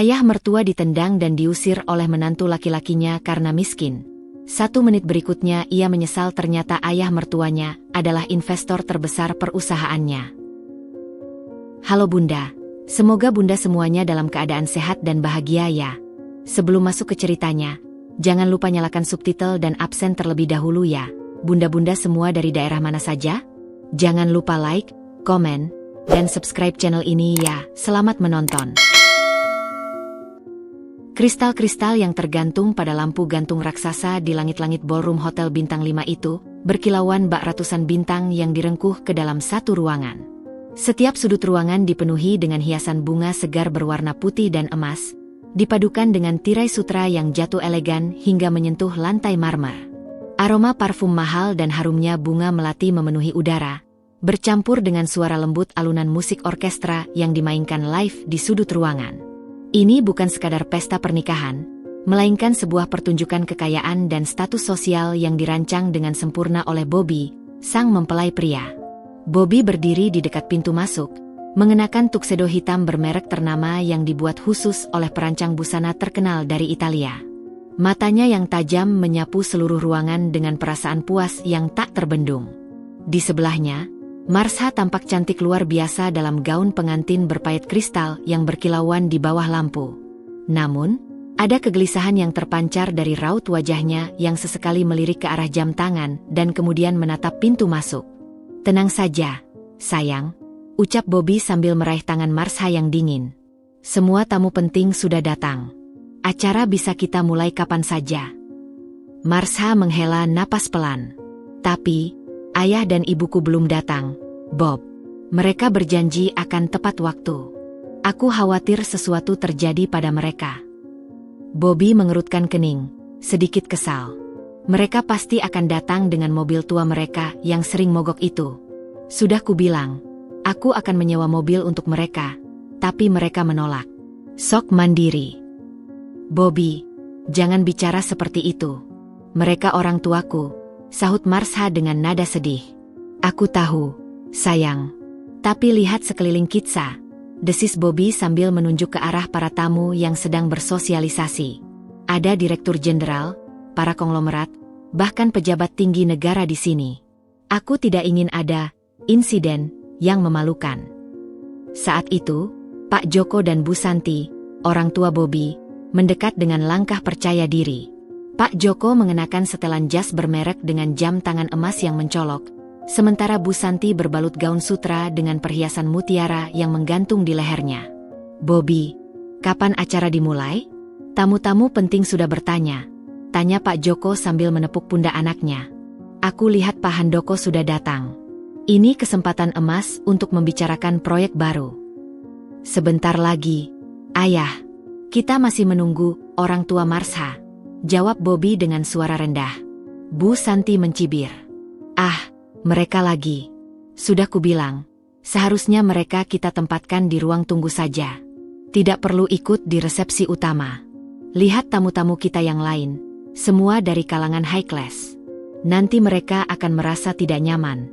Ayah mertua ditendang dan diusir oleh menantu laki-lakinya karena miskin. 1 menit berikutnya ia menyesal ternyata ayah mertuanya adalah investor terbesar perusahaannya. Halo Bunda, semoga Bunda semuanya dalam keadaan sehat dan bahagia ya. Sebelum masuk ke ceritanya, jangan lupa nyalakan subtitle dan absen terlebih dahulu ya. Bunda-bunda semua dari daerah mana saja? Jangan lupa like, komen, dan subscribe channel ini ya. Selamat menonton. Kristal-kristal yang tergantung pada lampu gantung raksasa di langit-langit ballroom hotel bintang 5 itu, berkilauan bak ratusan bintang yang direngkuh ke dalam satu ruangan. Setiap sudut ruangan dipenuhi dengan hiasan bunga segar berwarna putih dan emas, dipadukan dengan tirai sutra yang jatuh elegan hingga menyentuh lantai marmer. Aroma parfum mahal dan harumnya bunga melati memenuhi udara, bercampur dengan suara lembut alunan musik orkestra yang dimainkan live di sudut ruangan. Ini bukan sekadar pesta pernikahan, melainkan sebuah pertunjukan kekayaan dan status sosial yang dirancang dengan sempurna oleh Bobby, sang mempelai pria. Bobby berdiri di dekat pintu masuk, mengenakan tuxedo hitam bermerek ternama yang dibuat khusus oleh perancang busana terkenal dari Italia. Matanya yang tajam menyapu seluruh ruangan dengan perasaan puas yang tak terbendung. Di sebelahnya, Marsha tampak cantik luar biasa dalam gaun pengantin berpayet kristal yang berkilauan di bawah lampu. Namun, ada kegelisahan yang terpancar dari raut wajahnya yang sesekali melirik ke arah jam tangan dan kemudian menatap pintu masuk. "Tenang saja, sayang," ucap Bobby sambil meraih tangan Marsha yang dingin. "Semua tamu penting sudah datang. Acara bisa kita mulai kapan saja." Marsha menghela napas pelan. "Tapi ayah dan ibuku belum datang, Bob. Mereka berjanji akan tepat waktu. Aku khawatir sesuatu terjadi pada mereka." Bobby mengerutkan kening, sedikit kesal. Mereka pasti akan datang dengan mobil tua mereka yang sering mogok itu. Sudah kubilang, aku akan menyewa mobil untuk mereka, tapi mereka menolak. Sok mandiri. "Bobby, jangan bicara seperti itu. Mereka orang tuaku," sahut Marsha dengan nada sedih. "Aku tahu, sayang. Tapi lihat sekeliling kita," desis Bobby sambil menunjuk ke arah para tamu yang sedang bersosialisasi. "Ada direktur jenderal, para konglomerat, bahkan pejabat tinggi negara di sini. Aku tidak ingin ada insiden yang memalukan." Saat itu, Pak Joko dan Bu Santi, orang tua Bobby, mendekat dengan langkah percaya diri. Pak Joko mengenakan setelan jas bermerek dengan jam tangan emas yang mencolok, sementara Bu Santi berbalut gaun sutra dengan perhiasan mutiara yang menggantung di lehernya. "Bobby, kapan acara dimulai?" "Tamu-tamu penting sudah bertanya," tanya Pak Joko sambil menepuk pundak anaknya. "Aku lihat Pak Handoko sudah datang. Ini kesempatan emas untuk membicarakan proyek baru." "Sebentar lagi, Ayah. Kita masih menunggu orang tua Marsha," jawab Bobby dengan suara rendah. Bu Santi mencibir. "Ah, mereka lagi. Sudah kubilang, seharusnya mereka kita tempatkan di ruang tunggu saja. Tidak perlu ikut di resepsi utama. Lihat tamu-tamu kita yang lain, semua dari kalangan high class. Nanti mereka akan merasa tidak nyaman."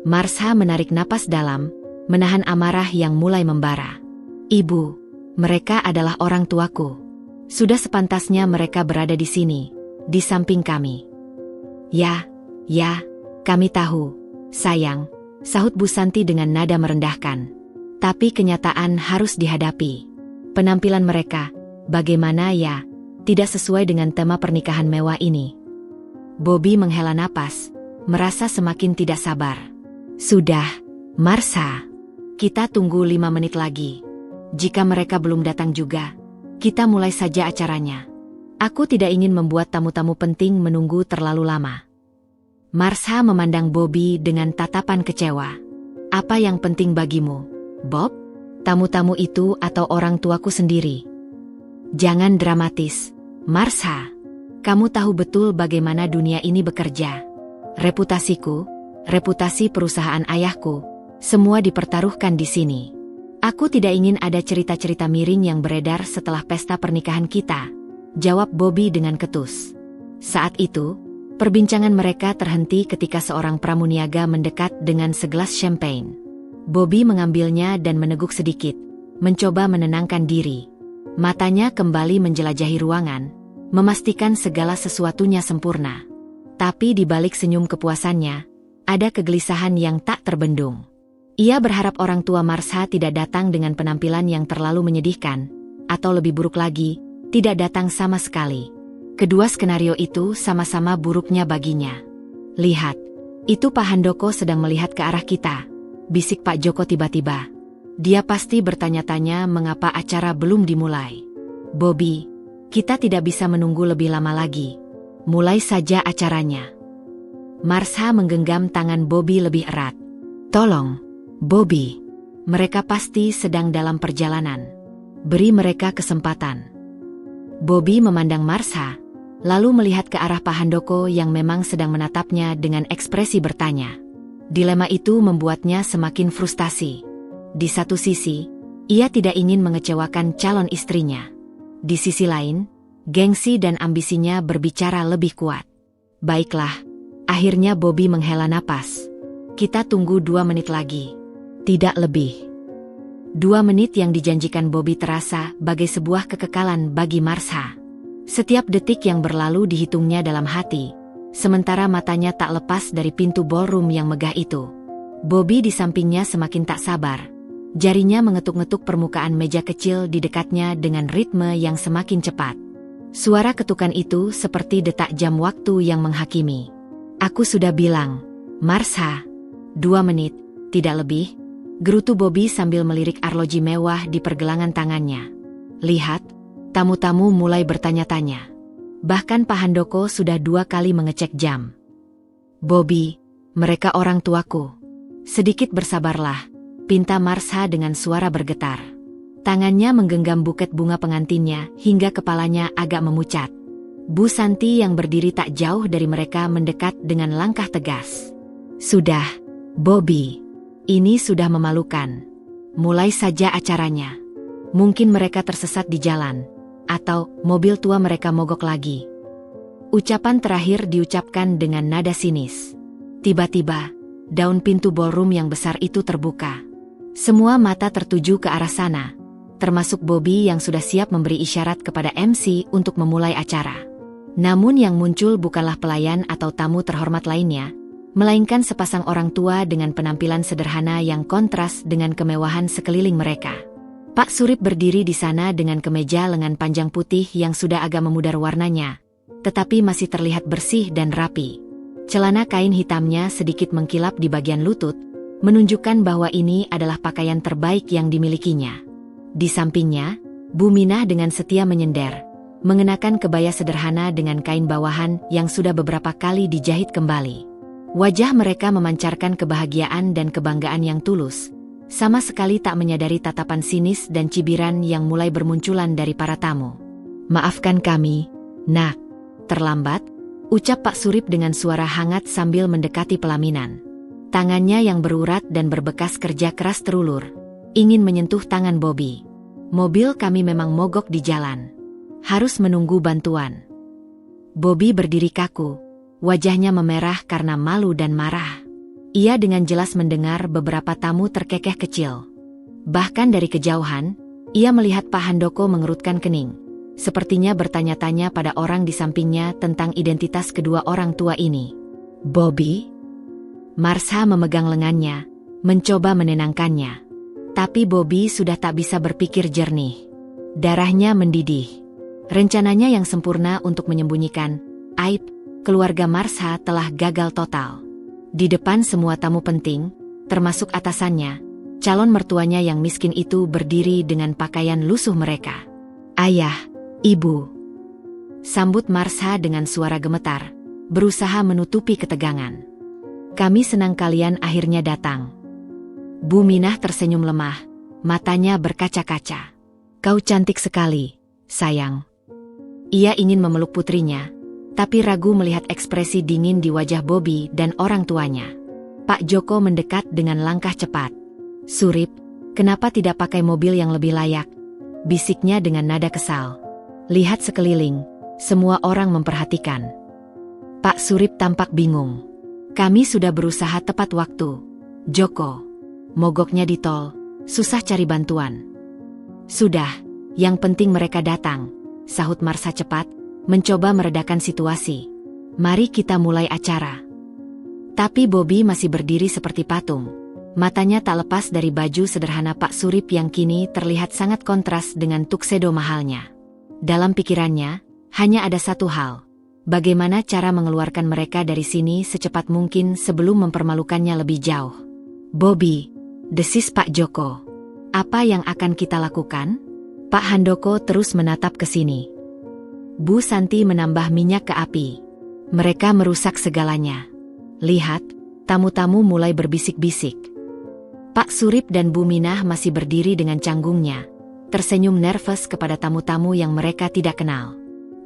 Marsha menarik napas dalam, menahan amarah yang mulai membara. "Ibu, mereka adalah orang tuaku. Sudah sepantasnya mereka berada di sini, di samping kami." Ya, kami tahu, sayang," sahut Bu Santi dengan nada merendahkan. "Tapi kenyataan harus dihadapi. Penampilan mereka, bagaimana ya, tidak sesuai dengan tema pernikahan mewah ini." Bobby menghela napas, merasa semakin tidak sabar. "Sudah, Marsha. Kita tunggu 5 menit lagi. Jika mereka belum datang juga, kita mulai saja acaranya. Aku tidak ingin membuat tamu-tamu penting menunggu terlalu lama." Marsha memandang Bobby dengan tatapan kecewa. "Apa yang penting bagimu, Bob? Tamu-tamu itu atau orang tuaku sendiri?" "Jangan dramatis, Marsha. Kamu tahu betul bagaimana dunia ini bekerja. Reputasiku, reputasi perusahaan ayahku, semua dipertaruhkan di sini. Aku tidak ingin ada cerita-cerita miring yang beredar setelah pesta pernikahan kita," jawab Bobby dengan ketus. Saat itu, perbincangan mereka terhenti ketika seorang pramuniaga mendekat dengan segelas champagne. Bobby mengambilnya dan meneguk sedikit, mencoba menenangkan diri. Matanya kembali menjelajahi ruangan, memastikan segala sesuatunya sempurna. Tapi di balik senyum kepuasannya, ada kegelisahan yang tak terbendung. Ia berharap orang tua Marsha tidak datang dengan penampilan yang terlalu menyedihkan, atau lebih buruk lagi, tidak datang sama sekali. Kedua skenario itu sama-sama buruknya baginya. Lihat, itu Pak Handoko sedang melihat ke arah kita, bisik Pak Joko tiba-tiba. Dia pasti bertanya-tanya mengapa acara belum dimulai. Bobby, kita tidak bisa menunggu lebih lama lagi. Mulai saja acaranya. Marsha menggenggam tangan Bobby lebih erat. Tolong, Bobby. Mereka pasti sedang dalam perjalanan. Beri mereka kesempatan. Bobby memandang Marsha, lalu melihat ke arah Pak Handoko yang memang sedang menatapnya dengan ekspresi bertanya. Dilema itu membuatnya semakin frustasi. Di satu sisi, ia tidak ingin mengecewakan calon istrinya. Di sisi lain, gengsi dan ambisinya berbicara lebih kuat. Baiklah, akhirnya Bobby menghela napas. Kita tunggu 2 menit lagi. Tidak lebih. 2 menit yang dijanjikan Bobby terasa bagai sebuah kekekalan bagi Marsha. Setiap detik yang berlalu dihitungnya dalam hati, sementara matanya tak lepas dari pintu ballroom yang megah itu. Bobby di sampingnya semakin tak sabar. Jarinya mengetuk-ngetuk permukaan meja kecil di dekatnya dengan ritme yang semakin cepat. Suara ketukan itu seperti detak jam waktu yang menghakimi. Aku sudah bilang, Marsha, 2 menit, tidak lebih, gerutu Bobby sambil melirik arloji mewah di pergelangan tangannya. Lihat, tamu-tamu mulai bertanya-tanya. Bahkan Pak Handoko sudah 2 kali mengecek jam. Bobby, mereka orang tuaku. Sedikit bersabarlah, pinta Marsha dengan suara bergetar. Tangannya menggenggam buket bunga pengantinnya hingga kepalanya agak memucat. Bu Santi yang berdiri tak jauh dari mereka mendekat dengan langkah tegas. Sudah, Bobby. Ini sudah memalukan. Mulai saja acaranya. Mungkin mereka tersesat di jalan. Atau mobil tua mereka mogok lagi. Ucapan terakhir diucapkan dengan nada sinis. Tiba-tiba, daun pintu ballroom yang besar itu terbuka. Semua mata tertuju ke arah sana, termasuk Bobby yang sudah siap memberi isyarat kepada MC untuk memulai acara. Namun yang muncul bukanlah pelayan atau tamu terhormat lainnya, melainkan sepasang orang tua dengan penampilan sederhana yang kontras dengan kemewahan sekeliling mereka. Pak Surip berdiri di sana dengan kemeja lengan panjang putih yang sudah agak memudar warnanya, tetapi masih terlihat bersih dan rapi. Celana kain hitamnya sedikit mengkilap di bagian lutut, menunjukkan bahwa ini adalah pakaian terbaik yang dimilikinya. Di sampingnya, Bu Minah dengan setia menyender, mengenakan kebaya sederhana dengan kain bawahan yang sudah beberapa kali dijahit kembali. Wajah mereka memancarkan kebahagiaan dan kebanggaan yang tulus, sama sekali tak menyadari tatapan sinis dan cibiran yang mulai bermunculan dari para tamu. Maafkan kami, Nak. Terlambat, ucap Pak Surip dengan suara hangat sambil mendekati pelaminan. Tangannya yang berurat dan berbekas kerja keras terulur, ingin menyentuh tangan Bobby. Mobil kami memang mogok di jalan. Harus menunggu bantuan. Bobby berdiri kaku, wajahnya memerah karena malu dan marah. Ia dengan jelas mendengar beberapa tamu terkekeh kecil. Bahkan dari kejauhan, ia melihat Pak Handoko mengerutkan kening. Sepertinya bertanya-tanya pada orang di sampingnya tentang identitas kedua orang tua ini. Bobby? Marsha memegang lengannya, mencoba menenangkannya. Tapi Bobby sudah tak bisa berpikir jernih. Darahnya mendidih. Rencananya yang sempurna untuk menyembunyikan aib keluarga Marsha telah gagal total. Di depan semua tamu penting, termasuk atasannya, calon mertuanya yang miskin itu berdiri dengan pakaian lusuh mereka. Ayah, Ibu. Sambut Marsha dengan suara gemetar, berusaha menutupi ketegangan. Kami senang kalian akhirnya datang. Bu Minah tersenyum lemah, matanya berkaca-kaca. Kau cantik sekali, sayang. Ia ingin memeluk putrinya, tapi ragu melihat ekspresi dingin di wajah Bobby dan orang tuanya. Pak Joko mendekat dengan langkah cepat. Surip, kenapa tidak pakai mobil yang lebih layak? Bisiknya dengan nada kesal. Lihat sekeliling, semua orang memperhatikan. Pak Surip tampak bingung. Kami sudah berusaha tepat waktu, Joko. Mogoknya di tol, susah cari bantuan. Sudah, Yang penting mereka datang, sahut Marsha cepat, mencoba meredakan situasi. Mari kita mulai acara. Tapi Bobby masih berdiri seperti patung. Matanya tak lepas dari baju sederhana Pak Surip yang kini terlihat sangat kontras dengan tuxedo mahalnya. Dalam pikirannya, hanya ada satu hal. Bagaimana cara mengeluarkan mereka dari sini secepat mungkin sebelum mempermalukannya lebih jauh. Bobby, desis Pak Joko. Apa yang akan kita lakukan? Pak Handoko terus menatap ke sini. Bu Santi menambah minyak ke api. Mereka merusak segalanya. Lihat, tamu-tamu mulai berbisik-bisik. Pak Surip dan Bu Minah masih berdiri dengan canggungnya, tersenyum nervous kepada tamu-tamu yang mereka tidak kenal.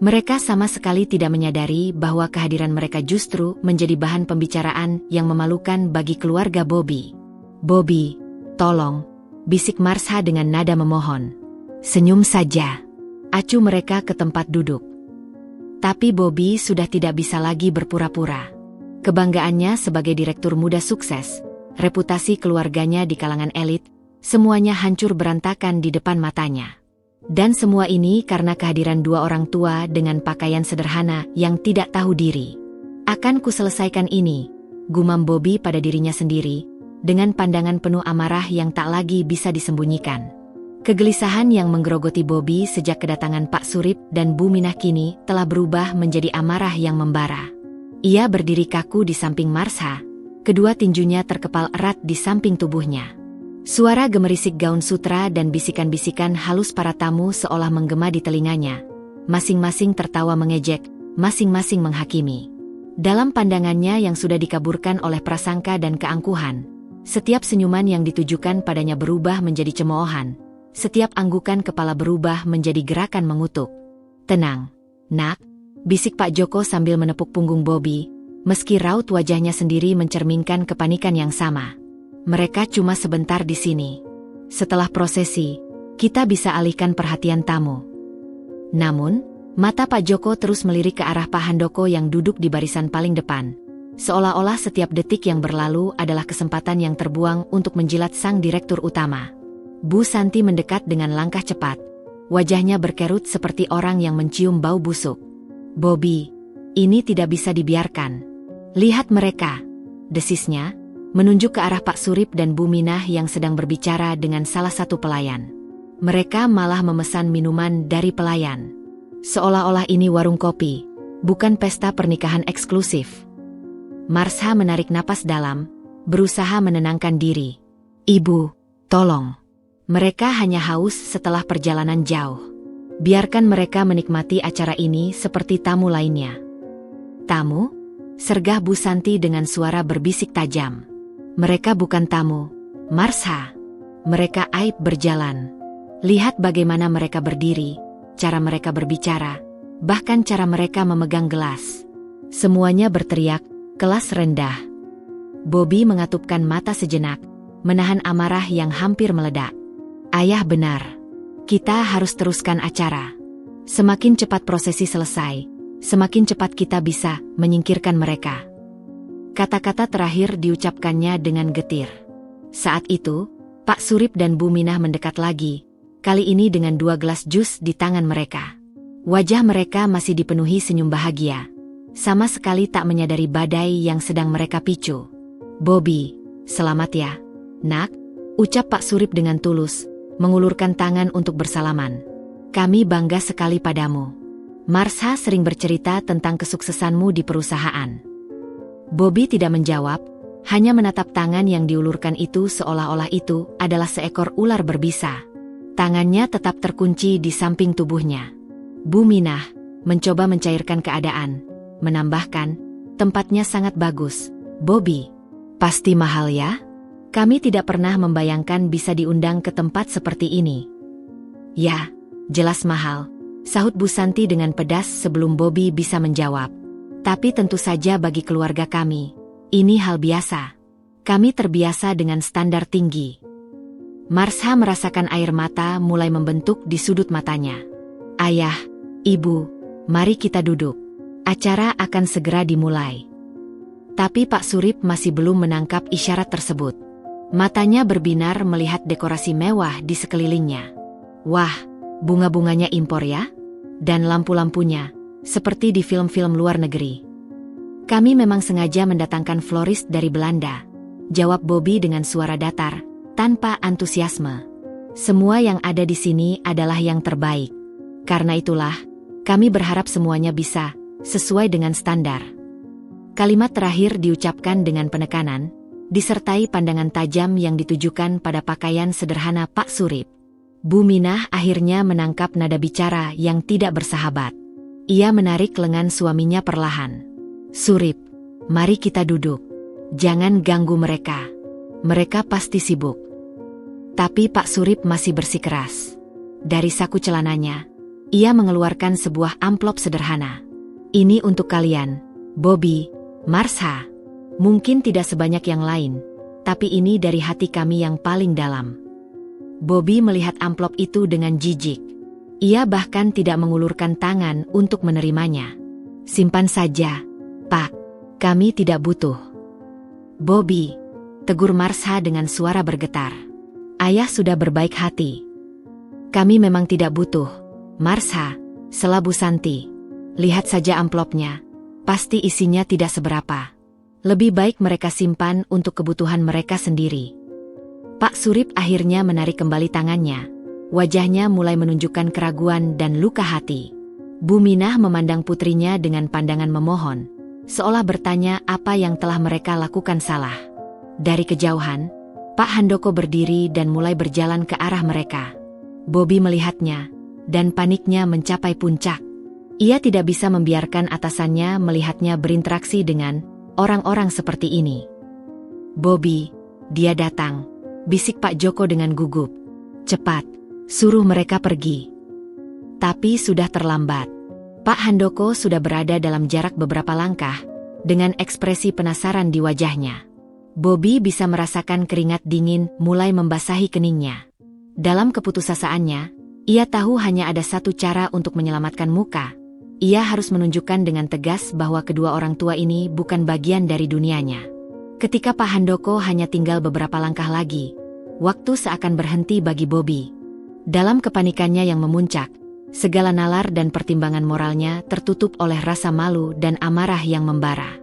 Mereka sama sekali tidak menyadari bahwa kehadiran mereka justru menjadi bahan pembicaraan yang memalukan bagi keluarga Bobby. Bobby, tolong, bisik Marsha dengan nada memohon. Senyum saja. Acuh mereka ke tempat duduk. Tapi Bobby sudah tidak bisa lagi berpura-pura. Kebanggaannya sebagai direktur muda sukses, reputasi keluarganya di kalangan elit, semuanya hancur berantakan di depan matanya. Dan semua ini karena kehadiran dua orang tua dengan pakaian sederhana yang tidak tahu diri. Akan kuselesaikan ini, gumam Bobby pada dirinya sendiri, dengan pandangan penuh amarah yang tak lagi bisa disembunyikan. Kegelisahan yang menggerogoti Bobby sejak kedatangan Pak Surip dan Bu Minah kini telah berubah menjadi amarah yang membara. Ia berdiri kaku di samping Marsha. Kedua tinjunya terkepal erat di samping tubuhnya. Suara gemerisik gaun sutra dan bisikan-bisikan halus para tamu seolah menggema di telinganya. Masing-masing tertawa mengejek, masing-masing menghakimi. Dalam pandangannya yang sudah dikaburkan oleh prasangka dan keangkuhan, setiap senyuman yang ditujukan padanya berubah menjadi cemoohan. Setiap anggukan kepala berubah menjadi gerakan mengutuk. Tenang, nak, bisik Pak Joko sambil menepuk punggung Bobby. Meski raut wajahnya sendiri mencerminkan kepanikan yang sama. Mereka cuma sebentar di sini. Setelah prosesi, kita bisa alihkan perhatian tamu. Namun, mata Pak Joko terus melirik ke arah Pak Handoko yang duduk di barisan paling depan. Seolah-olah setiap detik yang berlalu adalah kesempatan yang terbuang untuk menjilat sang direktur utama. Bu Santi mendekat dengan langkah cepat. Wajahnya berkerut seperti orang yang mencium bau busuk. Bobby, ini tidak bisa dibiarkan. Lihat mereka, desisnya, menunjuk ke arah Pak Surip dan Bu Minah yang sedang berbicara dengan salah satu pelayan. Mereka malah memesan minuman dari pelayan. Seolah-olah ini warung kopi, bukan pesta pernikahan eksklusif. Marsha menarik napas dalam, berusaha menenangkan diri. Ibu, tolong. Mereka hanya haus setelah perjalanan jauh. Biarkan mereka menikmati acara ini seperti tamu lainnya. Tamu? Sergah Bu Santi dengan suara berbisik tajam. Mereka bukan tamu, Marsha. Mereka aib berjalan. Lihat bagaimana mereka berdiri, cara mereka berbicara, bahkan cara mereka memegang gelas. Semuanya berteriak, kelas rendah. Bobby mengatupkan mata sejenak, menahan amarah yang hampir meledak. Ayah benar. Kita harus teruskan acara. Semakin cepat prosesi selesai, semakin cepat kita bisa menyingkirkan mereka. Kata-kata terakhir diucapkannya dengan getir. Saat itu, Pak Surip dan Bu Minah mendekat lagi, kali ini dengan 2 gelas jus di tangan mereka. Wajah mereka masih dipenuhi senyum bahagia. Sama sekali tak menyadari badai yang sedang mereka picu. Bobby, selamat ya, nak, ucap Pak Surip dengan tulus, mengulurkan tangan untuk bersalaman. Kami bangga sekali padamu. Marsha sering bercerita tentang kesuksesanmu di perusahaan. Bobby tidak menjawab, hanya menatap tangan yang diulurkan itu seolah-olah itu adalah seekor ular berbisa. Tangannya tetap terkunci di samping tubuhnya. Bu Minah mencoba mencairkan keadaan, menambahkan, tempatnya sangat bagus, Bobby. Pasti mahal ya? Kami tidak pernah membayangkan bisa diundang ke tempat seperti ini. Ya, jelas mahal, sahut Bu Santi dengan pedas sebelum Bobby bisa menjawab. Tapi tentu saja bagi keluarga kami, ini hal biasa. Kami terbiasa dengan standar tinggi. Marsha merasakan air mata mulai membentuk di sudut matanya. Ayah, ibu, mari kita duduk. Acara akan segera dimulai. Tapi Pak Surip masih belum menangkap isyarat tersebut. Matanya berbinar melihat dekorasi mewah di sekelilingnya. Wah, Bunga-bunganya impor ya? Dan lampu-lampunya, seperti di film-film luar negeri. Kami memang sengaja mendatangkan florist dari Belanda, jawab Bobby dengan suara datar, tanpa antusiasme. Semua yang ada di sini adalah yang terbaik. Karena itulah, kami berharap semuanya bisa sesuai dengan standar. Kalimat terakhir diucapkan dengan penekanan, disertai pandangan tajam yang ditujukan pada pakaian sederhana Pak Surip. Bu Minah akhirnya menangkap nada bicara yang tidak bersahabat. Ia menarik lengan suaminya perlahan. Surip, mari kita duduk. Jangan ganggu mereka. Mereka pasti sibuk. Tapi Pak Surip masih bersikeras. Dari saku celananya, ia mengeluarkan sebuah amplop sederhana. Ini untuk kalian, Bobby, Marsha. Mungkin tidak sebanyak yang lain, tapi ini dari hati kami yang paling dalam. Bobby melihat amplop itu dengan jijik. Ia bahkan tidak mengulurkan tangan untuk menerimanya. Simpan saja, Pak. Kami tidak butuh. Bobby, tegur Marsha dengan suara bergetar. Ayah sudah berbaik hati. Kami memang tidak butuh, Marsha, sela Bu Santi. Lihat saja amplopnya. Pasti isinya tidak seberapa. Lebih baik mereka simpan untuk kebutuhan mereka sendiri. Pak Surip akhirnya menarik kembali tangannya. Wajahnya mulai menunjukkan keraguan dan luka hati. Bu Minah memandang putrinya dengan pandangan memohon, seolah bertanya apa yang telah mereka lakukan salah. Dari kejauhan, Pak Handoko berdiri dan mulai berjalan ke arah mereka. Bobby melihatnya, dan paniknya mencapai puncak. Ia tidak bisa membiarkan atasannya melihatnya berinteraksi dengan orang-orang seperti ini. Bobby, dia datang, bisik Pak Joko dengan gugup. Cepat, suruh mereka pergi. Tapi sudah terlambat. Pak Handoko sudah berada dalam jarak beberapa langkah, dengan ekspresi penasaran di wajahnya. Bobby bisa merasakan keringat dingin mulai membasahi keningnya. Dalam keputusasaannya, ia tahu hanya ada satu cara untuk menyelamatkan muka. Ia harus menunjukkan dengan tegas bahwa kedua orang tua ini bukan bagian dari dunianya. Ketika Pak Handoko hanya tinggal beberapa langkah lagi, waktu seakan berhenti bagi Bobby. Dalam kepanikannya yang memuncak, segala nalar dan pertimbangan moralnya tertutup oleh rasa malu dan amarah yang membara.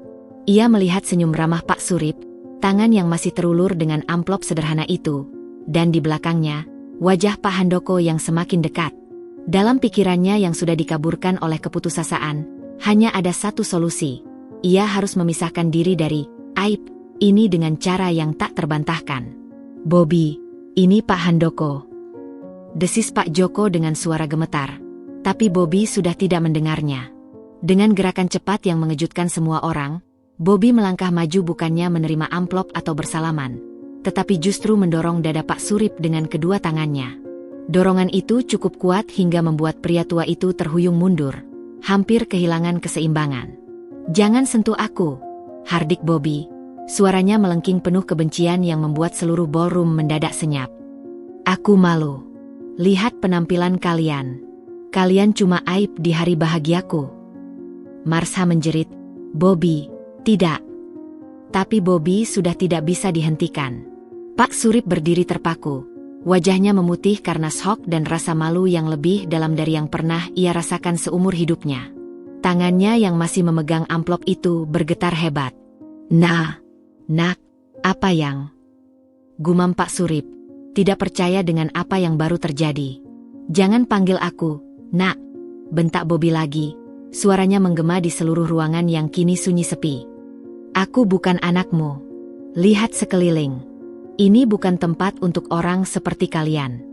Ia melihat senyum ramah Pak Surip, tangan yang masih terulur dengan amplop sederhana itu, dan di belakangnya, wajah Pak Handoko yang semakin dekat. Dalam pikirannya yang sudah dikaburkan oleh keputusasaan, hanya ada satu solusi. Ia harus memisahkan diri dari aib ini dengan cara yang tak terbantahkan. Bobby, ini Pak Handoko. Desis Pak Joko dengan suara gemetar. Tapi Bobby sudah tidak mendengarnya. Dengan gerakan cepat yang mengejutkan semua orang, Bobby melangkah maju bukannya menerima amplop atau bersalaman, tetapi justru mendorong dada Pak Surip dengan kedua tangannya. Dorongan itu cukup kuat hingga membuat pria tua itu terhuyung mundur, hampir kehilangan keseimbangan. Jangan sentuh aku, hardik Bobby. Suaranya melengking penuh kebencian yang membuat seluruh ballroom mendadak senyap. Aku malu. Lihat penampilan kalian. Kalian cuma aib di hari bahagiaku. Marsha menjerit, Bobby, tidak. Tapi Bobby sudah tidak bisa dihentikan. Pak Surip berdiri terpaku. Wajahnya memutih karena shock dan rasa malu yang lebih dalam dari yang pernah ia rasakan seumur hidupnya. Tangannya yang masih memegang amplop itu bergetar hebat. Nah, nak, apa yang? Gumam Pak Surip, tidak percaya dengan apa yang baru terjadi. Jangan panggil aku, nak, bentak Bobby lagi. Suaranya menggema di seluruh ruangan yang kini sunyi sepi. Aku bukan anakmu. Lihat sekeliling. Ini bukan tempat untuk orang seperti kalian.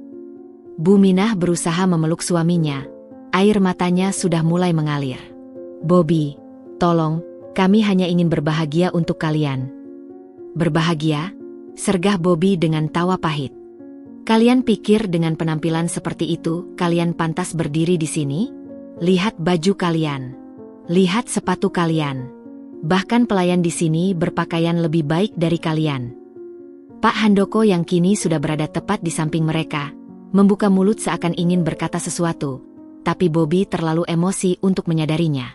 Bu Minah berusaha memeluk suaminya. Air matanya sudah mulai mengalir. Bobby, tolong, kami hanya ingin berbahagia untuk kalian. Berbahagia? Sergah Bobby dengan tawa pahit. Kalian pikir dengan penampilan seperti itu, kalian pantas berdiri di sini? Lihat baju kalian. Lihat sepatu kalian. Bahkan pelayan di sini berpakaian lebih baik dari kalian. Pak Handoko yang kini sudah berada tepat di samping mereka, membuka mulut seakan ingin berkata sesuatu, tapi Bobby terlalu emosi untuk menyadarinya.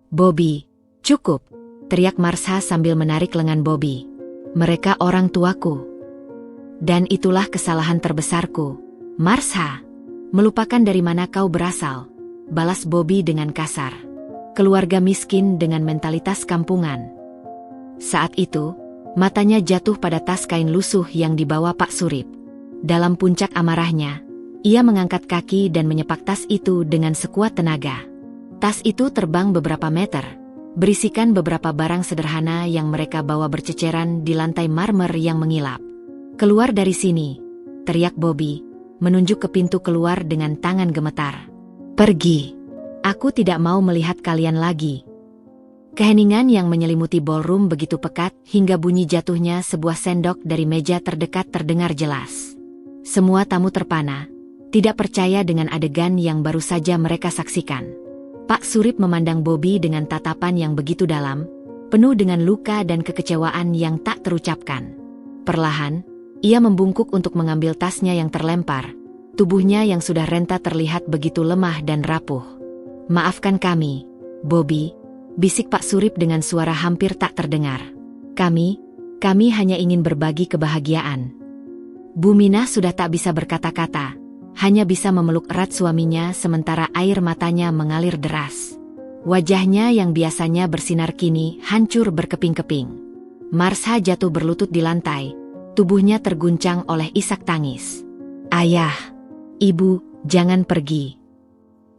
Bobby, cukup, teriak Marsha sambil menarik lengan Bobby. Mereka orang tuaku. Dan itulah kesalahan terbesarku. Marsha, Melupakan dari mana kau berasal, balas Bobby dengan kasar. Keluarga miskin dengan mentalitas kampungan. Saat itu, matanya jatuh pada tas kain lusuh yang dibawa Pak Surip. Dalam puncak amarahnya, ia mengangkat kaki dan menyepak tas itu dengan sekuat tenaga. Tas itu terbang beberapa meter, berisikan beberapa barang sederhana yang mereka bawa berceceran di lantai marmer yang mengilap. "Keluar dari sini," teriak Bobby, menunjuk ke pintu keluar dengan tangan gemetar. "Pergi. Aku tidak mau melihat kalian lagi." Keheningan yang menyelimuti ballroom begitu pekat hingga bunyi jatuhnya sebuah sendok dari meja terdekat terdengar jelas. Semua tamu terpana, tidak percaya dengan adegan yang baru saja mereka saksikan. Pak Surip memandang Bobby dengan tatapan yang begitu dalam, penuh dengan luka dan kekecewaan yang tak terucapkan. Perlahan, ia membungkuk untuk mengambil tasnya yang terlempar. Tubuhnya yang sudah renta terlihat begitu lemah dan rapuh. "Maafkan kami, Bobby," bisik Pak Surip dengan suara hampir tak terdengar. Kami hanya ingin berbagi kebahagiaan." Bu Minah sudah tak bisa berkata-kata, hanya bisa memeluk erat suaminya sementara air matanya mengalir deras. Wajahnya yang biasanya bersinar kini hancur berkeping-keping. Marsha jatuh berlutut di lantai, tubuhnya terguncang oleh isak tangis. "Ayah, Ibu, jangan pergi."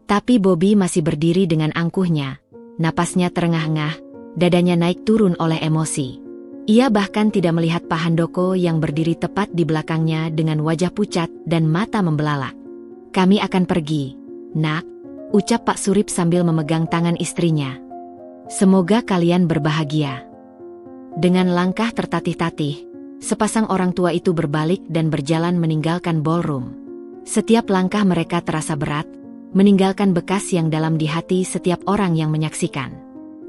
Tapi Bobby masih berdiri dengan angkuhnya, napasnya terengah-engah, dadanya naik turun oleh emosi. Ia bahkan tidak melihat Pak Handoko yang berdiri tepat di belakangnya dengan wajah pucat dan mata membelalak. "Kami akan pergi, Nak," ucap Pak Surip sambil memegang tangan istrinya. "Semoga kalian berbahagia." Dengan langkah tertatih-tatih, sepasang orang tua itu berbalik dan berjalan meninggalkan ballroom. Setiap langkah mereka terasa berat, meninggalkan bekas yang dalam di hati setiap orang yang menyaksikan.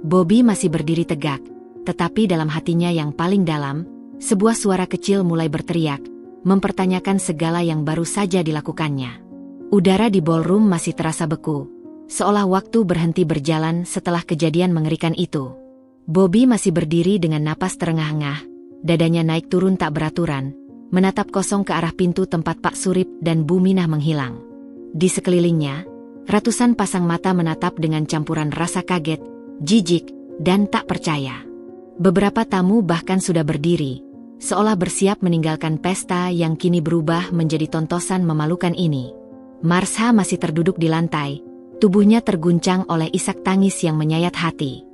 Bobby masih berdiri tegak, tetapi dalam hatinya yang paling dalam, sebuah suara kecil mulai berteriak, mempertanyakan segala yang baru saja dilakukannya. Udara di ballroom masih terasa beku, seolah waktu berhenti berjalan setelah kejadian mengerikan itu. Bobby masih berdiri dengan napas terengah-engah, dadanya naik turun tak beraturan, menatap kosong ke arah pintu tempat Pak Surip dan Bu Minah menghilang. Di sekelilingnya, ratusan pasang mata menatap dengan campuran rasa kaget, jijik, dan tak percaya. Beberapa tamu bahkan sudah berdiri, seolah bersiap meninggalkan pesta yang kini berubah menjadi tontosan memalukan ini. Marsha masih terduduk di lantai, tubuhnya terguncang oleh isak tangis yang menyayat hati.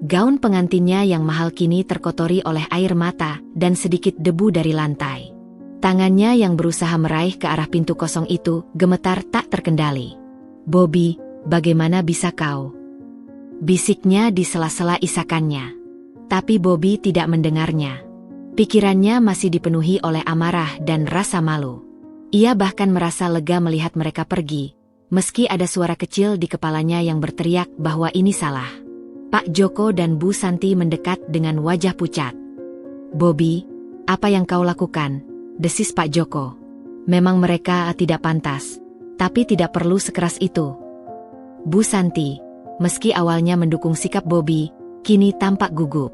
Gaun pengantinnya yang mahal kini terkotori oleh air mata dan sedikit debu dari lantai. Tangannya yang berusaha meraih ke arah pintu kosong itu gemetar tak terkendali. "Bobby, bagaimana bisa kau?" bisiknya di sela-sela isakannya. Tapi Bobby tidak mendengarnya. Pikirannya masih dipenuhi oleh amarah dan rasa malu. Ia bahkan merasa lega melihat mereka pergi, meski ada suara kecil di kepalanya yang berteriak bahwa ini salah. Pak Joko dan Bu Santi mendekat dengan wajah pucat. "Bobby, apa yang kau lakukan?" desis Pak Joko. "Memang mereka tidak pantas, tapi tidak perlu sekeras itu." Bu Santi, meski awalnya mendukung sikap Bobby, kini tampak gugup.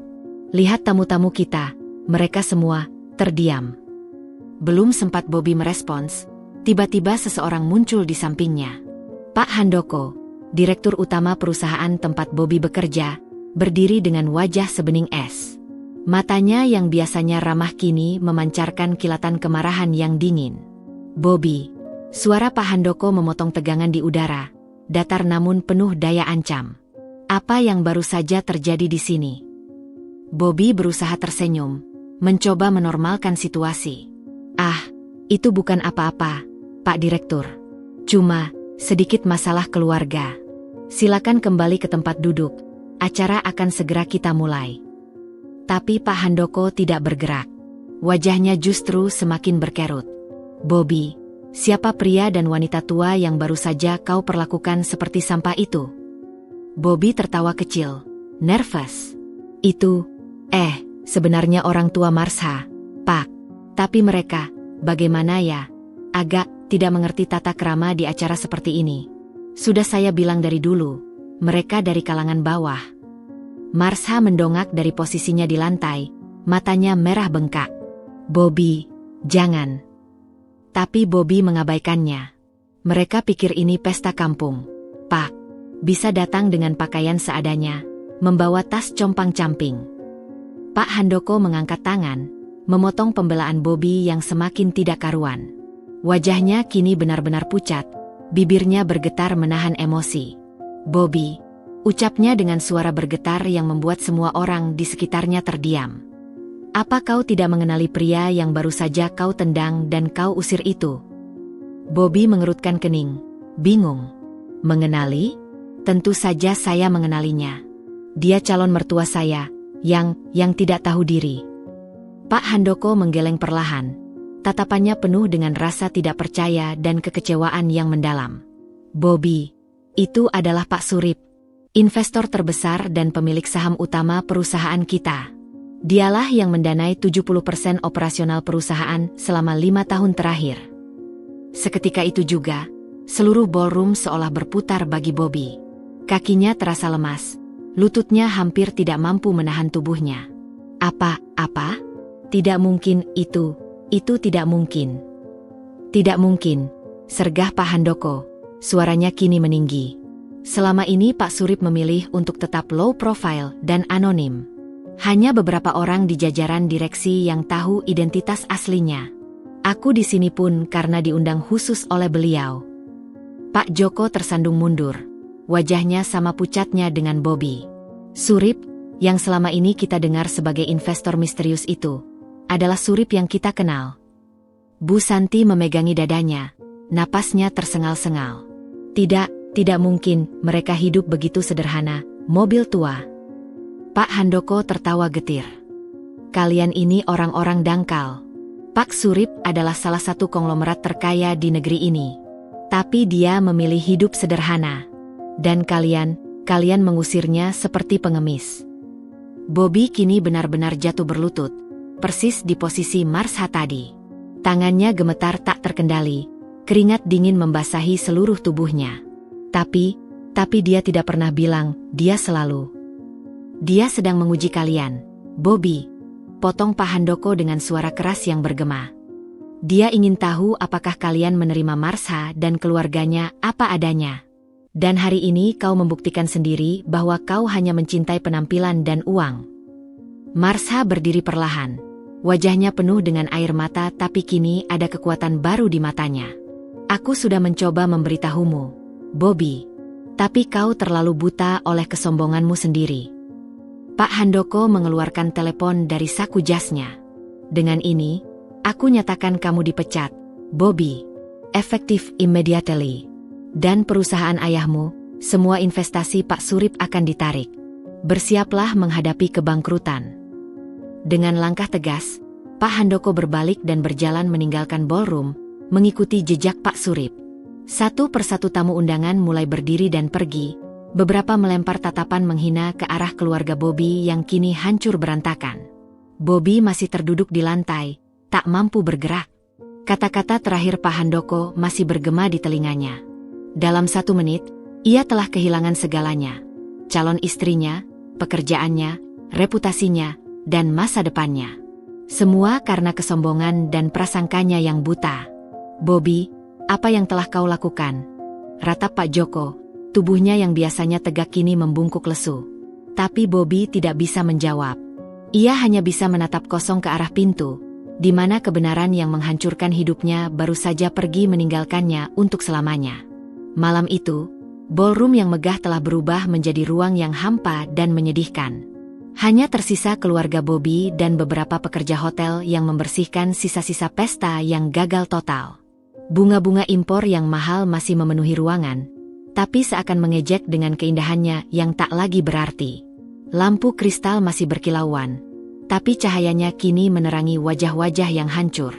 "Lihat tamu-tamu kita, mereka semua terdiam." Belum sempat Bobby merespons, tiba-tiba seseorang muncul di sampingnya. Pak Handoko, direktur utama perusahaan tempat Bobby bekerja, berdiri dengan wajah sebening es. Matanya yang biasanya ramah kini memancarkan kilatan kemarahan yang dingin. "Bobby," suara Pak Handoko memotong tegangan di udara, datar namun penuh daya ancam. "Apa yang baru saja terjadi di sini?" Bobby berusaha tersenyum, mencoba menormalkan situasi. "Ah, itu bukan apa-apa, Pak Direktur. Cuma sedikit masalah keluarga. Silakan kembali ke tempat duduk, acara akan segera kita mulai." Tapi Pak Handoko tidak bergerak. Wajahnya justru semakin berkerut. "Bobby, siapa pria dan wanita tua yang baru saja kau perlakukan seperti sampah itu?" Bobby tertawa kecil, nervous. "Itu, sebenarnya orang tua Marsha, Pak. Tapi mereka, bagaimana ya? Agak tidak mengerti tata krama di acara seperti ini. Sudah saya bilang dari dulu, mereka dari kalangan bawah." Marsha mendongak dari posisinya di lantai, matanya merah bengkak. "Bobby, jangan." Tapi Bobby mengabaikannya. Mereka pikir ini pesta kampung. Pak, bisa datang dengan pakaian seadanya, membawa tas compang-camping. Pak Handoko mengangkat tangan, memotong pembelaan Bobby yang semakin tidak karuan. Wajahnya kini benar-benar pucat, bibirnya bergetar menahan emosi. Bobby, ucapnya dengan suara bergetar yang membuat semua orang di sekitarnya terdiam. Apa kau tidak mengenali pria yang baru saja kau tendang dan kau usir itu? Bobby mengerutkan kening, bingung. Mengenali? Tentu saja saya mengenalinya. Dia calon mertua saya, yang tidak tahu diri. Pak Handoko menggeleng perlahan. Tatapannya penuh dengan rasa tidak percaya dan kekecewaan yang mendalam. Bobby, itu adalah Pak Surip, investor terbesar dan pemilik saham utama perusahaan kita. Dialah yang mendanai 70% operasional perusahaan selama 5 tahun terakhir. Seketika itu juga, seluruh ballroom seolah berputar bagi Bobby. Kakinya terasa lemas, lututnya hampir tidak mampu menahan tubuhnya. Apa? Tidak mungkin itu tidak mungkin. Tidak mungkin, sergah Pak Handoko, suaranya kini meninggi. Selama ini Pak Surip memilih untuk tetap low profile dan anonim. Hanya beberapa orang di jajaran direksi yang tahu identitas aslinya. Aku di sini pun karena diundang khusus oleh beliau. Pak Joko tersandung mundur. Wajahnya sama pucatnya dengan Bobby. Surip, yang selama ini kita dengar sebagai investor misterius itu, adalah Surip yang kita kenal. Bu Santi memegangi dadanya, napasnya tersengal-sengal. Tidak mungkin mereka hidup begitu sederhana, mobil tua. Pak Handoko tertawa getir. Kalian ini orang-orang dangkal. Pak Surip adalah salah satu konglomerat terkaya di negeri ini. Tapi dia memilih hidup sederhana. Dan kalian mengusirnya seperti pengemis. Bobby kini benar-benar jatuh berlutut, persis di posisi Marsha tadi. Tangannya gemetar tak terkendali, keringat dingin membasahi seluruh tubuhnya. Tapi dia tidak pernah bilang, dia sedang menguji kalian, Bobby. Potong Pak Handoko dengan suara keras yang bergema. Dia ingin tahu apakah kalian menerima Marsha dan keluarganya apa adanya. Dan hari ini kau membuktikan sendiri bahwa kau hanya mencintai penampilan dan uang. Marsha berdiri perlahan. Wajahnya penuh dengan air mata tapi kini ada kekuatan baru di matanya. Aku sudah mencoba memberitahumu, Bobby. Tapi kau terlalu buta oleh kesombonganmu sendiri. Pak Handoko mengeluarkan telepon dari saku jasnya. Dengan ini, aku nyatakan kamu dipecat, Bobby. Effective immediately. Dan perusahaan ayahmu, semua investasi Pak Surip akan ditarik. Bersiaplah menghadapi kebangkrutan. Dengan langkah tegas, Pak Handoko berbalik dan berjalan meninggalkan ballroom, mengikuti jejak Pak Surip. Satu persatu tamu undangan mulai berdiri dan pergi. Beberapa melempar tatapan menghina ke arah keluarga Bobby yang kini hancur berantakan. Bobby masih terduduk di lantai, tak mampu bergerak. Kata-kata terakhir Pak Handoko masih bergema di telinganya. Dalam 1 menit, ia telah kehilangan segalanya. Calon istrinya, pekerjaannya, reputasinya, dan masa depannya. Semua karena kesombongan dan prasangkanya yang buta. Bobby, apa yang telah kau lakukan? Ratap Pak Joko. Tubuhnya yang biasanya tegak kini membungkuk lesu. Tapi Bobby tidak bisa menjawab. Ia hanya bisa menatap kosong ke arah pintu, di mana kebenaran yang menghancurkan hidupnya baru saja pergi meninggalkannya untuk selamanya. Malam itu, ballroom yang megah telah berubah menjadi ruang yang hampa dan menyedihkan. Hanya tersisa keluarga Bobby dan beberapa pekerja hotel yang membersihkan sisa-sisa pesta yang gagal total. Bunga-bunga impor yang mahal masih memenuhi ruangan, tapi seakan mengejek dengan keindahannya yang tak lagi berarti. Lampu kristal masih berkilauan, tapi cahayanya kini menerangi wajah-wajah yang hancur.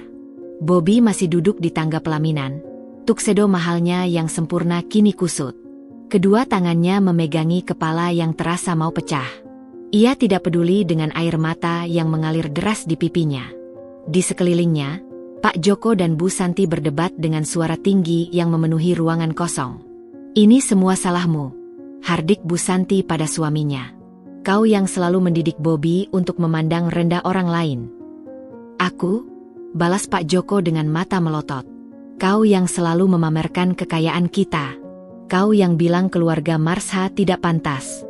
Bobby masih duduk di tangga pelaminan, tuxedo mahalnya yang sempurna kini kusut. Kedua tangannya memegangi kepala yang terasa mau pecah. Ia tidak peduli dengan air mata yang mengalir deras di pipinya. Di sekelilingnya, Pak Joko dan Bu Santi berdebat dengan suara tinggi yang memenuhi ruangan kosong. Ini semua salahmu, hardik Bu Santi pada suaminya. Kau yang selalu mendidik Bobby untuk memandang rendah orang lain. Aku? Balas Pak Joko dengan mata melotot. Kau yang selalu memamerkan kekayaan kita. Kau yang bilang keluarga Marsha tidak pantas.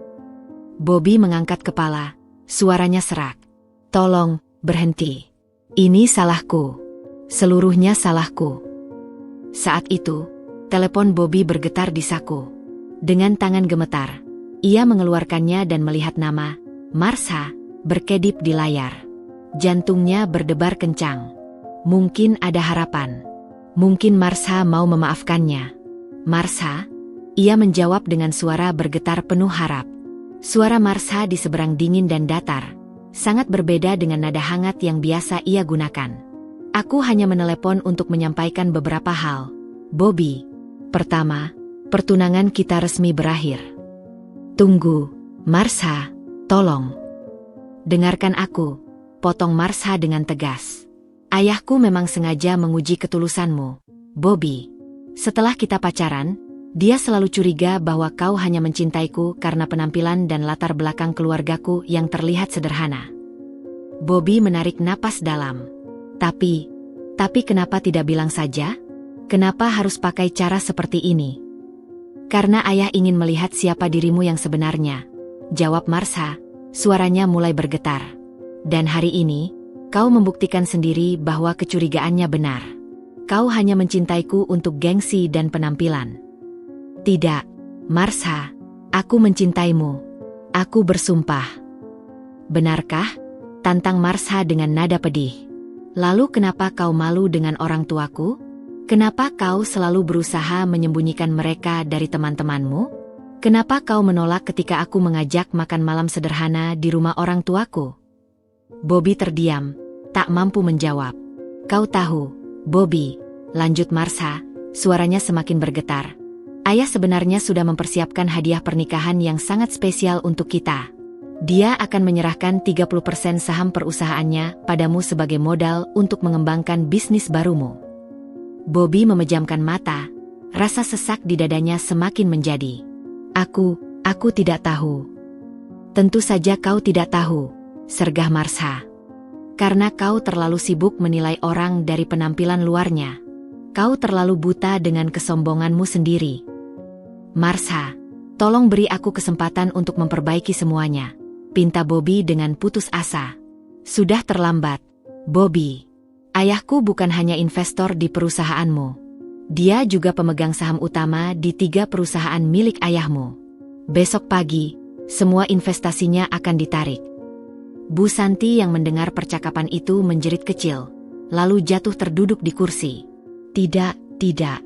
Bobby mengangkat kepala, suaranya serak. Tolong, berhenti. Ini salahku. Seluruhnya salahku. Saat itu, telepon Bobby bergetar di saku. Dengan tangan gemetar, ia mengeluarkannya dan melihat nama Marsha berkedip di layar. Jantungnya berdebar kencang. Mungkin ada harapan. Mungkin Marsha mau memaafkannya. Marsha? Ia menjawab dengan suara bergetar penuh harap. Suara Marsha di seberang dingin dan datar, sangat berbeda dengan nada hangat yang biasa ia gunakan. Aku hanya menelepon untuk menyampaikan beberapa hal. Bobby. Pertama, pertunangan kita resmi berakhir. Tunggu, Marsha, tolong. Dengarkan aku, potong Marsha dengan tegas. Ayahku memang sengaja menguji ketulusanmu, Bobby. Setelah kita pacaran, dia selalu curiga bahwa kau hanya mencintaiku karena penampilan dan latar belakang keluargaku yang terlihat sederhana. Bobby menarik napas dalam. Tapi kenapa tidak bilang saja? Kenapa harus pakai cara seperti ini? Karena ayah ingin melihat siapa dirimu yang sebenarnya, jawab Marsha, suaranya mulai bergetar. Dan hari ini, kau membuktikan sendiri bahwa kecurigaannya benar. Kau hanya mencintaiku untuk gengsi dan penampilan. Tidak, Marsha, aku mencintaimu. Aku bersumpah. Benarkah? Tantang Marsha dengan nada pedih. Lalu kenapa kau malu dengan orang tuaku? Kenapa kau selalu berusaha menyembunyikan mereka dari teman-temanmu? Kenapa kau menolak ketika aku mengajak makan malam sederhana di rumah orang tuaku? Bobby terdiam, tak mampu menjawab. Kau tahu, Bobby, lanjut Marsha, suaranya semakin bergetar. Ayah sebenarnya sudah mempersiapkan hadiah pernikahan yang sangat spesial untuk kita. Dia akan menyerahkan 30% saham perusahaannya padamu sebagai modal untuk mengembangkan bisnis barumu. Bobby memejamkan mata, rasa sesak di dadanya semakin menjadi. Aku tidak tahu. Tentu saja kau tidak tahu, sergah Marsha. Karena kau terlalu sibuk menilai orang dari penampilan luarnya. Kau terlalu buta dengan kesombonganmu sendiri. Marsha, tolong beri aku kesempatan untuk memperbaiki semuanya, pinta Bobby dengan putus asa. Sudah terlambat, Bobby. Ayahku bukan hanya investor di perusahaanmu. Dia juga pemegang saham utama di 3 perusahaan milik ayahmu. Besok pagi, semua investasinya akan ditarik. Bu Santi yang mendengar percakapan itu menjerit kecil, lalu jatuh terduduk di kursi. Tidak.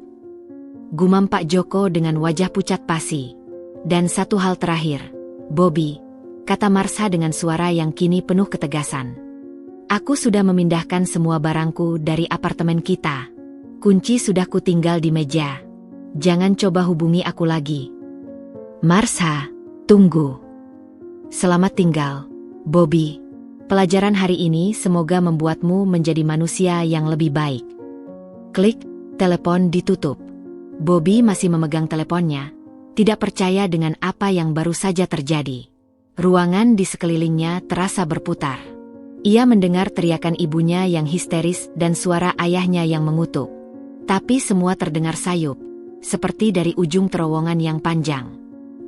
Gumam Pak Joko dengan wajah pucat pasi. Dan satu hal terakhir, Bobby, kata Marsha dengan suara yang kini penuh ketegasan. Aku sudah memindahkan semua barangku dari apartemen kita. Kunci sudah kutinggal di meja. Jangan coba hubungi aku lagi. Marsha, tunggu. Selamat tinggal, Bobby. Pelajaran hari ini semoga membuatmu menjadi manusia yang lebih baik. Klik, telepon ditutup. Bobby masih memegang teleponnya, tidak percaya dengan apa yang baru saja terjadi. Ruangan di sekelilingnya terasa berputar. Ia mendengar teriakan ibunya yang histeris dan suara ayahnya yang mengutuk. Tapi semua terdengar sayup, seperti dari ujung terowongan yang panjang.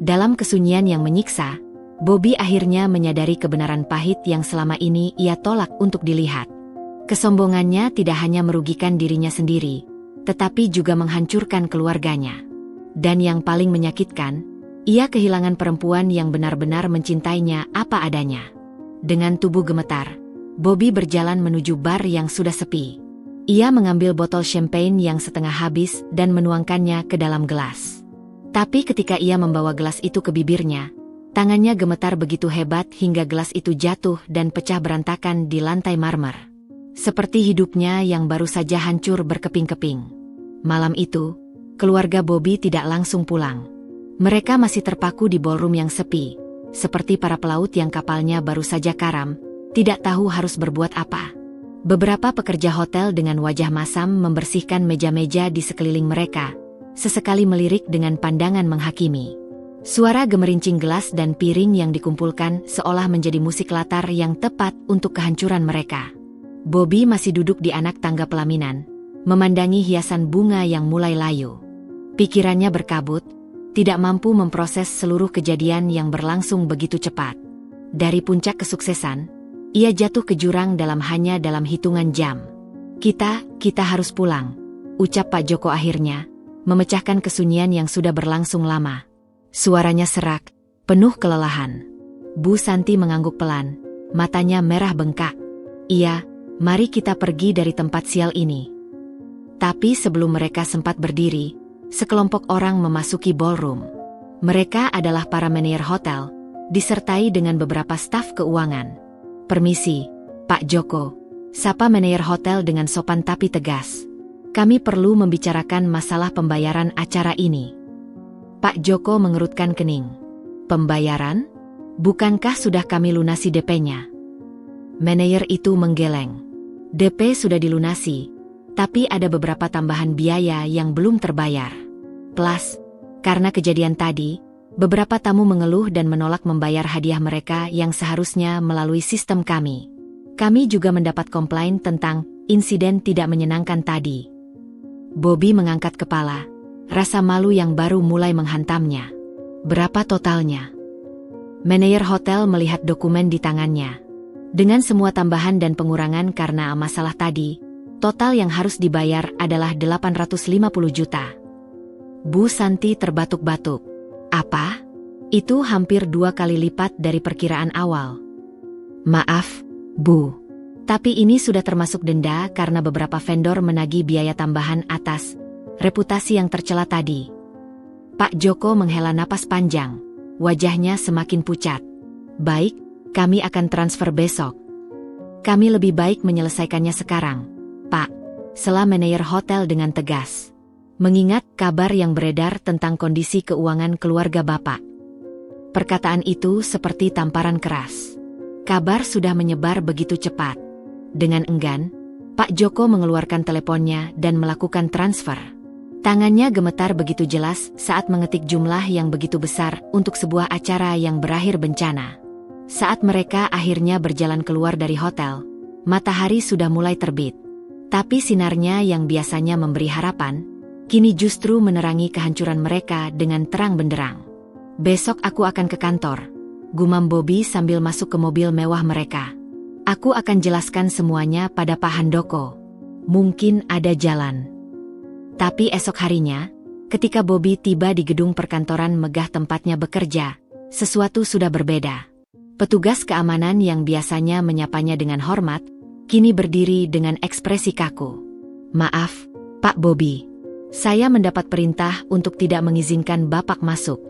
Dalam kesunyian yang menyiksa, Bobby akhirnya menyadari kebenaran pahit yang selama ini ia tolak untuk dilihat. Kesombongannya tidak hanya merugikan dirinya sendiri, tetapi juga menghancurkan keluarganya. Dan yang paling menyakitkan, ia kehilangan perempuan yang benar-benar mencintainya apa adanya. Dengan tubuh gemetar, Bobby berjalan menuju bar yang sudah sepi. Ia mengambil botol champagne yang setengah habis dan menuangkannya ke dalam gelas. Tapi ketika ia membawa gelas itu ke bibirnya, tangannya gemetar begitu hebat hingga gelas itu jatuh dan pecah berantakan di lantai marmer. Seperti hidupnya yang baru saja hancur berkeping-keping. Malam itu, keluarga Bobby tidak langsung pulang. Mereka masih terpaku di ballroom yang sepi, seperti para pelaut yang kapalnya baru saja karam, tidak tahu harus berbuat apa. Beberapa pekerja hotel dengan wajah masam membersihkan meja-meja di sekeliling mereka, sesekali melirik dengan pandangan menghakimi. Suara gemerincing gelas dan piring yang dikumpulkan seolah menjadi musik latar yang tepat untuk kehancuran mereka. Bobby masih duduk di anak tangga pelaminan, memandangi hiasan bunga yang mulai layu. Pikirannya berkabut, tidak mampu memproses seluruh kejadian yang berlangsung begitu cepat. Dari puncak kesuksesan, ia jatuh ke jurang hanya dalam hitungan jam. Kita harus pulang, ucap Pak Joko akhirnya, memecahkan kesunyian yang sudah berlangsung lama. Suaranya serak, penuh kelelahan. Bu Santi mengangguk pelan, matanya merah bengkak. Iya, mari kita pergi dari tempat sial ini. Tapi sebelum mereka sempat berdiri, sekelompok orang memasuki ballroom. Mereka adalah para manajer hotel, disertai dengan beberapa staf keuangan. Permisi, Pak Joko, sapa manajer hotel dengan sopan tapi tegas. Kami perlu membicarakan masalah pembayaran acara ini. Pak Joko mengerutkan kening. Pembayaran? Bukankah sudah kami lunasi DP-nya? Manajer itu menggeleng. DP sudah dilunasi, tapi ada beberapa tambahan biaya yang belum terbayar. Plus, karena kejadian tadi, beberapa tamu mengeluh dan menolak membayar hadiah mereka yang seharusnya melalui sistem kami. Kami juga mendapat komplain tentang insiden tidak menyenangkan tadi. Bobby mengangkat kepala, rasa malu yang baru mulai menghantamnya. Berapa totalnya? Manajer hotel melihat dokumen di tangannya. Dengan semua tambahan dan pengurangan karena masalah tadi, total yang harus dibayar adalah 850 juta. Bu Santi terbatuk-batuk. Apa? Itu hampir 2 kali lipat dari perkiraan awal. Maaf, Bu. Tapi ini sudah termasuk denda karena beberapa vendor menagih biaya tambahan atas reputasi yang tercela tadi. Pak Joko menghela napas panjang. Wajahnya semakin pucat. Baik, kami akan transfer besok. Kami lebih baik menyelesaikannya sekarang, Pak, sela manajer hotel dengan tegas. Mengingat kabar yang beredar tentang kondisi keuangan keluarga Bapak. Perkataan itu seperti tamparan keras. Kabar sudah menyebar begitu cepat. Dengan enggan, Pak Joko mengeluarkan teleponnya dan melakukan transfer. Tangannya gemetar begitu jelas saat mengetik jumlah yang begitu besar untuk sebuah acara yang berakhir bencana. Saat mereka akhirnya berjalan keluar dari hotel, matahari sudah mulai terbit. Tapi sinarnya yang biasanya memberi harapan, kini justru menerangi kehancuran mereka dengan terang benderang. Besok aku akan ke kantor, gumam Bobby sambil masuk ke mobil mewah mereka. Aku akan jelaskan semuanya pada Pak Handoko. Mungkin ada jalan. Tapi esok harinya, ketika Bobby tiba di gedung perkantoran megah tempatnya bekerja, sesuatu sudah berbeda. Petugas keamanan yang biasanya menyapanya dengan hormat, kini berdiri dengan ekspresi kaku. Maaf, Pak Bobby. Saya mendapat perintah untuk tidak mengizinkan Bapak masuk.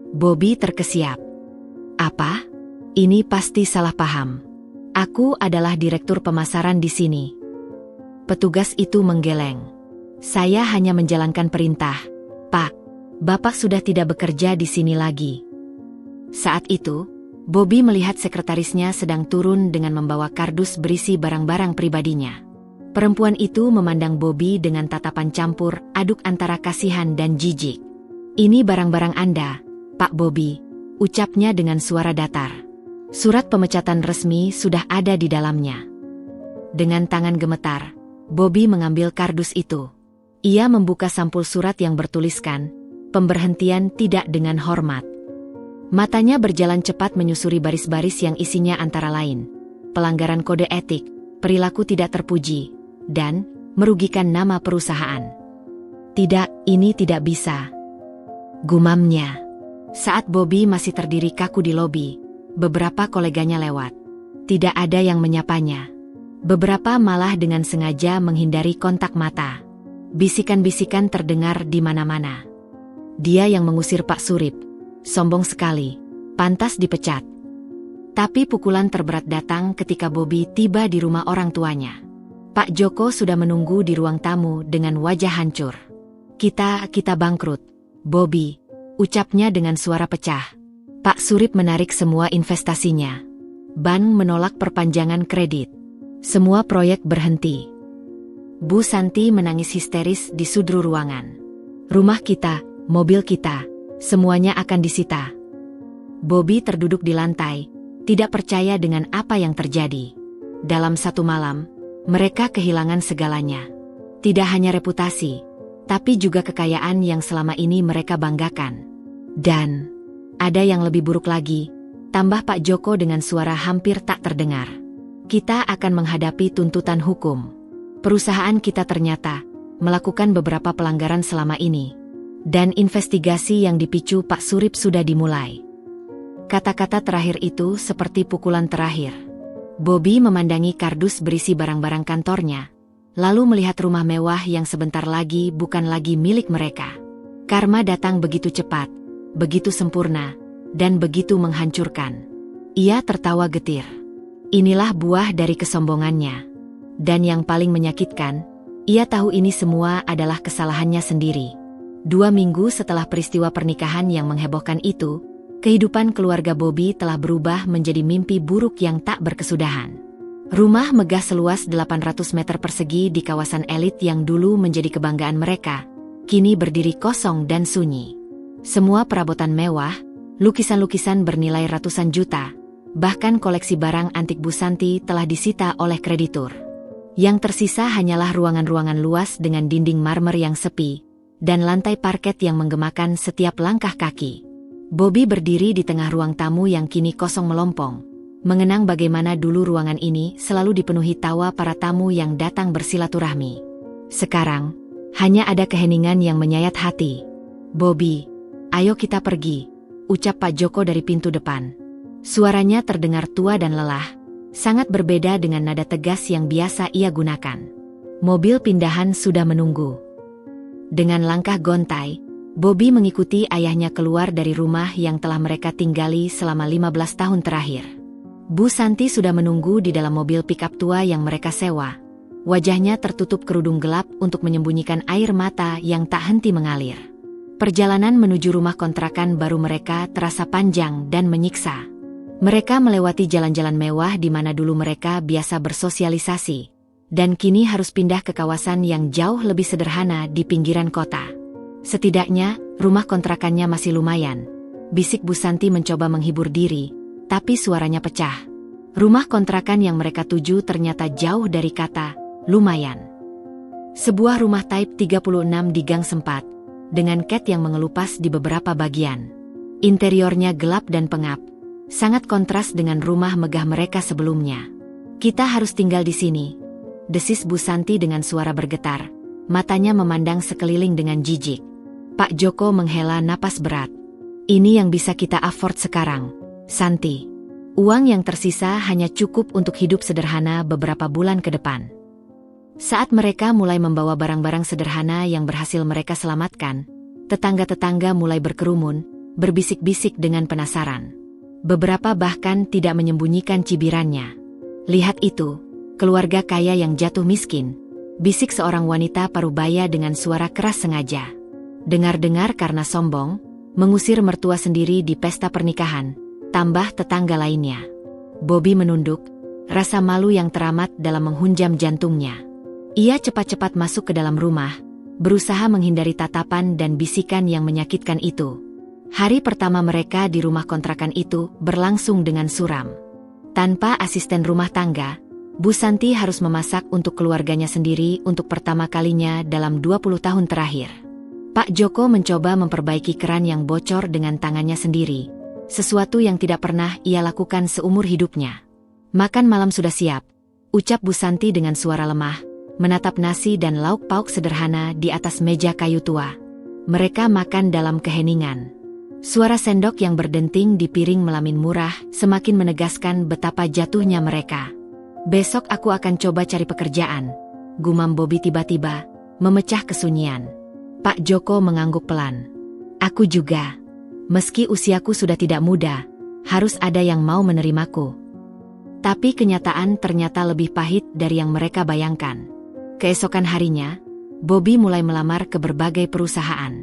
Bobby terkesiap. Apa? Ini pasti salah paham. Aku adalah direktur pemasaran di sini. Petugas itu menggeleng. Saya hanya menjalankan perintah, Pak. Bapak sudah tidak bekerja di sini lagi. Saat itu, Bobby melihat sekretarisnya sedang turun dengan membawa kardus berisi barang-barang pribadinya. Perempuan itu memandang Bobby dengan tatapan campur aduk antara kasihan dan jijik. Ini barang-barang Anda, Pak Bobby, ucapnya dengan suara datar. Surat pemecatan resmi sudah ada di dalamnya. Dengan tangan gemetar, Bobby mengambil kardus itu. Ia membuka sampul surat yang bertuliskan, pemberhentian tidak dengan hormat. Matanya berjalan cepat menyusuri baris-baris yang isinya antara lain, pelanggaran kode etik, perilaku tidak terpuji, dan merugikan nama perusahaan. Tidak, ini tidak bisa. Gumamnya. Saat Bobby masih terdiri kaku di lobi, beberapa koleganya lewat. Tidak ada yang menyapanya. Beberapa malah dengan sengaja menghindari kontak mata. Bisikan-bisikan terdengar di mana-mana. Dia yang mengusir Pak Surip. Sombong sekali. Pantas dipecat. Tapi pukulan terberat datang ketika Bobby tiba di rumah orang tuanya. Pak Joko sudah menunggu di ruang tamu dengan wajah hancur. Kita bangkrut, Bobby, ucapnya dengan suara pecah. Pak Surip menarik semua investasinya. Bank menolak perpanjangan kredit. Semua proyek berhenti. Bu Santi menangis histeris di sudut ruangan. Rumah kita, mobil kita, semuanya akan disita. Bobby terduduk di lantai, tidak percaya dengan apa yang terjadi. Dalam satu malam, mereka kehilangan segalanya. Tidak hanya reputasi, tapi juga kekayaan yang selama ini mereka banggakan. Dan ada yang lebih buruk lagi, tambah Pak Joko dengan suara hampir tak terdengar. Kita akan menghadapi tuntutan hukum. Perusahaan kita ternyata melakukan beberapa pelanggaran selama ini. Dan investigasi yang dipicu Pak Surip sudah dimulai. Kata-kata terakhir itu seperti pukulan terakhir. Bobby memandangi kardus berisi barang-barang kantornya, lalu melihat rumah mewah yang sebentar lagi bukan lagi milik mereka. Karma datang begitu cepat, begitu sempurna, dan begitu menghancurkan. Ia tertawa getir. Inilah buah dari kesombongannya. Dan yang paling menyakitkan, ia tahu ini semua adalah kesalahannya sendiri. 2 minggu setelah peristiwa pernikahan yang menghebohkan itu, kehidupan keluarga Bobby telah berubah menjadi mimpi buruk yang tak berkesudahan. Rumah megah seluas 800 meter persegi di kawasan elit yang dulu menjadi kebanggaan mereka, kini berdiri kosong dan sunyi. Semua perabotan mewah, lukisan-lukisan bernilai ratusan juta, bahkan koleksi barang antik Bu Santi telah disita oleh kreditur. Yang tersisa hanyalah ruangan-ruangan luas dengan dinding marmer yang sepi, dan lantai parket yang menggemakan setiap langkah kaki. Bobby berdiri di tengah ruang tamu yang kini kosong melompong, mengenang bagaimana dulu ruangan ini selalu dipenuhi tawa para tamu yang datang bersilaturahmi. Sekarang, hanya ada keheningan yang menyayat hati. "Bobby, ayo kita pergi," ucap Pak Joko dari pintu depan. Suaranya terdengar tua dan lelah, sangat berbeda dengan nada tegas yang biasa ia gunakan. Mobil pindahan sudah menunggu. Dengan langkah gontai, Bobby mengikuti ayahnya keluar dari rumah yang telah mereka tinggali selama 15 tahun terakhir. Bu Santi sudah menunggu di dalam mobil pickup tua yang mereka sewa. Wajahnya tertutup kerudung gelap untuk menyembunyikan air mata yang tak henti mengalir. Perjalanan menuju rumah kontrakan baru mereka terasa panjang dan menyiksa. Mereka melewati jalan-jalan mewah di mana dulu mereka biasa bersosialisasi, dan kini harus pindah ke kawasan yang jauh lebih sederhana di pinggiran kota. Setidaknya, rumah kontrakannya masih lumayan. Bisik Bu Santi mencoba menghibur diri, tapi suaranya pecah. Rumah kontrakan yang mereka tuju ternyata jauh dari kata lumayan. Sebuah rumah Type 36 di gang sempat, dengan cat yang mengelupas di beberapa bagian. Interiornya gelap dan pengap, sangat kontras dengan rumah megah mereka sebelumnya. "Kita harus tinggal di sini," desis Bu Santi dengan suara bergetar, matanya memandang sekeliling dengan jijik. Pak Joko menghela napas berat. "Ini yang bisa kita afford sekarang, Santi. Uang yang tersisa hanya cukup untuk hidup sederhana beberapa bulan ke depan." Saat mereka mulai membawa barang-barang sederhana yang berhasil mereka selamatkan, tetangga-tetangga mulai berkerumun, berbisik-bisik dengan penasaran. Beberapa bahkan tidak menyembunyikan cibirannya. "Lihat itu, keluarga kaya yang jatuh miskin," bisik seorang wanita parubaya dengan suara keras sengaja. Dengar-dengar karena sombong, mengusir mertua sendiri di pesta pernikahan, tambah tetangga lainnya. Bobby menunduk, rasa malu yang teramat dalam menghunjam jantungnya. Ia cepat-cepat masuk ke dalam rumah, berusaha menghindari tatapan dan bisikan yang menyakitkan itu. Hari pertama mereka di rumah kontrakan itu berlangsung dengan suram. Tanpa asisten rumah tangga, Bu Santi harus memasak untuk keluarganya sendiri untuk pertama kalinya dalam 20 tahun terakhir. Pak Joko mencoba memperbaiki keran yang bocor dengan tangannya sendiri, sesuatu yang tidak pernah ia lakukan seumur hidupnya. "Makan malam sudah siap," ucap Bu Santi dengan suara lemah, menatap nasi dan lauk pauk sederhana di atas meja kayu tua. Mereka makan dalam keheningan. Suara sendok yang berdenting di piring melamin murah semakin menegaskan betapa jatuhnya mereka. "Besok aku akan coba cari pekerjaan," gumam Bobby tiba-tiba, memecah kesunyian. Pak Joko mengangguk pelan. "Aku juga. Meski usiaku sudah tidak muda, harus ada yang mau menerimaku." Tapi kenyataan ternyata lebih pahit dari yang mereka bayangkan. Keesokan harinya, Bobby mulai melamar ke berbagai perusahaan.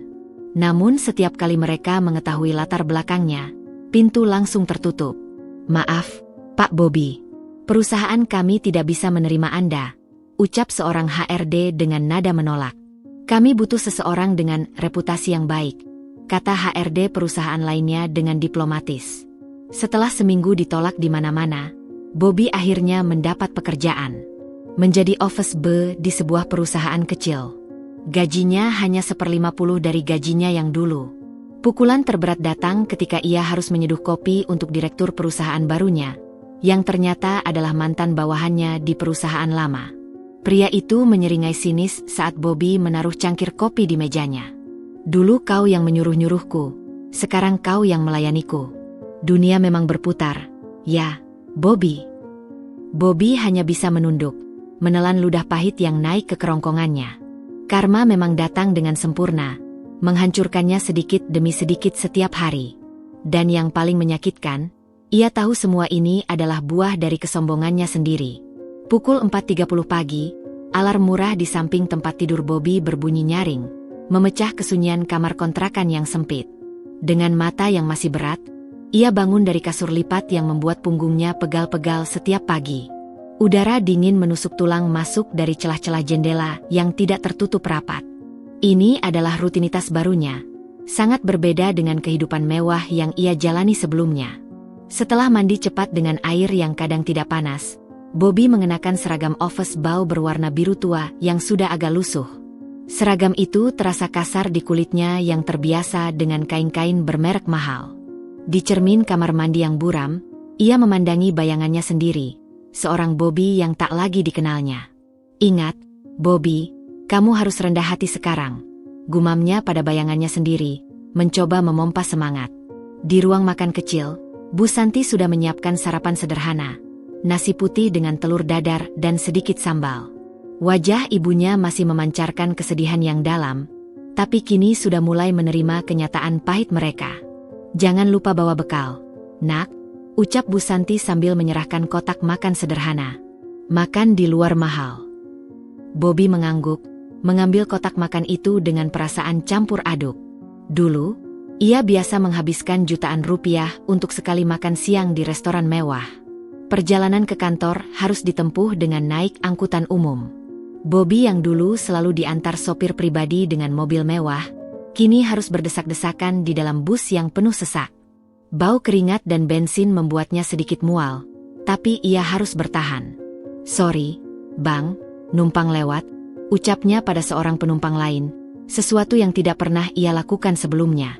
Namun setiap kali mereka mengetahui latar belakangnya, pintu langsung tertutup. "Maaf, Pak Bobby. Perusahaan kami tidak bisa menerima Anda," ucap seorang HRD dengan nada menolak. "Kami butuh seseorang dengan reputasi yang baik," kata HRD perusahaan lainnya dengan diplomatis. Setelah seminggu ditolak di mana-mana, Bobby akhirnya mendapat pekerjaan. menjadi office boy di sebuah perusahaan kecil. Gajinya hanya 1/50 dari gajinya yang dulu. Pukulan terberat datang ketika ia harus menyeduh kopi untuk direktur perusahaan barunya, yang ternyata adalah mantan bawahannya di perusahaan lama. Pria itu menyeringai sinis saat Bobby menaruh cangkir kopi di mejanya. Dulu kau yang menyuruh-nyuruhku, sekarang kau yang melayaniku. Dunia memang berputar, ya, Bobby. Bobby hanya bisa menunduk, menelan ludah pahit yang naik ke kerongkongannya. Karma memang datang dengan sempurna, menghancurkannya sedikit demi sedikit setiap hari. Dan yang paling menyakitkan, ia tahu semua ini adalah buah dari kesombongannya sendiri. Pukul 4.30 pagi, alarm murah di samping tempat tidur Bobby berbunyi nyaring, memecah kesunyian kamar kontrakan yang sempit. Dengan mata yang masih berat, ia bangun dari kasur lipat yang membuat punggungnya pegal-pegal setiap pagi. Udara dingin menusuk tulang masuk dari celah-celah jendela yang tidak tertutup rapat. Ini adalah rutinitas barunya, sangat berbeda dengan kehidupan mewah yang ia jalani sebelumnya. Setelah mandi cepat dengan air yang kadang tidak panas, Bobby mengenakan seragam office boy berwarna biru tua yang sudah agak lusuh. Seragam itu terasa kasar di kulitnya yang terbiasa dengan kain-kain bermerek mahal. Di cermin kamar mandi yang buram, ia memandangi bayangannya sendiri, seorang Bobby yang tak lagi dikenalnya. "Ingat, Bobby, kamu harus rendah hati sekarang," gumamnya pada bayangannya sendiri, mencoba memompa semangat. Di ruang makan kecil, Bu Santi sudah menyiapkan sarapan sederhana, nasi putih dengan telur dadar dan sedikit sambal. Wajah ibunya masih memancarkan kesedihan yang dalam, tapi kini sudah mulai menerima kenyataan pahit mereka. "Jangan lupa bawa bekal, nak," ucap Bu Santi sambil menyerahkan kotak makan sederhana. "Makan di luar mahal." Bobby mengangguk, mengambil kotak makan itu dengan perasaan campur aduk. Dulu, ia biasa menghabiskan jutaan rupiah untuk sekali makan siang di restoran mewah. Perjalanan ke kantor harus ditempuh dengan naik angkutan umum. Bobby yang dulu selalu diantar sopir pribadi dengan mobil mewah, kini harus berdesak-desakan di dalam bus yang penuh sesak. Bau keringat dan bensin membuatnya sedikit mual, tapi ia harus bertahan. "Sorry, Bang, numpang lewat," ucapnya pada seorang penumpang lain, sesuatu yang tidak pernah ia lakukan sebelumnya.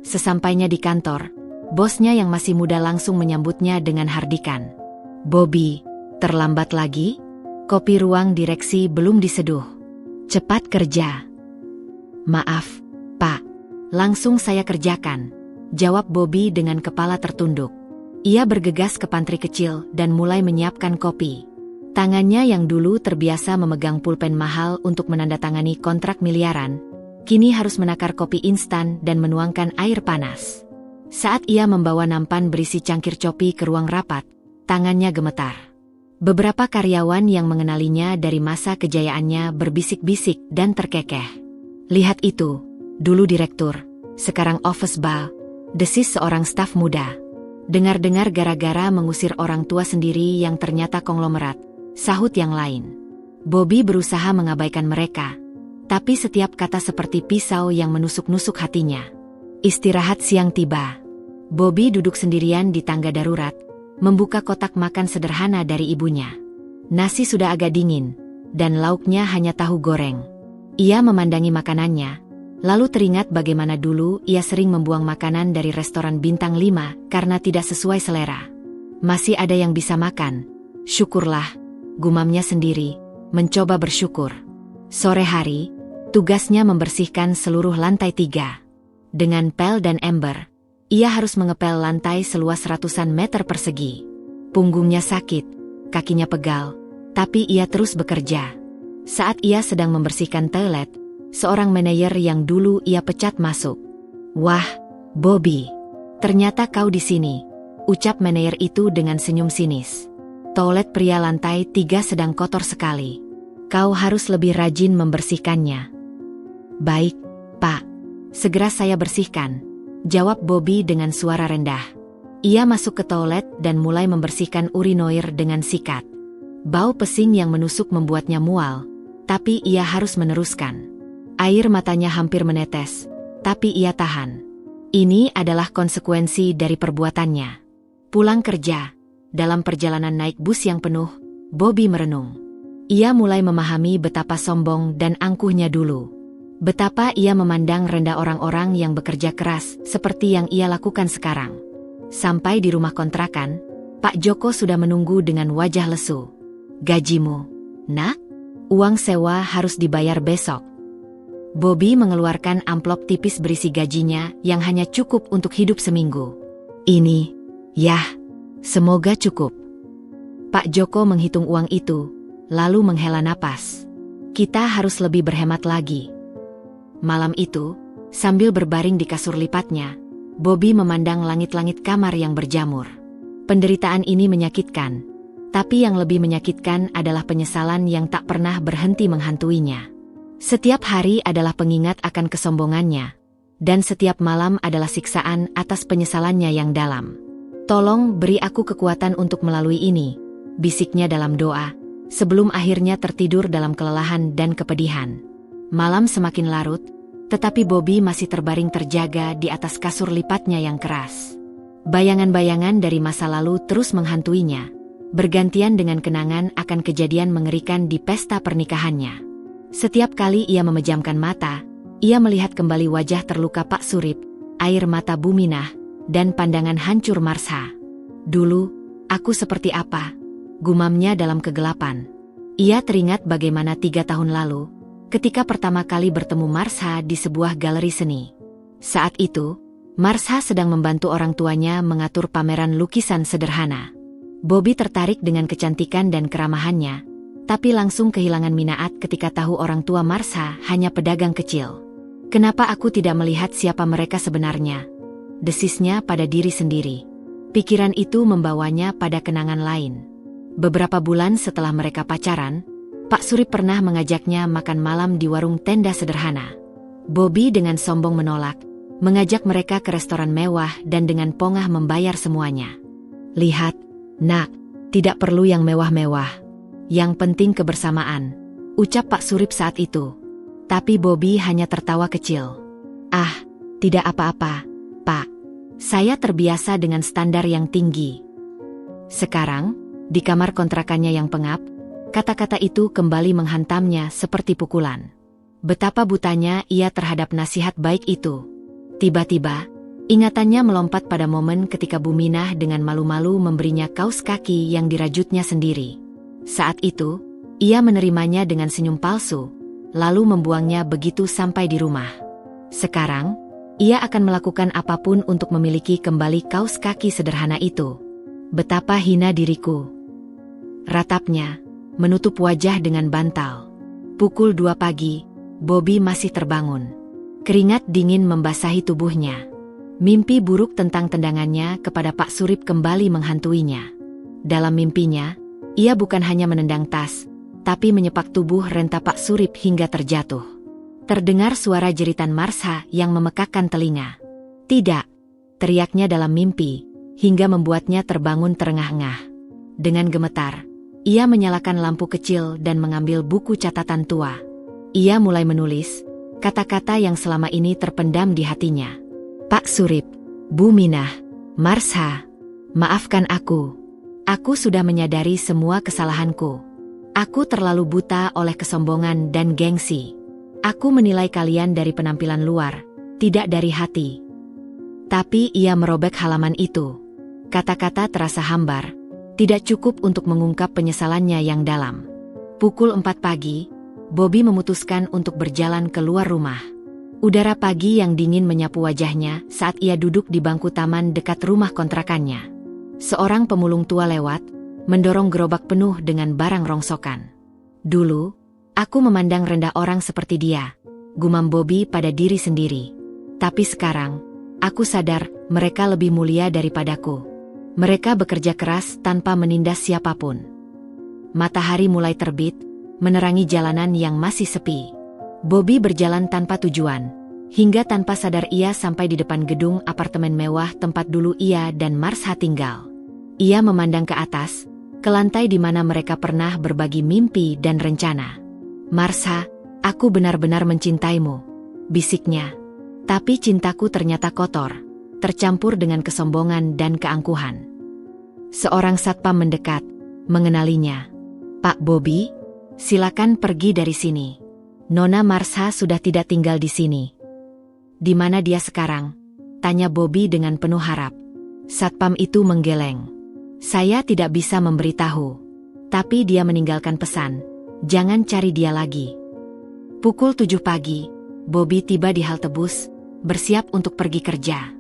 Sesampainya di kantor, bosnya yang masih muda langsung menyambutnya dengan hardikan. "Bobby, terlambat lagi? Kopi ruang direksi belum diseduh. Cepat kerja." "Maaf, Pak, langsung saya kerjakan," jawab Bobby dengan kepala tertunduk. Ia bergegas ke pantry kecil dan mulai menyiapkan kopi. Tangannya yang dulu terbiasa memegang pulpen mahal untuk menandatangani kontrak miliaran, kini harus menakar kopi instan dan menuangkan air panas. Saat ia membawa nampan berisi cangkir kopi ke ruang rapat, tangannya gemetar. Beberapa karyawan yang mengenalinya dari masa kejayaannya berbisik-bisik dan terkekeh. "Lihat itu, dulu direktur, sekarang office boy," desis seorang staf muda. "Dengar-dengar gara-gara mengusir orang tua sendiri yang ternyata konglomerat," sahut yang lain. Bobby berusaha mengabaikan mereka, tapi setiap kata seperti pisau yang menusuk-nusuk hatinya. Istirahat siang tiba. Bobby duduk sendirian di tangga darurat, membuka kotak makan sederhana dari ibunya. Nasi sudah agak dingin, dan lauknya hanya tahu goreng. Ia memandangi makanannya, lalu teringat bagaimana dulu ia sering membuang makanan dari restoran bintang 5 karena tidak sesuai selera. "Masih ada yang bisa makan. Syukurlah," gumamnya sendiri, mencoba bersyukur. Sore hari, tugasnya membersihkan seluruh lantai 3. Dengan pel dan ember, ia harus mengepel lantai seluas ratusan meter persegi. Punggungnya sakit, kakinya pegal, tapi ia terus bekerja. Saat ia sedang membersihkan toilet, seorang manajer yang dulu ia pecat masuk. "Wah, Bobby, ternyata kau di sini," ucap manajer itu dengan senyum sinis. "Toilet pria lantai 3 sedang kotor sekali. Kau harus lebih rajin membersihkannya." "Baik, Pak. Segera saya bersihkan," jawab Bobby dengan suara rendah. Ia masuk ke toilet dan mulai membersihkan urinoir dengan sikat. Bau pesing yang menusuk membuatnya mual, tapi ia harus meneruskan. Air matanya hampir menetes, tapi ia tahan. Ini adalah konsekuensi dari perbuatannya. Pulang kerja, dalam perjalanan naik bus yang penuh, Bobby merenung. Ia mulai memahami betapa sombong dan angkuhnya dulu. Betapa ia memandang rendah orang-orang yang bekerja keras seperti yang ia lakukan sekarang. Sampai di rumah kontrakan, Pak Joko sudah menunggu dengan wajah lesu. "Gajimu, Nak? Uang sewa harus dibayar besok." Bobby mengeluarkan amplop tipis berisi gajinya yang hanya cukup untuk hidup seminggu. "Ini, yah, semoga cukup." Pak Joko menghitung uang itu, lalu menghela napas. "Kita harus lebih berhemat lagi." Malam itu, sambil berbaring di kasur lipatnya, Bobby memandang langit-langit kamar yang berjamur. Penderitaan ini menyakitkan, tapi yang lebih menyakitkan adalah penyesalan yang tak pernah berhenti menghantuinya. Setiap hari adalah pengingat akan kesombongannya, dan setiap malam adalah siksaan atas penyesalannya yang dalam. "Tolong beri aku kekuatan untuk melalui ini," bisiknya dalam doa, sebelum akhirnya tertidur dalam kelelahan dan kepedihan. Malam semakin larut, tetapi Bobby masih terbaring terjaga di atas kasur lipatnya yang keras. Bayangan-bayangan dari masa lalu terus menghantuinya, bergantian dengan kenangan akan kejadian mengerikan di pesta pernikahannya. Setiap kali ia memejamkan mata, ia melihat kembali wajah terluka Pak Surip, air mata Buminah, dan pandangan hancur Marsha. "Dulu, aku seperti apa?" gumamnya dalam kegelapan. Ia teringat bagaimana 3 tahun lalu, ketika pertama kali bertemu Marsha di sebuah galeri seni. Saat itu, Marsha sedang membantu orang tuanya mengatur pameran lukisan sederhana. Bobby tertarik dengan kecantikan dan keramahannya, tapi langsung kehilangan minat ketika tahu orang tua Marsha hanya pedagang kecil. "Kenapa aku tidak melihat siapa mereka sebenarnya?" desisnya pada diri sendiri. Pikiran itu membawanya pada kenangan lain. Beberapa bulan setelah mereka pacaran, Pak Surip pernah mengajaknya makan malam di warung tenda sederhana. Bobby dengan sombong menolak, mengajak mereka ke restoran mewah dan dengan pongah membayar semuanya. "Lihat, Nak, tidak perlu yang mewah-mewah. Yang penting kebersamaan," ucap Pak Surip saat itu. Tapi Bobby hanya tertawa kecil. "Ah, tidak apa-apa, Pak. Saya terbiasa dengan standar yang tinggi." Sekarang, di kamar kontrakannya yang pengap, kata-kata itu kembali menghantamnya seperti pukulan. Betapa butanya ia terhadap nasihat baik itu. Tiba-tiba, ingatannya melompat pada momen ketika Buminah dengan malu-malu memberinya kaos kaki yang dirajutnya sendiri. Saat itu, ia menerimanya dengan senyum palsu, lalu membuangnya begitu sampai di rumah. Sekarang, ia akan melakukan apapun untuk memiliki kembali kaos kaki sederhana itu. "Betapa hina diriku," ratapnya, menutup wajah dengan bantal. Pukul 2 pagi, Bobby masih terbangun. Keringat dingin membasahi tubuhnya. Mimpi buruk tentang tendangannya kepada Pak Surip kembali menghantuinya. Dalam mimpinya, ia bukan hanya menendang tas, tapi menyepak tubuh renta Pak Surip hingga terjatuh. Terdengar suara jeritan Marsha yang memekakkan telinga. "Tidak!" teriaknya dalam mimpi, hingga membuatnya terbangun terengah-engah. Dengan gemetar, ia menyalakan lampu kecil dan mengambil buku catatan tua. Ia mulai menulis kata-kata yang selama ini terpendam di hatinya. "Pak Surip, Buminah, Marsha, maafkan aku. Aku sudah menyadari semua kesalahanku. Aku terlalu buta oleh kesombongan dan gengsi. Aku menilai kalian dari penampilan luar, tidak dari hati." Tapi ia merobek halaman itu. Kata-kata terasa hambar, tidak cukup untuk mengungkap penyesalannya yang dalam. Pukul 4 pagi, Bobby memutuskan untuk berjalan keluar rumah. Udara pagi yang dingin menyapu wajahnya saat ia duduk di bangku taman dekat rumah kontrakannya. Seorang pemulung tua lewat, mendorong gerobak penuh dengan barang rongsokan. "Dulu, aku memandang rendah orang seperti dia," gumam Bobby pada diri sendiri. "Tapi sekarang, aku sadar mereka lebih mulia daripadaku. Mereka bekerja keras tanpa menindas siapapun." Matahari mulai terbit, menerangi jalanan yang masih sepi. Bobby berjalan tanpa tujuan, hingga tanpa sadar ia sampai di depan gedung apartemen mewah tempat dulu ia dan Marsha tinggal. Ia memandang ke atas, ke lantai di mana mereka pernah berbagi mimpi dan rencana. "Marsha, aku benar-benar mencintaimu," bisiknya. Tapi cintaku ternyata kotor, tercampur dengan kesombongan dan keangkuhan. Seorang satpam mendekat, mengenalinya. "Pak Bobby?" Silakan pergi dari sini. Nona Marsha sudah tidak tinggal di sini. Di mana dia sekarang? Tanya Bobby dengan penuh harap. Satpam itu menggeleng. Saya tidak bisa memberitahu. Tapi dia meninggalkan pesan. Jangan cari dia lagi. Pukul 7 pagi, Bobby tiba di halte bus, bersiap untuk pergi kerja.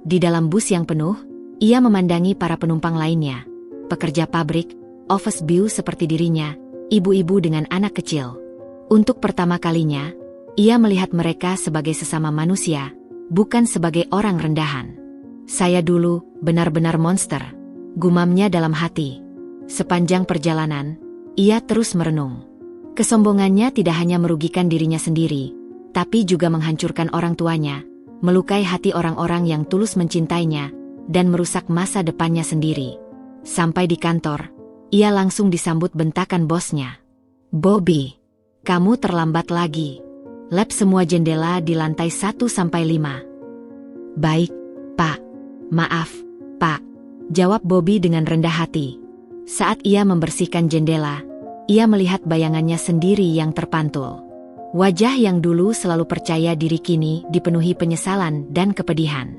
Di dalam bus yang penuh, ia memandangi para penumpang lainnya. Pekerja pabrik, office beau seperti dirinya, ibu-ibu dengan anak kecil. Untuk pertama kalinya, ia melihat mereka sebagai sesama manusia, bukan sebagai orang rendahan. Saya dulu benar-benar monster, gumamnya dalam hati. Sepanjang perjalanan, ia terus merenung. Kesombongannya tidak hanya merugikan dirinya sendiri, tapi juga menghancurkan orang tuanya, melukai hati orang-orang yang tulus mencintainya, dan merusak masa depannya sendiri. Sampai di kantor, ia langsung disambut bentakan bosnya. Bobby, kamu terlambat lagi. Lap semua jendela di lantai 1 sampai 5. Baik, Pak. Maaf, Pak. Jawab Bobby dengan rendah hati. Saat ia membersihkan jendela, ia melihat bayangannya sendiri yang terpantul. Wajah yang dulu selalu percaya diri kini dipenuhi penyesalan dan kepedihan.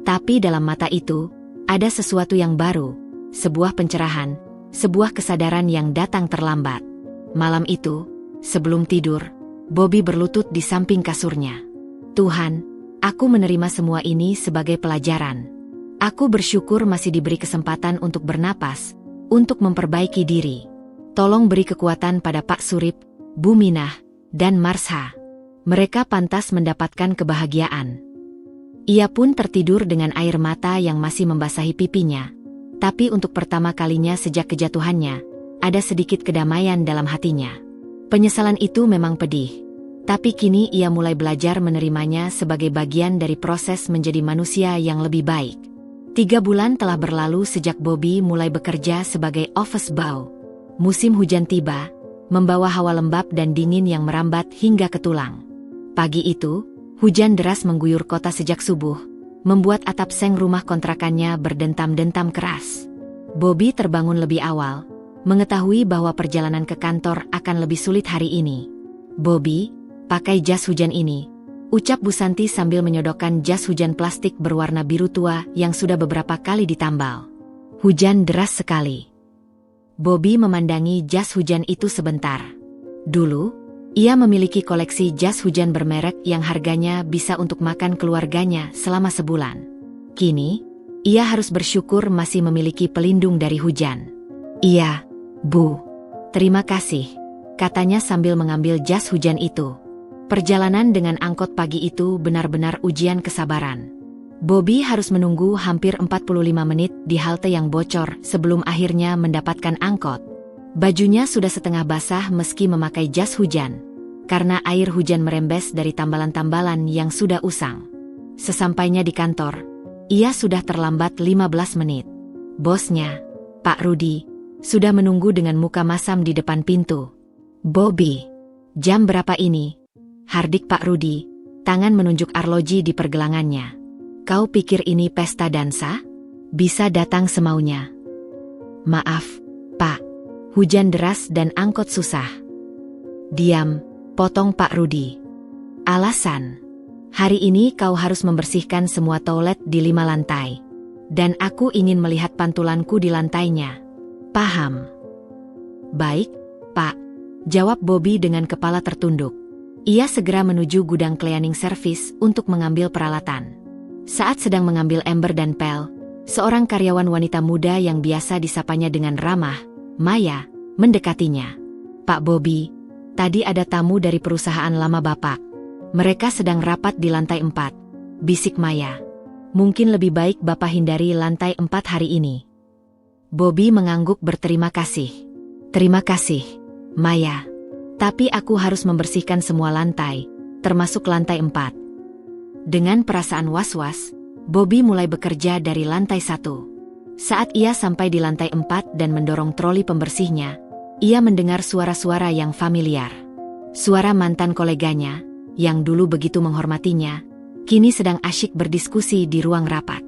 Tapi dalam mata itu, ada sesuatu yang baru, sebuah pencerahan, sebuah kesadaran yang datang terlambat. Malam itu, sebelum tidur, Bobby berlutut di samping kasurnya. Tuhan, aku menerima semua ini sebagai pelajaran. Aku bersyukur masih diberi kesempatan untuk bernapas, untuk memperbaiki diri. Tolong beri kekuatan pada Pak Surip, Bu Minah, dan Marsha. Mereka pantas mendapatkan kebahagiaan. Ia pun tertidur dengan air mata yang masih membasahi pipinya. Tapi untuk pertama kalinya sejak kejatuhannya, ada sedikit kedamaian dalam hatinya. Penyesalan itu memang pedih. Tapi kini ia mulai belajar menerimanya sebagai bagian dari proses menjadi manusia yang lebih baik. 3 bulan telah berlalu sejak Bobby mulai bekerja sebagai office beau. Musim hujan tiba, membawa hawa lembab dan dingin yang merambat hingga ke tulang. Pagi itu, hujan deras mengguyur kota sejak subuh, membuat atap seng rumah kontrakannya berdentam-dentam keras. Bobby terbangun lebih awal, mengetahui bahwa perjalanan ke kantor akan lebih sulit hari ini. Bobby, pakai jas hujan ini, ucap Bu Santi sambil menyodokkan jas hujan plastik berwarna biru tua yang sudah beberapa kali ditambal. Hujan deras sekali. Bobby memandangi jas hujan itu sebentar. Dulu, ia memiliki koleksi jas hujan bermerek yang harganya bisa untuk makan keluarganya selama sebulan. Kini, ia harus bersyukur masih memiliki pelindung dari hujan. Iya, Bu. Terima kasih, katanya sambil mengambil jas hujan itu. Perjalanan dengan angkot pagi itu benar-benar ujian kesabaran. Bobby harus menunggu hampir 45 menit di halte yang bocor sebelum akhirnya mendapatkan angkot. Bajunya sudah setengah basah meski memakai jas hujan, karena air hujan merembes dari tambalan-tambalan yang sudah usang. Sesampainya di kantor, ia sudah terlambat 15 menit. Bosnya, Pak Rudi, sudah menunggu dengan muka masam di depan pintu. Bobby, jam berapa ini? Hardik Pak Rudi, tangan menunjuk arloji di pergelangannya. Kau pikir ini pesta dansa? Bisa datang semaunya. Maaf, Pak. Hujan deras dan angkot susah. Diam, potong Pak Rudi. Alasan? Hari ini kau harus membersihkan semua toilet di 5 lantai. Dan aku ingin melihat pantulanku di lantainya. Paham? Baik, Pak. Jawab Bobby dengan kepala tertunduk. Ia segera menuju gudang cleaning service untuk mengambil peralatan. Saat sedang mengambil ember dan pel, seorang karyawan wanita muda yang biasa disapanya dengan ramah, Maya, mendekatinya. Pak Bobby, tadi ada tamu dari perusahaan lama Bapak. Mereka sedang rapat di lantai 4, bisik Maya. Mungkin lebih baik Bapak hindari lantai 4 hari ini. Bobby mengangguk berterima kasih. Terima kasih, Maya. Tapi aku harus membersihkan semua lantai, termasuk lantai 4. Dengan perasaan was-was, Bobby mulai bekerja dari lantai 1. Saat ia sampai di lantai 4 dan mendorong troli pembersihnya, ia mendengar suara-suara yang familiar. Suara mantan koleganya, yang dulu begitu menghormatinya, kini sedang asyik berdiskusi di ruang rapat.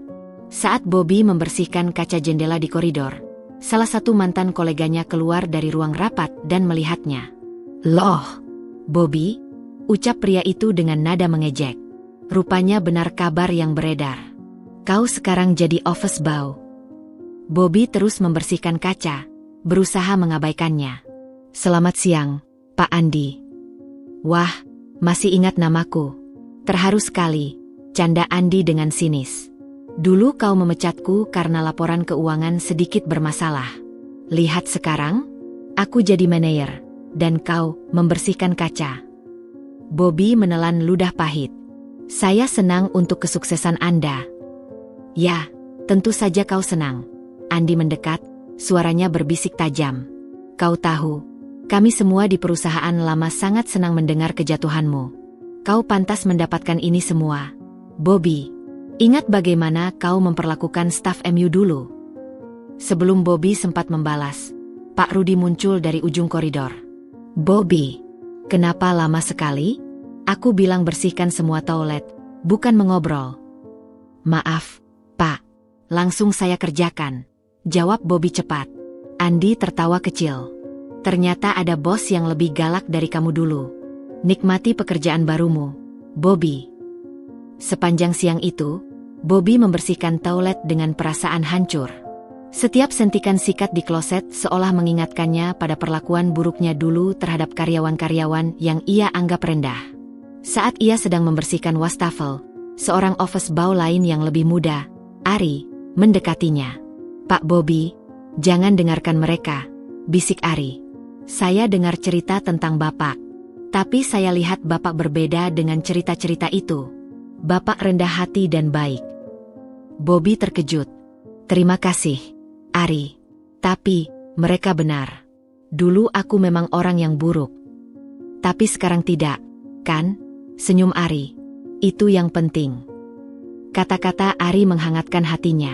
Saat Bobby membersihkan kaca jendela di koridor, salah satu mantan koleganya keluar dari ruang rapat dan melihatnya. Loh, Bobby, ucap pria itu dengan nada mengejek. Rupanya benar kabar yang beredar. Kau sekarang jadi office boy. Bobby terus membersihkan kaca, berusaha mengabaikannya. Selamat siang, Pak Andi. Wah, masih ingat namaku. Terharu sekali, canda Andi dengan sinis. Dulu kau memecatku karena laporan keuangan sedikit bermasalah. Lihat sekarang, aku jadi manajer, dan kau membersihkan kaca. Bobby menelan ludah pahit. Saya senang untuk kesuksesan Anda. Ya, tentu saja kau senang. Andi mendekat, suaranya berbisik tajam. Kau tahu, kami semua di perusahaan lama sangat senang mendengar kejatuhanmu. Kau pantas mendapatkan ini semua. Bobby, ingat bagaimana kau memperlakukan staf MU dulu. Sebelum Bobby sempat membalas, Pak Rudi muncul dari ujung koridor. Bobby, kenapa lama sekali? Aku bilang bersihkan semua toilet, bukan mengobrol. Maaf, Pak. Langsung saya kerjakan, jawab Bobby cepat. Andi tertawa kecil. Ternyata ada bos yang lebih galak dari kamu dulu. Nikmati pekerjaan barumu, Bobby. Sepanjang siang itu, Bobby membersihkan toilet dengan perasaan hancur. Setiap sentikan sikat di kloset seolah mengingatkannya pada perlakuan buruknya dulu terhadap karyawan-karyawan yang ia anggap rendah. Saat ia sedang membersihkan wastafel, seorang office boy lain yang lebih muda, Ari, mendekatinya. Pak Bobby, jangan dengarkan mereka, bisik Ari. Saya dengar cerita tentang Bapak. Tapi saya lihat Bapak berbeda dengan cerita-cerita itu. Bapak rendah hati dan baik. Bobby terkejut. Terima kasih, Ari. Tapi, mereka benar. Dulu aku memang orang yang buruk. Tapi sekarang tidak, kan? Senyum Ari. Itu yang penting. Kata-kata Ari menghangatkan hatinya.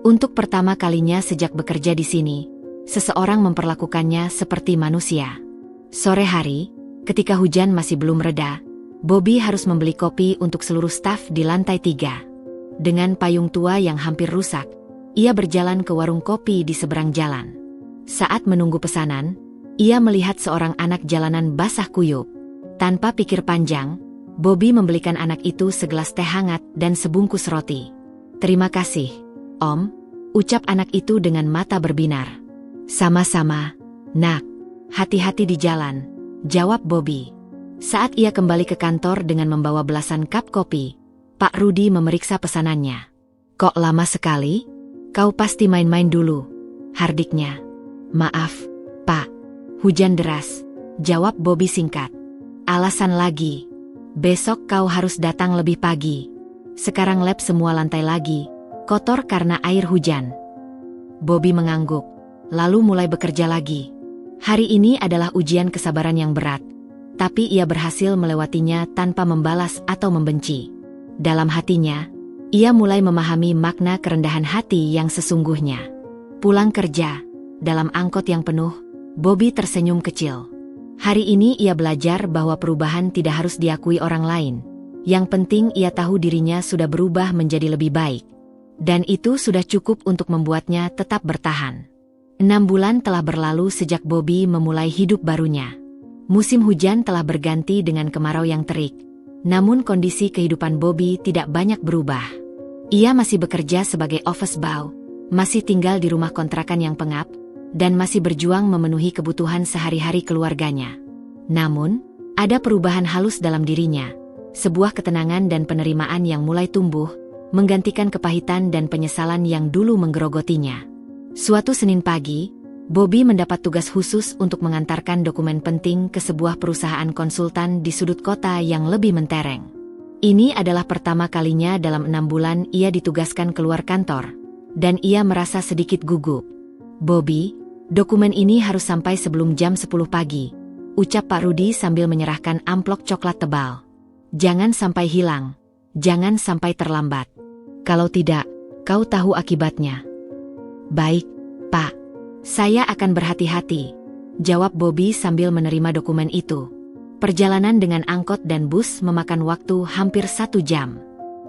Untuk pertama kalinya sejak bekerja di sini, seseorang memperlakukannya seperti manusia. Sore hari, ketika hujan masih belum reda, Bobby harus membeli kopi untuk seluruh staf di lantai 3. Dengan payung tua yang hampir rusak, ia berjalan ke warung kopi di seberang jalan. Saat menunggu pesanan, ia melihat seorang anak jalanan basah kuyup. Tanpa pikir panjang, Bobby membelikan anak itu segelas teh hangat dan sebungkus roti. Terima kasih, Om, ucap anak itu dengan mata berbinar. Sama-sama, Nak. Hati-hati di jalan, jawab Bobby. Saat ia kembali ke kantor dengan membawa belasan cup kopi, Pak Rudi memeriksa pesanannya. Kok lama sekali? Kau pasti main-main dulu, hardiknya. Maaf, Pak. Hujan deras, jawab Bobby singkat. Alasan lagi. Besok kau harus datang lebih pagi. Sekarang lap semua lantai lagi, kotor karena air hujan. Bobby mengangguk, lalu mulai bekerja lagi. Hari ini adalah ujian kesabaran yang berat, tapi ia berhasil melewatinya tanpa membalas atau membenci. Dalam hatinya, ia mulai memahami makna kerendahan hati yang sesungguhnya. Pulang kerja, dalam angkot yang penuh, Bobby tersenyum kecil. Hari ini ia belajar bahwa perubahan tidak harus diakui orang lain. Yang penting ia tahu dirinya sudah berubah menjadi lebih baik. Dan itu sudah cukup untuk membuatnya tetap bertahan. 6 bulan telah berlalu sejak Bobby memulai hidup barunya. Musim hujan telah berganti dengan kemarau yang terik. Namun kondisi kehidupan Bobby tidak banyak berubah. Ia masih bekerja sebagai office boy, masih tinggal di rumah kontrakan yang pengap, dan masih berjuang memenuhi kebutuhan sehari-hari keluarganya. Namun, ada perubahan halus dalam dirinya, sebuah ketenangan dan penerimaan yang mulai tumbuh, menggantikan kepahitan dan penyesalan yang dulu menggerogotinya. Suatu Senin pagi, Bobby mendapat tugas khusus untuk mengantarkan dokumen penting ke sebuah perusahaan konsultan di sudut kota yang lebih mentereng. Ini adalah pertama kalinya dalam 6 bulan ia ditugaskan keluar kantor, dan ia merasa sedikit gugup. Bobby, dokumen ini harus sampai sebelum jam 10 pagi, ucap Pak Rudi sambil menyerahkan amplop coklat tebal. Jangan sampai hilang, jangan sampai terlambat. Kalau tidak, kau tahu akibatnya. Baik, Pak. Saya akan berhati-hati, jawab Bobby sambil menerima dokumen itu. Perjalanan dengan angkot dan bus memakan waktu hampir 1 jam.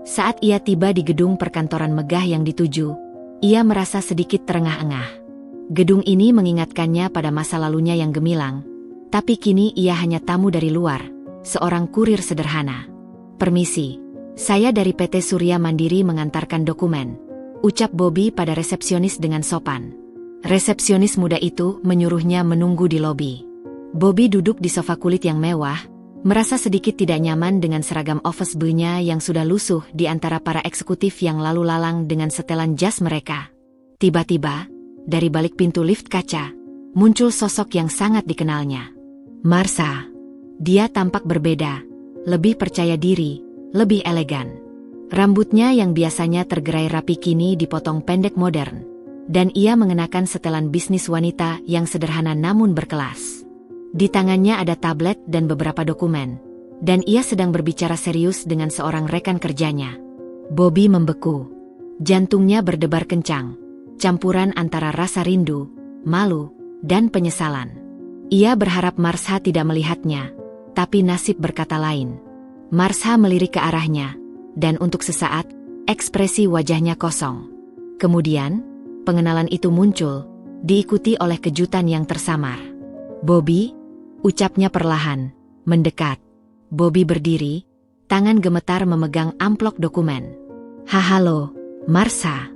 Saat ia tiba di gedung perkantoran megah yang dituju, ia merasa sedikit terengah-engah. Gedung ini mengingatkannya pada masa lalunya yang gemilang, Tapi kini ia hanya tamu dari luar, seorang kurir sederhana. "Permisi, saya dari PT Surya Mandiri mengantarkan dokumen," ucap Bobby pada resepsionis dengan sopan. Resepsionis muda itu menyuruhnya menunggu di lobi. Bobby duduk di sofa kulit yang mewah, merasa sedikit tidak nyaman dengan seragam office boy-nya yang sudah lusuh di antara para eksekutif yang lalu lalang dengan setelan jas mereka. Tiba-tiba, dari balik pintu lift kaca, muncul sosok yang sangat dikenalnya. Marsha. Dia tampak berbeda, lebih percaya diri, lebih elegan. Rambutnya yang biasanya tergerai rapi kini dipotong pendek modern, dan ia mengenakan setelan bisnis wanita yang sederhana namun berkelas. Di tangannya ada tablet dan beberapa dokumen, dan ia sedang berbicara serius dengan seorang rekan kerjanya. Bobby membeku. Jantungnya berdebar kencang, campuran antara rasa rindu, malu, dan penyesalan. Ia berharap Marsha tidak melihatnya, tapi nasib berkata lain. Marsha melirik ke arahnya, dan untuk sesaat, ekspresi wajahnya kosong. Kemudian, pengenalan itu muncul, diikuti oleh kejutan yang tersamar. "Bobby," ucapnya perlahan, mendekat. Bobby berdiri, tangan gemetar memegang amplop dokumen. "Halo, Marsha.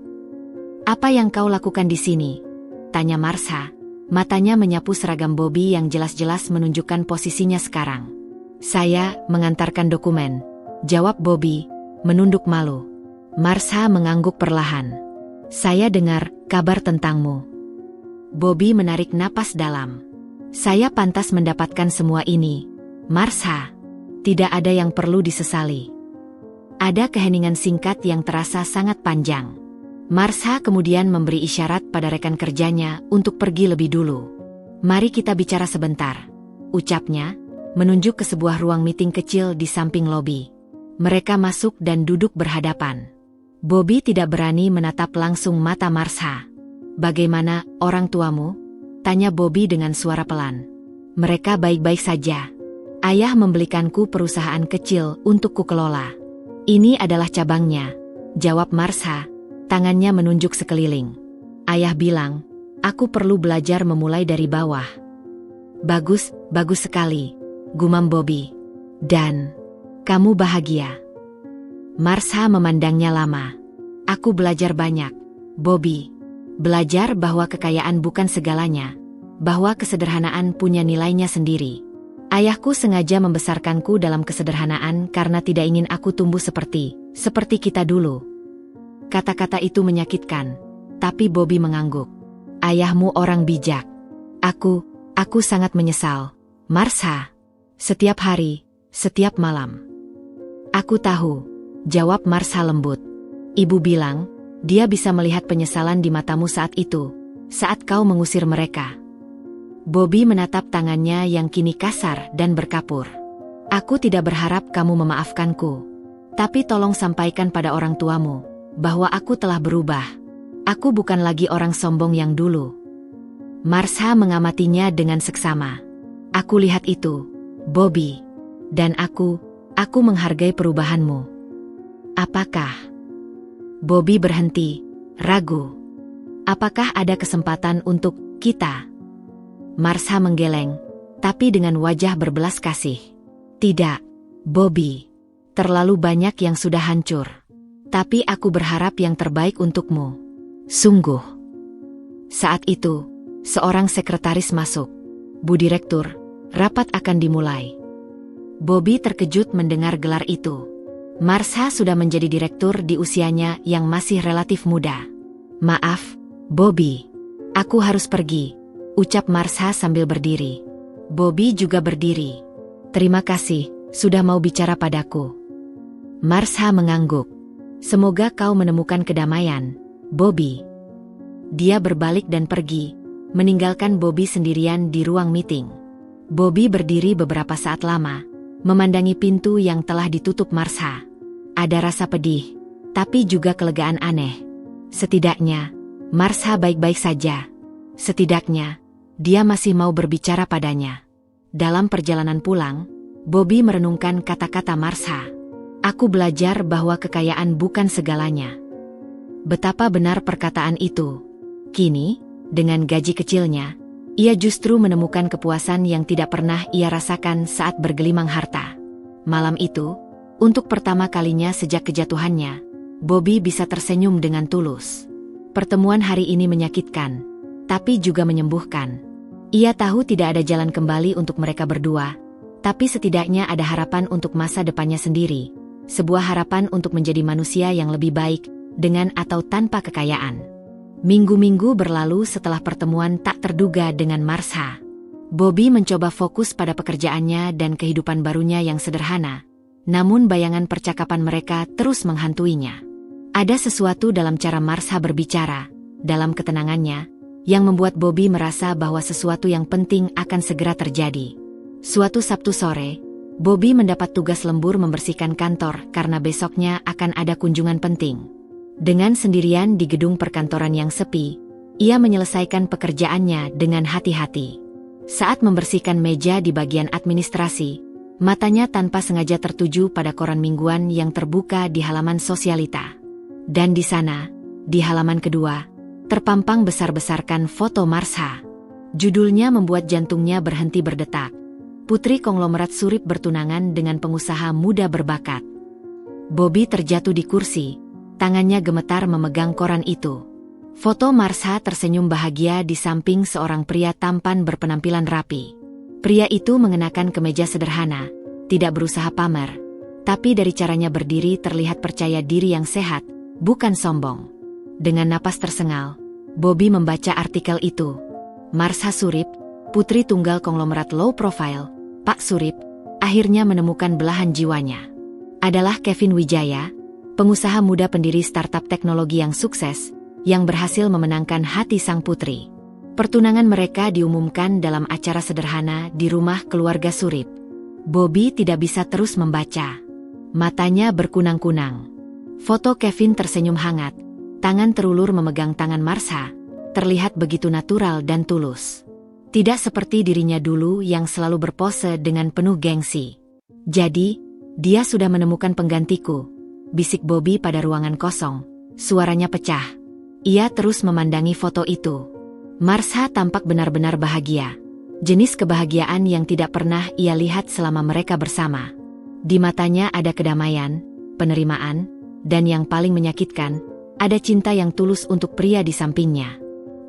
Apa yang kau lakukan di sini?" tanya Marsha. Matanya menyapu seragam Bobby yang jelas-jelas menunjukkan posisinya sekarang. "Saya mengantarkan dokumen," jawab Bobby, menunduk malu. Marsha mengangguk perlahan. "Saya dengar kabar tentangmu." Bobby menarik napas dalam. "Saya pantas mendapatkan semua ini, Marsha. Tidak ada yang perlu disesali." Ada keheningan singkat yang terasa sangat panjang. Marsha kemudian memberi isyarat pada rekan kerjanya untuk pergi lebih dulu. "Mari kita bicara sebentar," ucapnya, menunjuk ke sebuah ruang meeting kecil di samping lobi. Mereka masuk dan duduk berhadapan. Bobby tidak berani menatap langsung mata Marsha. "Bagaimana orang tuamu?" tanya Bobby dengan suara pelan. "Mereka baik-baik saja. Ayah membelikanku perusahaan kecil untuk kukelola. Ini adalah cabangnya," jawab Marsha. Tangannya menunjuk sekeliling. "Ayah bilang, aku perlu belajar memulai dari bawah." Bagus sekali," gumam Bobby. "Dan kamu bahagia?" Marsha memandangnya lama. "Aku belajar banyak, Bobby. Belajar bahwa kekayaan bukan segalanya, bahwa kesederhanaan punya nilainya sendiri. Ayahku sengaja membesarkanku dalam kesederhanaan karena tidak ingin aku tumbuh seperti kita dulu." Kata-kata itu menyakitkan, tapi Bobby mengangguk. "Ayahmu orang bijak. Aku sangat menyesal, Marsha. Setiap hari, setiap malam." "Aku tahu," jawab Marsha lembut. "Ibu bilang, dia bisa melihat penyesalan di matamu saat itu, saat kau mengusir mereka." Bobby menatap tangannya yang kini kasar dan berkapur. "Aku tidak berharap kamu memaafkanku. Tapi tolong sampaikan pada orang tuamu bahwa aku telah berubah. Aku bukan lagi orang sombong yang dulu." Marsha mengamatinya dengan seksama. "Aku lihat itu, Bobby. Dan aku menghargai perubahanmu." "Apakah?" Bobby berhenti, ragu. "Apakah ada kesempatan untuk kita?" Marsha menggeleng, tapi dengan wajah berbelas kasih. "Tidak, Bobby. Terlalu banyak yang sudah hancur. Tapi aku berharap yang terbaik untukmu. Sungguh." Saat itu, seorang sekretaris masuk. "Bu Direktur, rapat akan dimulai." Bobby terkejut mendengar gelar itu. Marsha sudah menjadi direktur di usianya yang masih relatif muda. "Maaf, Bobby. Aku harus pergi," ucap Marsha sambil berdiri. Bobby juga berdiri. "Terima kasih, sudah mau bicara padaku." Marsha mengangguk. "Semoga kau menemukan kedamaian, Bobby." Dia berbalik dan pergi, meninggalkan Bobby sendirian di ruang meeting. Bobby berdiri beberapa saat lama, memandangi pintu yang telah ditutup Marsha. Ada rasa pedih, tapi juga kelegaan aneh. Setidaknya, Marsha baik-baik saja. Setidaknya, dia masih mau berbicara padanya. Dalam perjalanan pulang, Bobby merenungkan kata-kata Marsha. "Aku belajar bahwa kekayaan bukan segalanya." Betapa benar perkataan itu. Kini, dengan gaji kecilnya, Ia justru menemukan kepuasan yang tidak pernah ia rasakan saat bergelimang harta. Malam itu, untuk pertama kalinya sejak kejatuhannya, Bobby bisa tersenyum dengan tulus. Pertemuan hari ini menyakitkan, tapi juga menyembuhkan. Ia tahu tidak ada jalan kembali untuk mereka berdua, tapi setidaknya ada harapan untuk masa depannya sendiri. Sebuah harapan untuk menjadi manusia yang lebih baik, dengan atau tanpa kekayaan. Minggu-minggu berlalu setelah pertemuan tak terduga dengan Marsha. Bobby mencoba fokus pada pekerjaannya dan kehidupan barunya yang sederhana. Namun bayangan percakapan mereka terus menghantuinya. Ada sesuatu dalam cara Marsha berbicara, dalam ketenangannya, yang membuat Bobby merasa bahwa sesuatu yang penting akan segera terjadi. Suatu Sabtu sore, Bobby mendapat tugas lembur membersihkan kantor karena besoknya akan ada kunjungan penting. Dengan sendirian di gedung perkantoran yang sepi, ia menyelesaikan pekerjaannya dengan hati-hati. Saat membersihkan meja di bagian administrasi, matanya tanpa sengaja tertuju pada koran mingguan yang terbuka di halaman sosialita. Dan di sana, di halaman kedua, terpampang besar-besarkan foto Marsha. Judulnya membuat jantungnya berhenti berdetak. Putri konglomerat Surip bertunangan dengan pengusaha muda berbakat. Bobby terjatuh di kursi. Tangannya gemetar memegang koran itu. Foto Marsha tersenyum bahagia di samping seorang pria tampan berpenampilan rapi. Pria itu mengenakan kemeja sederhana, tidak berusaha pamer, tapi dari caranya berdiri terlihat percaya diri yang sehat, bukan sombong. Dengan napas tersengal, Bobby membaca artikel itu. Marsha Surip, putri tunggal konglomerat low profile, Pak Surip, akhirnya menemukan belahan jiwanya. Adalah Kevin Wijaya, pengusaha muda pendiri startup teknologi yang sukses, yang berhasil memenangkan hati sang putri. Pertunangan mereka diumumkan dalam acara sederhana di rumah keluarga Surip. Bobby tidak bisa terus membaca. Matanya berkunang-kunang. Foto Kevin tersenyum hangat, tangan terulur memegang tangan Marsha, terlihat begitu natural dan tulus. Tidak seperti dirinya dulu yang selalu berpose dengan penuh gengsi. Jadi, dia sudah menemukan penggantiku, bisik Bobby pada ruangan kosong. Suaranya pecah. Ia terus memandangi foto itu. Marsha tampak benar-benar bahagia. Jenis kebahagiaan yang tidak pernah ia lihat selama mereka bersama. Di matanya ada kedamaian, penerimaan, dan yang paling menyakitkan, ada cinta yang tulus untuk pria di sampingnya.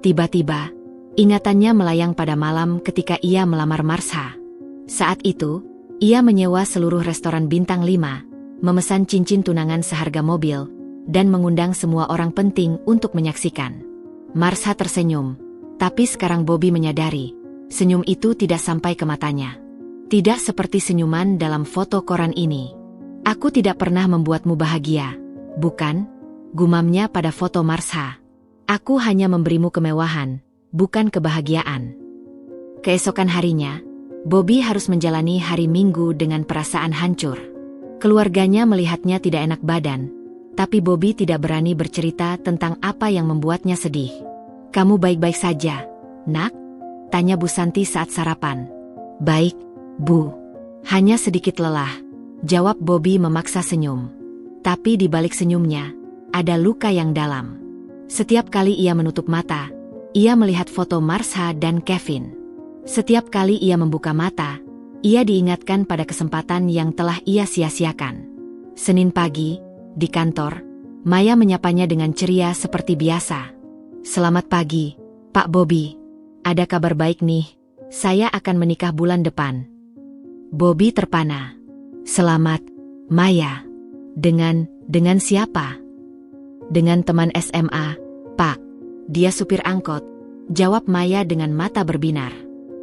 Tiba-tiba, ingatannya melayang pada malam ketika ia melamar Marsha. Saat itu, ia menyewa seluruh restoran bintang 5, memesan cincin tunangan seharga mobil, dan mengundang semua orang penting untuk menyaksikan. Marsha tersenyum, tapi sekarang Bobby menyadari, senyum itu tidak sampai ke matanya. Tidak seperti senyuman dalam foto koran ini. Aku tidak pernah membuatmu bahagia, bukan? Gumamnya pada foto Marsha. Aku hanya memberimu kemewahan, bukan kebahagiaan. Keesokan harinya, Bobby harus menjalani hari Minggu dengan perasaan hancur. Keluarganya melihatnya tidak enak badan, tapi Bobby tidak berani bercerita tentang apa yang membuatnya sedih. Kamu baik-baik saja, nak? Tanya Bu Santi saat sarapan. Baik, Bu. Hanya sedikit lelah, jawab Bobby memaksa senyum. Tapi di balik senyumnya, ada luka yang dalam. Setiap kali ia menutup mata, ia melihat foto Marsha dan Kevin. Setiap kali ia membuka mata, ia diingatkan pada kesempatan yang telah ia sia-siakan. Senin pagi, di kantor, Maya menyapanya dengan ceria seperti biasa. Selamat pagi, Pak Bobby. Ada kabar baik nih, saya akan menikah bulan depan. Bobby terpana. Selamat, Maya. Dengan siapa? Dengan teman SMA, Pak. Dia supir angkot, jawab Maya dengan mata berbinar.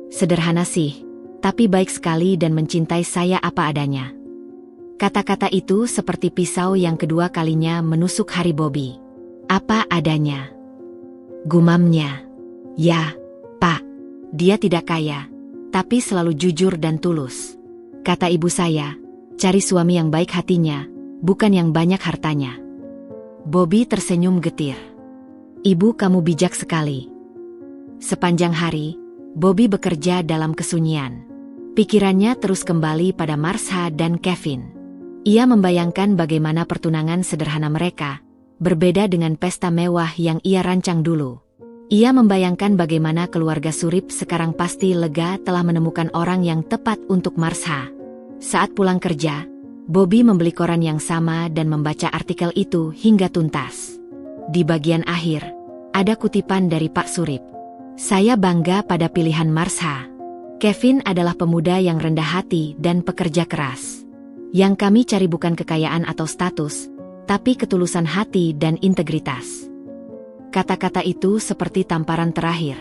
Sederhana sih, tapi baik sekali dan mencintai saya apa adanya. Kata-kata itu seperti pisau yang kedua kalinya menusuk hari Bobby. Apa adanya? Gumamnya. Ya, Pak. Dia tidak kaya, tapi selalu jujur dan tulus. Kata ibu saya, cari suami yang baik hatinya, bukan yang banyak hartanya. Bobby tersenyum getir. Ibu, kamu bijak sekali. Sepanjang hari, Bobby bekerja dalam kesunyian. Pikirannya terus kembali pada Marsha dan Kevin. Ia membayangkan bagaimana pertunangan sederhana mereka, berbeda dengan pesta mewah yang ia rancang dulu. Ia membayangkan bagaimana keluarga Surip sekarang pasti lega telah menemukan orang yang tepat untuk Marsha. Saat pulang kerja, Bobby membeli koran yang sama dan membaca artikel itu hingga tuntas. Di bagian akhir, ada kutipan dari Pak Surip. "Saya bangga pada pilihan Marsha. Kevin adalah pemuda yang rendah hati dan pekerja keras. Yang kami cari bukan kekayaan atau status, tapi ketulusan hati dan integritas." Kata-kata itu seperti tamparan terakhir.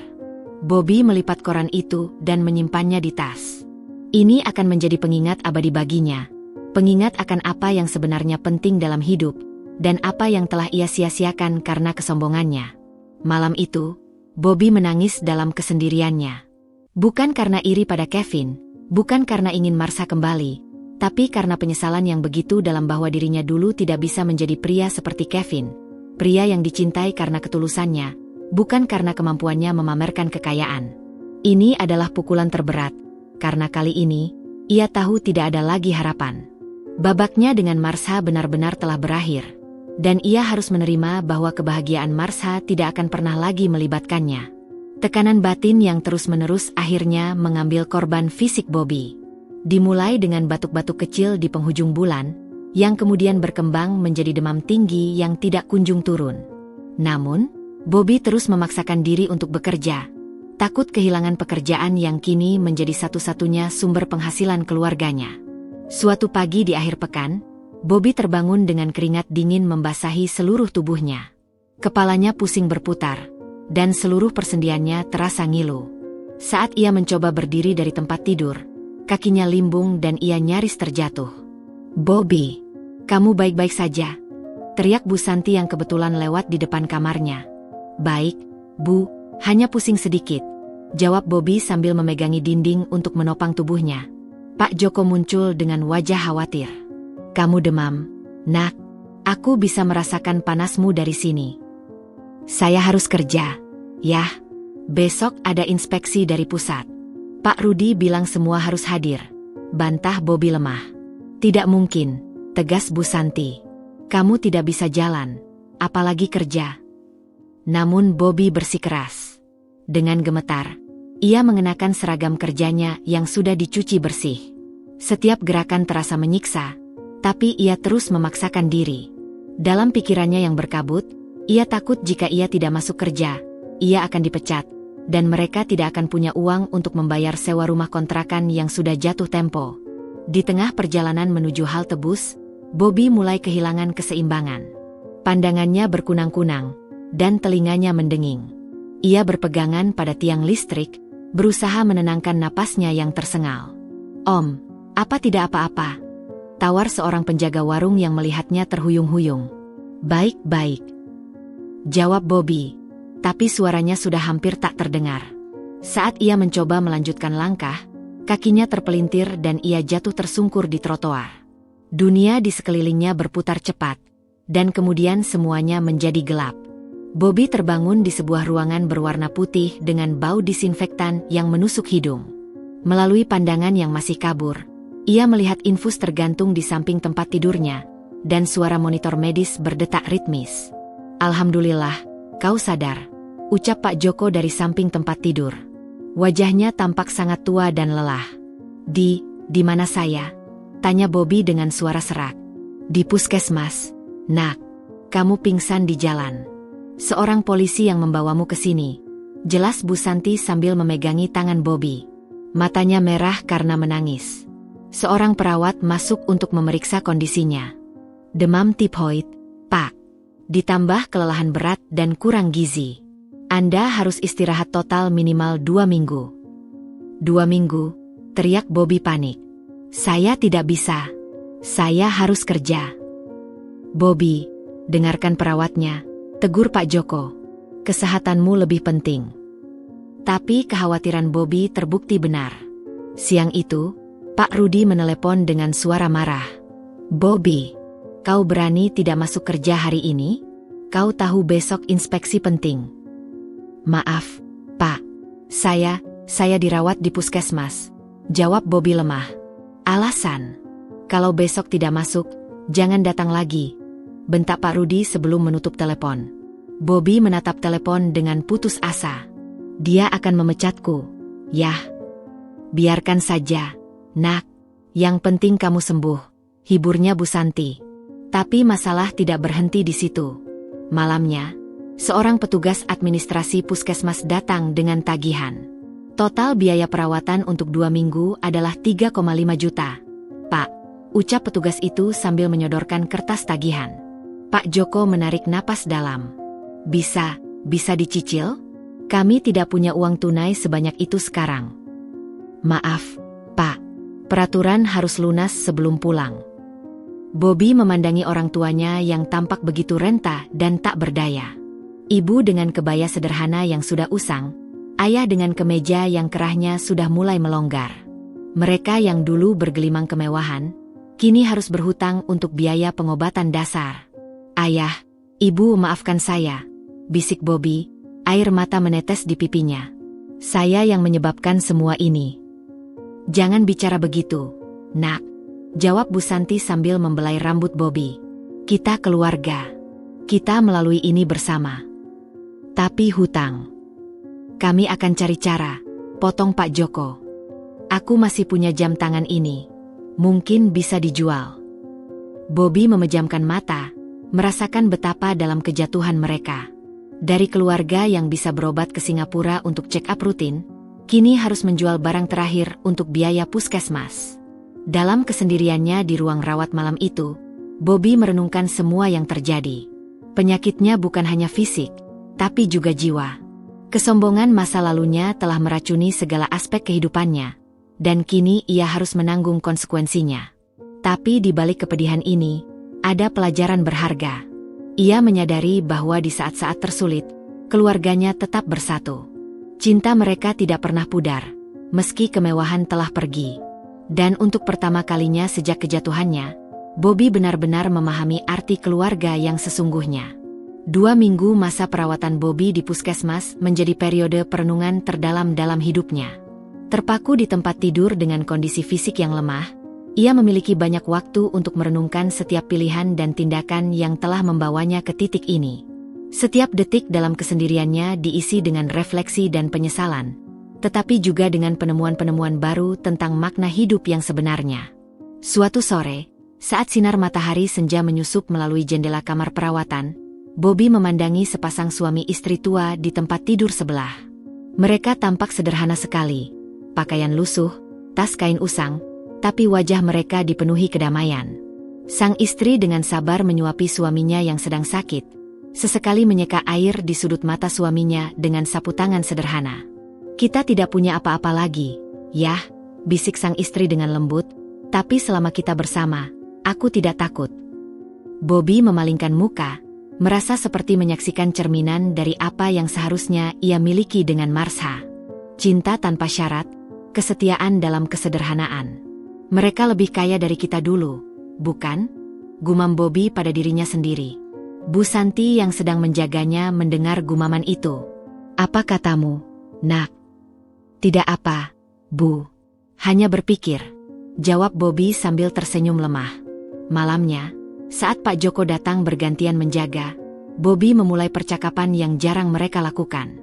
Bobby melipat koran itu dan menyimpannya di tas. Ini akan menjadi pengingat abadi baginya. Pengingat akan apa yang sebenarnya penting dalam hidup, dan apa yang telah ia sia-siakan karena kesombongannya. Malam itu, Bobby menangis dalam kesendiriannya. Bukan karena iri pada Kevin, bukan karena ingin Marsha kembali, tapi karena penyesalan yang begitu dalam bahwa dirinya dulu tidak bisa menjadi pria seperti Kevin. Pria yang dicintai karena ketulusannya, bukan karena kemampuannya memamerkan kekayaan. Ini adalah pukulan terberat, karena kali ini, ia tahu tidak ada lagi harapan. Babaknya dengan Marsha benar-benar telah berakhir, dan ia harus menerima bahwa kebahagiaan Marsha tidak akan pernah lagi melibatkannya. Tekanan batin yang terus-menerus akhirnya mengambil korban fisik Bobby. Dimulai dengan batuk-batuk kecil di penghujung bulan, yang kemudian berkembang menjadi demam tinggi yang tidak kunjung turun. Namun, Bobby terus memaksakan diri untuk bekerja, takut kehilangan pekerjaan yang kini menjadi satu-satunya sumber penghasilan keluarganya. Suatu pagi di akhir pekan, Bobby terbangun dengan keringat dingin membasahi seluruh tubuhnya. Kepalanya pusing berputar, dan seluruh persendiannya terasa ngilu. Saat ia mencoba berdiri dari tempat tidur, kakinya limbung dan ia nyaris terjatuh. "Bobby, kamu baik-baik saja?" teriak Bu Santi yang kebetulan lewat di depan kamarnya. "Baik, Bu, hanya pusing sedikit," jawab Bobby sambil memegangi dinding untuk menopang tubuhnya. Pak Joko muncul dengan wajah khawatir. "Kamu demam, Nak. Aku bisa merasakan panasmu dari sini." "Saya harus kerja." "Yah, besok ada inspeksi dari pusat. Pak Rudi bilang semua harus hadir," bantah Bobby lemah. "Tidak mungkin," tegas Bu Santi. "Kamu tidak bisa jalan, apalagi kerja." Namun Bobby bersikeras. Dengan gemetar, ia mengenakan seragam kerjanya yang sudah dicuci bersih. Setiap gerakan terasa menyiksa, tapi ia terus memaksakan diri. Dalam pikirannya yang berkabut, ia takut jika ia tidak masuk kerja, ia akan dipecat, dan mereka tidak akan punya uang untuk membayar sewa rumah kontrakan yang sudah jatuh tempo. Di tengah perjalanan menuju halte bus, Bobby mulai kehilangan keseimbangan. Pandangannya berkunang-kunang, dan telinganya mendenging. Ia berpegangan pada tiang listrik, berusaha menenangkan napasnya yang tersengal. "Om, apa tidak apa-apa?" tawar seorang penjaga warung yang melihatnya terhuyung-huyung. "Baik-baik," jawab Bobby, tapi suaranya sudah hampir tak terdengar. Saat ia mencoba melanjutkan langkah, kakinya terpelintir dan ia jatuh tersungkur di trotoar. Dunia di sekelilingnya berputar cepat, dan kemudian semuanya menjadi gelap. Bobby terbangun di sebuah ruangan berwarna putih dengan bau disinfektan yang menusuk hidung. Melalui pandangan yang masih kabur, ia melihat infus tergantung di samping tempat tidurnya, dan suara monitor medis berdetak ritmis. "Alhamdulillah, kau sadar," ucap Pak Joko dari samping tempat tidur. Wajahnya tampak sangat tua dan lelah. Di mana saya?" tanya Bobby dengan suara serak. "Di puskesmas, Nak. Kamu pingsan di jalan. Seorang polisi yang membawamu ke sini," jelas Bu Santi sambil memegangi tangan Bobby. Matanya merah karena menangis. Seorang perawat masuk untuk memeriksa kondisinya. "Demam tifoid, Pak. Ditambah kelelahan berat dan kurang gizi. Anda harus istirahat total minimal 2 minggu. 2 minggu, teriak Bobby panik. "Saya tidak bisa. Saya harus kerja." "Bobby, dengarkan perawatnya," tegur Pak Joko. "Kesehatanmu lebih penting." Tapi kekhawatiran Bobby terbukti benar. Siang itu, Pak Rudi menelepon dengan suara marah. "Bobby, kau berani tidak masuk kerja hari ini? Kau tahu besok inspeksi penting." "Maaf, Pak. Saya dirawat di puskesmas," jawab Bobby lemah. "Alasan? Kalau besok tidak masuk, jangan datang lagi," bentak Pak Rudi sebelum menutup telepon. Bobby menatap telepon dengan putus asa. Dia akan memecatku. Yah, biarkan saja, nak. Yang penting kamu sembuh, hiburnya Bu Santi. Tapi masalah tidak berhenti di situ. Malamnya, seorang petugas administrasi puskesmas datang dengan tagihan. Total biaya perawatan untuk 2 minggu adalah 3,5 juta. Pak, ucap petugas itu sambil menyodorkan kertas tagihan. Pak Joko menarik napas dalam. Bisa dicicil? Kami tidak punya uang tunai sebanyak itu sekarang. Maaf, Pak. Peraturan harus lunas sebelum pulang. Bobby memandangi orang tuanya yang tampak begitu renta dan tak berdaya. Ibu dengan kebaya sederhana yang sudah usang, ayah dengan kemeja yang kerahnya sudah mulai melonggar. Mereka yang dulu bergelimang kemewahan, kini harus berhutang untuk biaya pengobatan dasar. Ayah, ibu maafkan saya, bisik Bobby, air mata menetes di pipinya. Saya yang menyebabkan semua ini. Jangan bicara begitu, nak, jawab Bu Santi sambil membelai rambut Bobby. Kita keluarga. Kita melalui ini bersama. Tapi hutang. Kami akan cari cara, potong Pak Joko. Aku masih punya jam tangan ini. Mungkin bisa dijual. Bobby memejamkan mata, merasakan betapa dalam kejatuhan mereka. Dari keluarga yang bisa berobat ke Singapura untuk check up rutin, kini harus menjual barang terakhir untuk biaya puskesmas. Dalam kesendiriannya di ruang rawat malam itu, Bobby merenungkan semua yang terjadi. Penyakitnya bukan hanya fisik, tapi juga jiwa. Kesombongan masa lalunya telah meracuni segala aspek kehidupannya, dan kini ia harus menanggung konsekuensinya. Tapi di balik kepedihan ini, ada pelajaran berharga. Ia menyadari bahwa di saat-saat tersulit, keluarganya tetap bersatu. Cinta mereka tidak pernah pudar, meski kemewahan telah pergi. Dan untuk pertama kalinya sejak kejatuhannya, Bobby benar-benar memahami arti keluarga yang sesungguhnya. 2 minggu masa perawatan Bobby di puskesmas menjadi periode perenungan terdalam dalam hidupnya. Terpaku di tempat tidur dengan kondisi fisik yang lemah, ia memiliki banyak waktu untuk merenungkan setiap pilihan dan tindakan yang telah membawanya ke titik ini. Setiap detik dalam kesendiriannya diisi dengan refleksi dan penyesalan, tetapi juga dengan penemuan-penemuan baru tentang makna hidup yang sebenarnya. Suatu sore, saat sinar matahari senja menyusup melalui jendela kamar perawatan, Bobby memandangi sepasang suami istri tua di tempat tidur sebelah. Mereka tampak sederhana sekali, pakaian lusuh, tas kain usang, tapi wajah mereka dipenuhi kedamaian. Sang istri dengan sabar menyuapi suaminya yang sedang sakit, sesekali menyeka air di sudut mata suaminya dengan sapu tangan sederhana. Kita tidak punya apa-apa lagi, yah, bisik sang istri dengan lembut, tapi selama kita bersama, aku tidak takut. Bobby memalingkan muka, merasa seperti menyaksikan cerminan dari apa yang seharusnya ia miliki dengan Marsha. Cinta tanpa syarat, kesetiaan dalam kesederhanaan. Mereka lebih kaya dari kita dulu, bukan? Gumam Bobby pada dirinya sendiri. Bu Santi yang sedang menjaganya mendengar gumaman itu. Apa katamu, nak? Tidak apa, Bu. Hanya berpikir, jawab Bobby sambil tersenyum lemah. Malamnya, saat Pak Joko datang bergantian menjaga, Bobby memulai percakapan yang jarang mereka lakukan.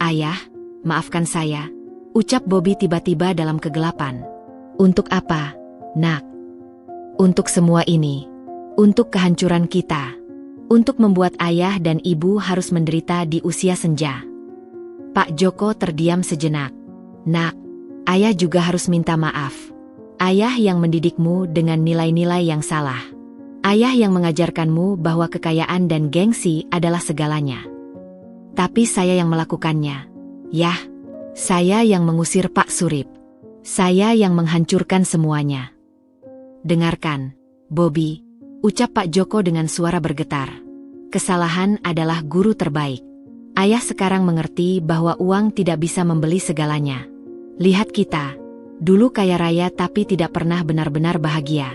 Ayah, maafkan saya, ucap Bobby tiba-tiba dalam kegelapan. Untuk apa, nak? Untuk semua ini. Untuk kehancuran kita. Untuk membuat ayah dan ibu harus menderita di usia senja. Pak Joko terdiam sejenak. Nak, ayah juga harus minta maaf. Ayah yang mendidikmu dengan nilai-nilai yang salah. Ayah yang mengajarkanmu bahwa kekayaan dan gengsi adalah segalanya. Tapi saya yang melakukannya. Yah, saya yang mengusir Pak Surip. Saya yang menghancurkan semuanya. Dengarkan, Bobby, ucap Pak Joko dengan suara bergetar. Kesalahan adalah guru terbaik. Ayah sekarang mengerti bahwa uang tidak bisa membeli segalanya. Lihat kita, dulu kaya raya tapi tidak pernah benar-benar bahagia.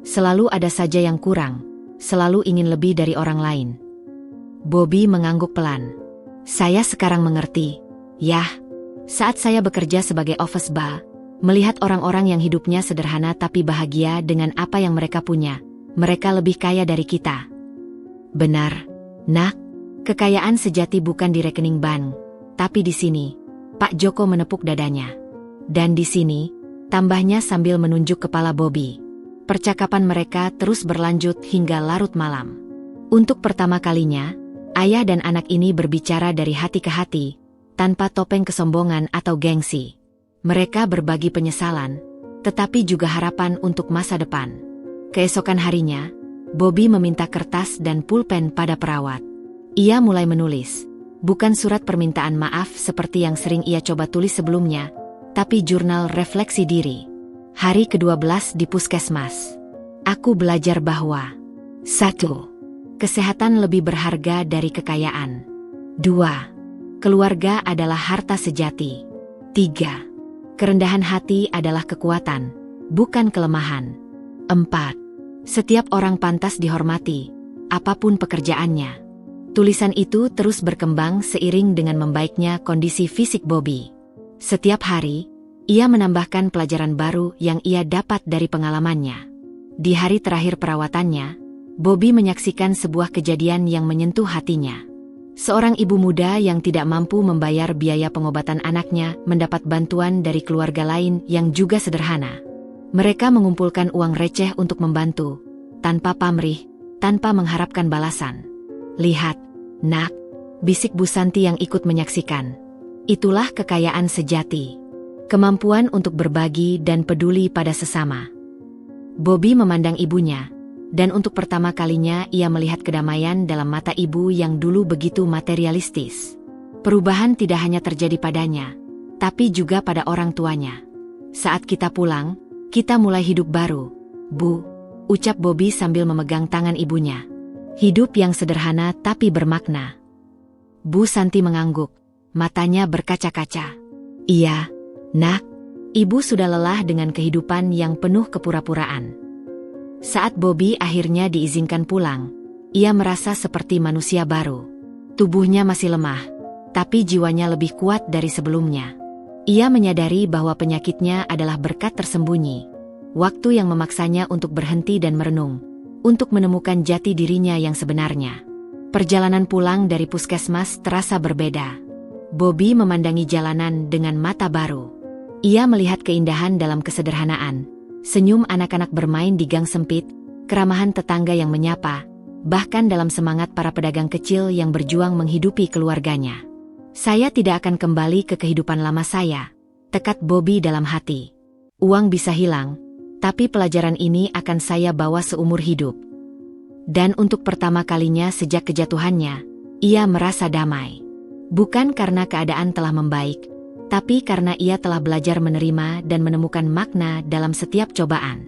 Selalu ada saja yang kurang, selalu ingin lebih dari orang lain. Bobby mengangguk pelan. Saya sekarang mengerti. Yah, saat saya bekerja sebagai office boy, melihat orang-orang yang hidupnya sederhana tapi bahagia dengan apa yang mereka punya, mereka lebih kaya dari kita. Benar, nak, Kekayaan sejati bukan di rekening bank, tapi di sini. Pak Joko menepuk dadanya. Dan di sini, tambahnya sambil menunjuk kepala Bobby. Percakapan mereka terus berlanjut hingga larut malam. Untuk pertama kalinya, ayah dan anak ini berbicara dari hati ke hati, tanpa topeng kesombongan atau gengsi. Mereka berbagi penyesalan, tetapi juga harapan untuk masa depan. Keesokan harinya, Bobby meminta kertas dan pulpen pada perawat. Ia mulai menulis, bukan surat permintaan maaf seperti yang sering ia coba tulis sebelumnya, tapi jurnal refleksi diri. Hari ke-12 di puskesmas. Aku belajar bahwa 1. Kesehatan lebih berharga dari kekayaan. 2. Keluarga adalah harta sejati. 3. Kerendahan hati adalah kekuatan, bukan kelemahan. 4. Setiap orang pantas dihormati, apapun pekerjaannya. Tulisan itu terus berkembang seiring dengan membaiknya kondisi fisik Bobby. Setiap hari, ia menambahkan pelajaran baru yang ia dapat dari pengalamannya. Di hari terakhir perawatannya, Bobby menyaksikan sebuah kejadian yang menyentuh hatinya. Seorang ibu muda yang tidak mampu membayar biaya pengobatan anaknya mendapat bantuan dari keluarga lain yang juga sederhana. Mereka mengumpulkan uang receh untuk membantu, tanpa pamrih, tanpa mengharapkan balasan. Lihat, nak, bisik Bu Santi yang ikut menyaksikan. Itulah kekayaan sejati. Kemampuan untuk berbagi dan peduli pada sesama. Bobby memandang ibunya, dan untuk pertama kalinya ia melihat kedamaian dalam mata ibu yang dulu begitu materialistis. Perubahan tidak hanya terjadi padanya, tapi juga pada orang tuanya. Saat kita pulang, kita mulai hidup baru, Bu, ucap Bobby sambil memegang tangan ibunya. Hidup yang sederhana tapi bermakna. Bu Santi mengangguk, matanya berkaca-kaca. Iya, nak, ibu sudah lelah dengan kehidupan yang penuh kepura-puraan. Saat Bobby akhirnya diizinkan pulang, ia merasa seperti manusia baru. Tubuhnya masih lemah, tapi jiwanya lebih kuat dari sebelumnya. Ia menyadari bahwa penyakitnya adalah berkat tersembunyi, waktu yang memaksanya untuk berhenti dan merenung, untuk menemukan jati dirinya yang sebenarnya. Perjalanan pulang dari puskesmas terasa berbeda. Bobby memandangi jalanan dengan mata baru. Ia melihat keindahan dalam kesederhanaan, senyum anak-anak bermain di gang sempit, keramahan tetangga yang menyapa, bahkan dalam semangat para pedagang kecil yang berjuang menghidupi keluarganya. Saya tidak akan kembali ke kehidupan lama saya, tekad Bobby dalam hati. Uang bisa hilang, tapi pelajaran ini akan saya bawa seumur hidup. Dan untuk pertama kalinya sejak kejatuhannya, ia merasa damai. Bukan karena keadaan telah membaik, tapi karena ia telah belajar menerima dan menemukan makna dalam setiap cobaan.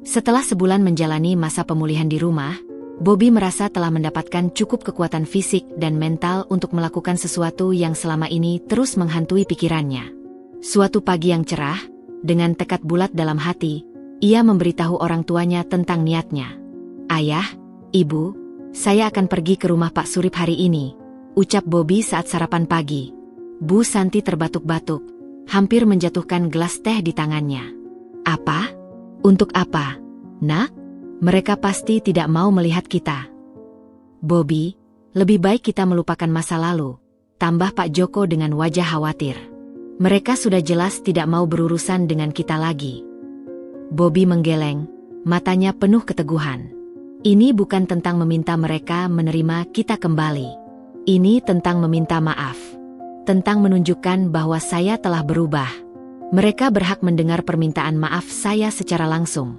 Setelah sebulan menjalani masa pemulihan di rumah, Bobby merasa telah mendapatkan cukup kekuatan fisik dan mental untuk melakukan sesuatu yang selama ini terus menghantui pikirannya. Suatu pagi yang cerah, dengan tekad bulat dalam hati, ia memberitahu orang tuanya tentang niatnya. Ayah, Ibu, saya akan pergi ke rumah Pak Surip hari ini, ucap Bobby saat sarapan pagi. Bu Santi terbatuk-batuk, hampir menjatuhkan gelas teh di tangannya. Apa? Untuk apa? Nak? Mereka pasti tidak mau melihat kita. Bobby, lebih baik kita melupakan masa lalu, tambah Pak Joko dengan wajah khawatir. Mereka sudah jelas tidak mau berurusan dengan kita lagi. Bobby menggeleng, matanya penuh keteguhan. Ini bukan tentang meminta mereka menerima kita kembali. Ini tentang meminta maaf. Tentang menunjukkan bahwa saya telah berubah. Mereka berhak mendengar permintaan maaf saya secara langsung.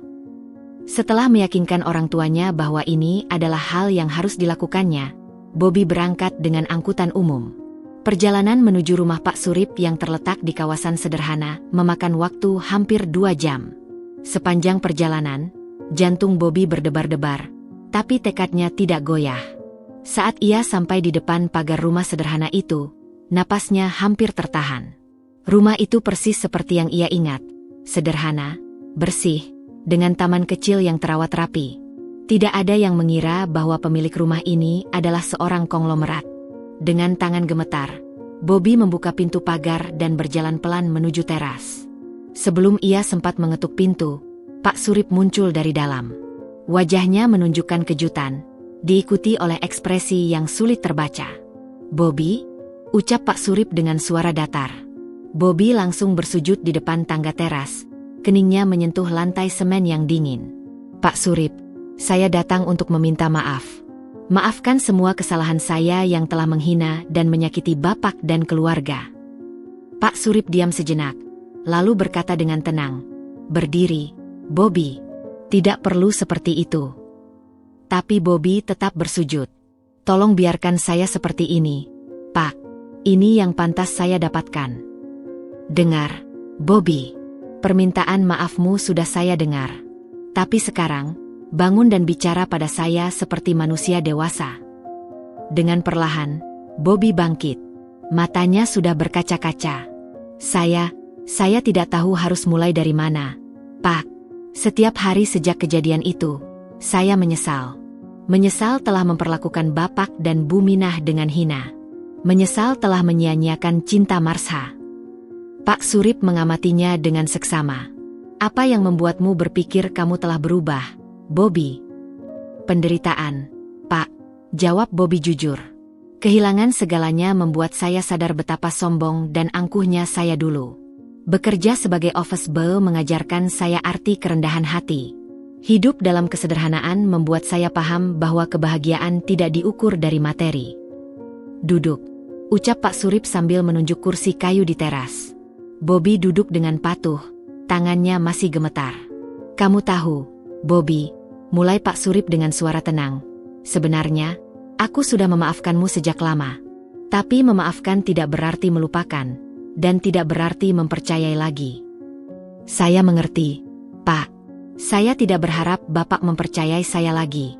Setelah meyakinkan orang tuanya bahwa ini adalah hal yang harus dilakukannya, Bobby berangkat dengan angkutan umum. Perjalanan menuju rumah Pak Surip yang terletak di kawasan sederhana memakan waktu hampir 2 jam. Sepanjang perjalanan, jantung Bobby berdebar-debar, tapi tekadnya tidak goyah. Saat ia sampai di depan pagar rumah sederhana itu, napasnya hampir tertahan. Rumah itu persis seperti yang ia ingat, sederhana, bersih, dengan taman kecil yang terawat rapi. Tidak ada yang mengira bahwa pemilik rumah ini adalah seorang konglomerat. Dengan tangan gemetar, Bobby membuka pintu pagar dan berjalan pelan menuju teras. Sebelum ia sempat mengetuk pintu, Pak Surip muncul dari dalam. Wajahnya menunjukkan kejutan, diikuti oleh ekspresi yang sulit terbaca. "Bobby," ucap Pak Surip dengan suara datar. Bobby langsung bersujud di depan tangga teras, keningnya menyentuh lantai semen yang dingin. "Pak Surip, saya datang untuk meminta maaf. Maafkan semua kesalahan saya yang telah menghina dan menyakiti Bapak dan keluarga." Pak Surip diam sejenak, lalu berkata dengan tenang, "Berdiri, Bobby. Tidak perlu seperti itu." Tapi Bobby tetap bersujud. "Tolong biarkan saya seperti ini, Pak. Ini yang pantas saya dapatkan." "Dengar, Bobby. Permintaan maafmu sudah saya dengar. Tapi sekarang, bangun dan bicara pada saya seperti manusia dewasa." Dengan perlahan, Bobby bangkit. Matanya sudah berkaca-kaca. Saya tidak tahu harus mulai dari mana, Pak. Setiap hari sejak kejadian itu, saya menyesal. Menyesal telah memperlakukan Bapak dan Bu Minah dengan hina. Menyesal telah menyia-nyiakan cinta Marsha." Pak Surip mengamatinya dengan seksama. "Apa yang membuatmu berpikir kamu telah berubah, Bobby?" "Penderitaan, Pak," jawab Bobby jujur. "Kehilangan segalanya membuat saya sadar betapa sombong dan angkuhnya saya dulu. Bekerja sebagai office boy mengajarkan saya arti kerendahan hati. Hidup dalam kesederhanaan membuat saya paham bahwa kebahagiaan tidak diukur dari materi." "Duduk," ucap Pak Surip sambil menunjuk kursi kayu di teras. Bobby duduk dengan patuh, tangannya masih gemetar. "Kamu tahu, Bobby," mulai Pak Surip dengan suara tenang, "sebenarnya, aku sudah memaafkanmu sejak lama. Tapi memaafkan tidak berarti melupakan, dan tidak berarti mempercayai lagi." "Saya mengerti, Pak. Saya tidak berharap Bapak mempercayai saya lagi.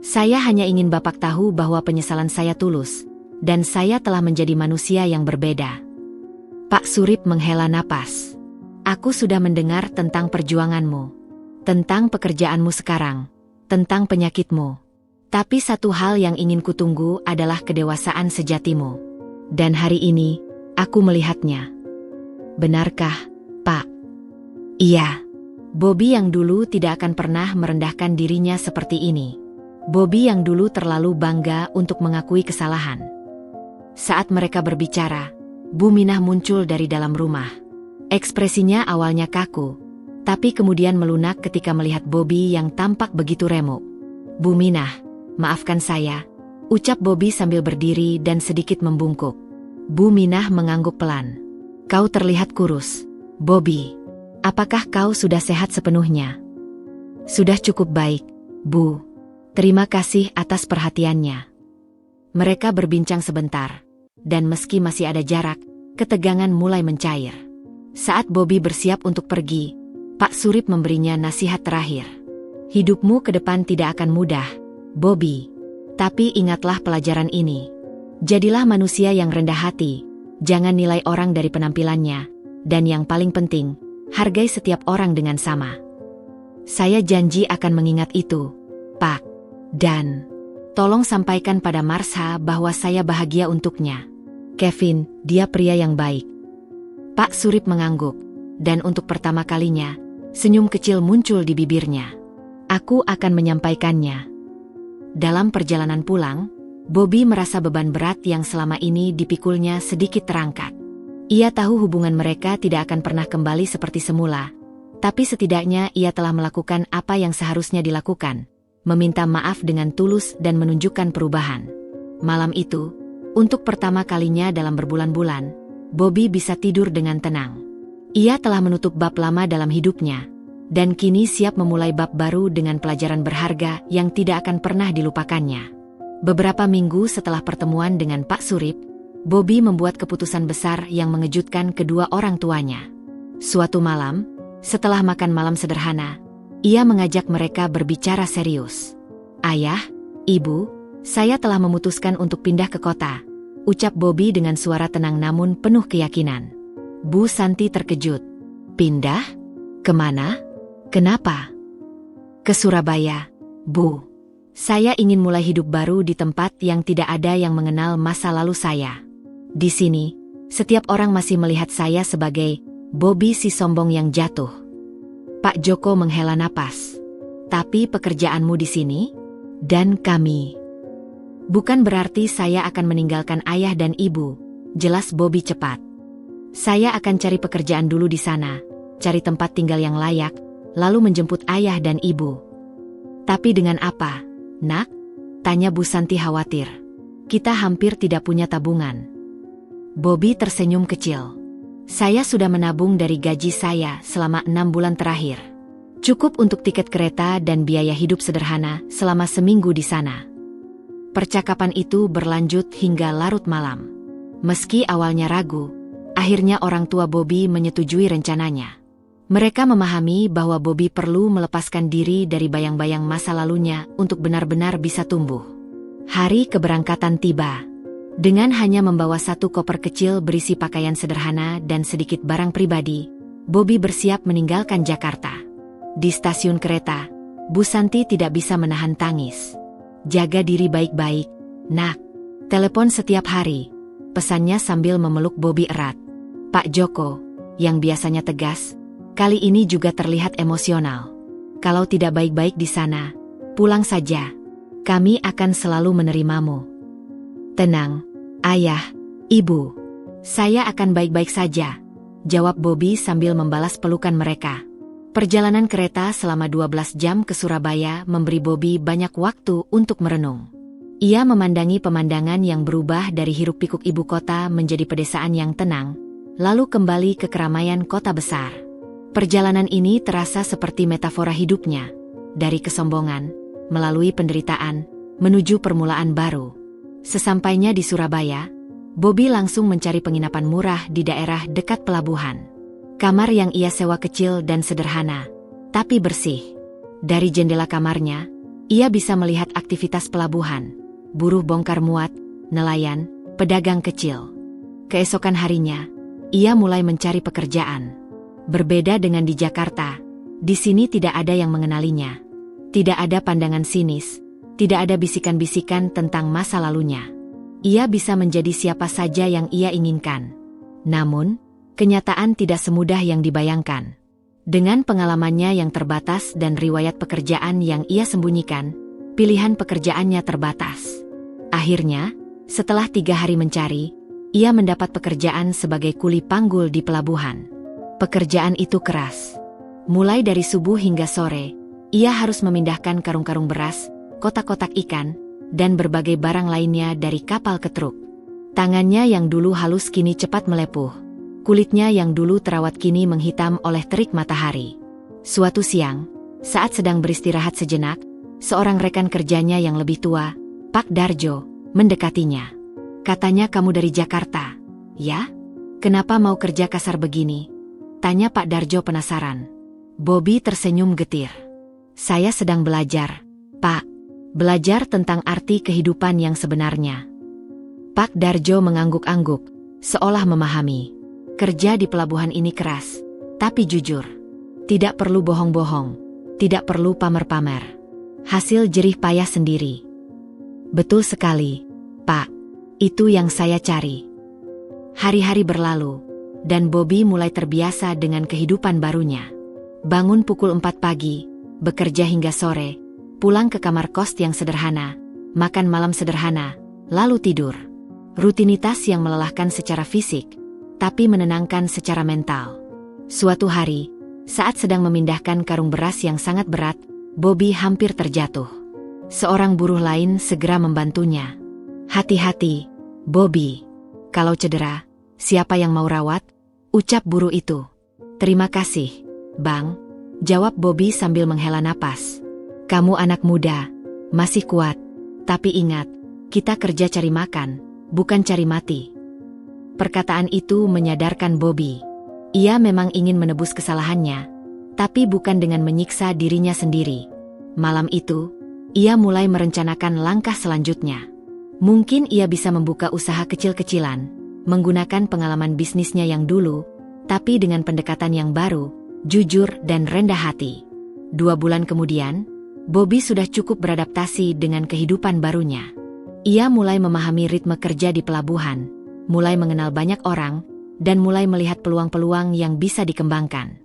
Saya hanya ingin Bapak tahu bahwa penyesalan saya tulus, dan saya telah menjadi manusia yang berbeda." Pak Surip menghela napas. "Aku sudah mendengar tentang perjuanganmu, tentang pekerjaanmu sekarang, tentang penyakitmu. Tapi satu hal yang ingin kutunggu adalah kedewasaan sejatimu. Dan hari ini, aku melihatnya." "Benarkah, Pak?" "Iya." Bobby yang dulu tidak akan pernah merendahkan dirinya seperti ini. Bobby yang dulu terlalu bangga untuk mengakui kesalahan. Saat mereka berbicara, Bu Minah muncul dari dalam rumah. Ekspresinya awalnya kaku, tapi kemudian melunak ketika melihat Bobby yang tampak begitu remuk. "Bu Minah, maafkan saya," ucap Bobby sambil berdiri dan sedikit membungkuk. Bu Minah mengangguk pelan. "Kau terlihat kurus, Bobby. Apakah kau sudah sehat sepenuhnya?" "Sudah cukup baik, Bu. Terima kasih atas perhatiannya." Mereka berbincang sebentar, dan meski masih ada jarak, ketegangan mulai mencair. Saat Bobby bersiap untuk pergi, Pak Surip memberinya nasihat terakhir. "Hidupmu ke depan tidak akan mudah, Bobby. Tapi ingatlah pelajaran ini. Jadilah manusia yang rendah hati, jangan nilai orang dari penampilannya, dan yang paling penting, hargai setiap orang dengan sama." "Saya janji akan mengingat itu, Pak. Dan tolong sampaikan pada Marsha bahwa saya bahagia untuknya. Kevin, dia pria yang baik." Pak Surip mengangguk, dan untuk pertama kalinya, senyum kecil muncul di bibirnya. "Aku akan menyampaikannya." Dalam perjalanan pulang, Bobby merasa beban berat yang selama ini dipikulnya sedikit terangkat. Ia tahu hubungan mereka tidak akan pernah kembali seperti semula, tapi setidaknya ia telah melakukan apa yang seharusnya dilakukan, meminta maaf dengan tulus dan menunjukkan perubahan. Malam itu, untuk pertama kalinya dalam berbulan-bulan, Bobby bisa tidur dengan tenang. Ia telah menutup bab lama dalam hidupnya, dan kini siap memulai bab baru dengan pelajaran berharga yang tidak akan pernah dilupakannya. Beberapa minggu setelah pertemuan dengan Pak Surip, Bobby membuat keputusan besar yang mengejutkan kedua orang tuanya. Suatu malam, setelah makan malam sederhana, ia mengajak mereka berbicara serius. "Ayah, Ibu, saya telah memutuskan untuk pindah ke kota," ucap Bobby dengan suara tenang namun penuh keyakinan. Bu Santi terkejut. "Pindah? Kemana? Kenapa?" "Ke Surabaya, Bu. Saya ingin mulai hidup baru di tempat yang tidak ada yang mengenal masa lalu saya. Di sini, setiap orang masih melihat saya sebagai Bobby si sombong yang jatuh." Pak Joko menghela napas. "Tapi pekerjaanmu di sini? Dan kami?" Bukan berarti saya akan meninggalkan ayah dan ibu, jelas Bobby cepat. Saya akan cari pekerjaan dulu di sana, cari tempat tinggal yang layak, lalu menjemput ayah dan ibu. Tapi dengan apa, nak? Tanya Bu Santi khawatir. Kita hampir tidak punya tabungan. Bobby tersenyum kecil. Saya sudah menabung dari gaji saya selama 6 bulan terakhir. Cukup untuk tiket kereta dan biaya hidup sederhana selama seminggu di sana. Percakapan itu berlanjut hingga larut malam. Meski awalnya ragu, akhirnya orang tua Bobby menyetujui rencananya. Mereka memahami bahwa Bobby perlu melepaskan diri dari bayang-bayang masa lalunya untuk benar-benar bisa tumbuh. Hari keberangkatan tiba. Dengan hanya membawa satu koper kecil berisi pakaian sederhana dan sedikit barang pribadi, Bobby bersiap meninggalkan Jakarta. Di stasiun kereta, Bu Santi tidak bisa menahan tangis. Jaga diri baik-baik, nak. Telepon setiap hari, pesannya sambil memeluk Bobby erat. Pak Joko, yang biasanya tegas, kali ini juga terlihat emosional. Kalau tidak baik-baik di sana, pulang saja. Kami akan selalu menerimamu. Tenang, ayah, ibu. Saya akan baik-baik saja, jawab Bobby sambil membalas pelukan mereka. Perjalanan kereta selama 12 jam ke Surabaya memberi Bobby banyak waktu untuk merenung. Ia memandangi pemandangan yang berubah dari hiruk-pikuk ibu kota menjadi pedesaan yang tenang, lalu kembali ke keramaian kota besar. Perjalanan ini terasa seperti metafora hidupnya, dari kesombongan, melalui penderitaan, menuju permulaan baru. Sesampainya di Surabaya, Bobby langsung mencari penginapan murah di daerah dekat pelabuhan. Kamar yang ia sewa kecil dan sederhana, tapi bersih. Dari jendela kamarnya, ia bisa melihat aktivitas pelabuhan, buruh bongkar muat, nelayan, pedagang kecil. Keesokan harinya, ia mulai mencari pekerjaan. Berbeda dengan di Jakarta, di sini tidak ada yang mengenalinya. Tidak ada pandangan sinis, tidak ada bisikan-bisikan tentang masa lalunya. Ia bisa menjadi siapa saja yang ia inginkan. Namun, kenyataan tidak semudah yang dibayangkan. Dengan pengalamannya yang terbatas dan riwayat pekerjaan yang ia sembunyikan, pilihan pekerjaannya terbatas. Akhirnya, setelah 3 hari mencari, ia mendapat pekerjaan sebagai kuli panggul di pelabuhan. Pekerjaan itu keras. Mulai dari subuh hingga sore, ia harus memindahkan karung-karung beras, kotak-kotak ikan, dan berbagai barang lainnya dari kapal ke truk. Tangannya yang dulu halus kini cepat melepuh. Kulitnya yang dulu terawat kini menghitam oleh terik matahari. Suatu siang, saat sedang beristirahat sejenak, seorang rekan kerjanya yang lebih tua, Pak Darjo, mendekatinya. Katanya kamu dari Jakarta, ya? Kenapa mau kerja kasar begini? Tanya Pak Darjo penasaran. Bobby tersenyum getir. Saya sedang belajar, Pak. Belajar tentang arti kehidupan yang sebenarnya. Pak Darjo mengangguk-angguk, seolah memahami. Kerja di pelabuhan ini keras, tapi jujur. Tidak perlu bohong-bohong, tidak perlu pamer-pamer. Hasil jerih payah sendiri. Betul sekali, Pak. Itu yang saya cari. Hari-hari berlalu, dan Bobby mulai terbiasa dengan kehidupan barunya. Bangun pukul 4 pagi, bekerja hingga sore, pulang ke kamar kos yang sederhana, makan malam sederhana, lalu tidur. Rutinitas yang melelahkan secara fisik, tapi menenangkan secara mental. Suatu hari, saat sedang memindahkan karung beras yang sangat berat, Bobby hampir terjatuh. Seorang buruh lain segera membantunya. Hati-hati, Bobby. Kalau cedera, siapa yang mau rawat? Ucap buruh itu. Terima kasih, Bang, jawab Bobby sambil menghela napas. Kamu anak muda, masih kuat. Tapi ingat, kita kerja cari makan, bukan cari mati. Perkataan itu menyadarkan Bobby. Ia memang ingin menebus kesalahannya, tapi bukan dengan menyiksa dirinya sendiri. Malam itu, ia mulai merencanakan langkah selanjutnya. Mungkin ia bisa membuka usaha kecil-kecilan, menggunakan pengalaman bisnisnya yang dulu, tapi dengan pendekatan yang baru, jujur dan rendah hati. 2 bulan kemudian, Bobby sudah cukup beradaptasi dengan kehidupan barunya. Ia mulai memahami ritme kerja di pelabuhan, mulai mengenal banyak orang, dan mulai melihat peluang-peluang yang bisa dikembangkan.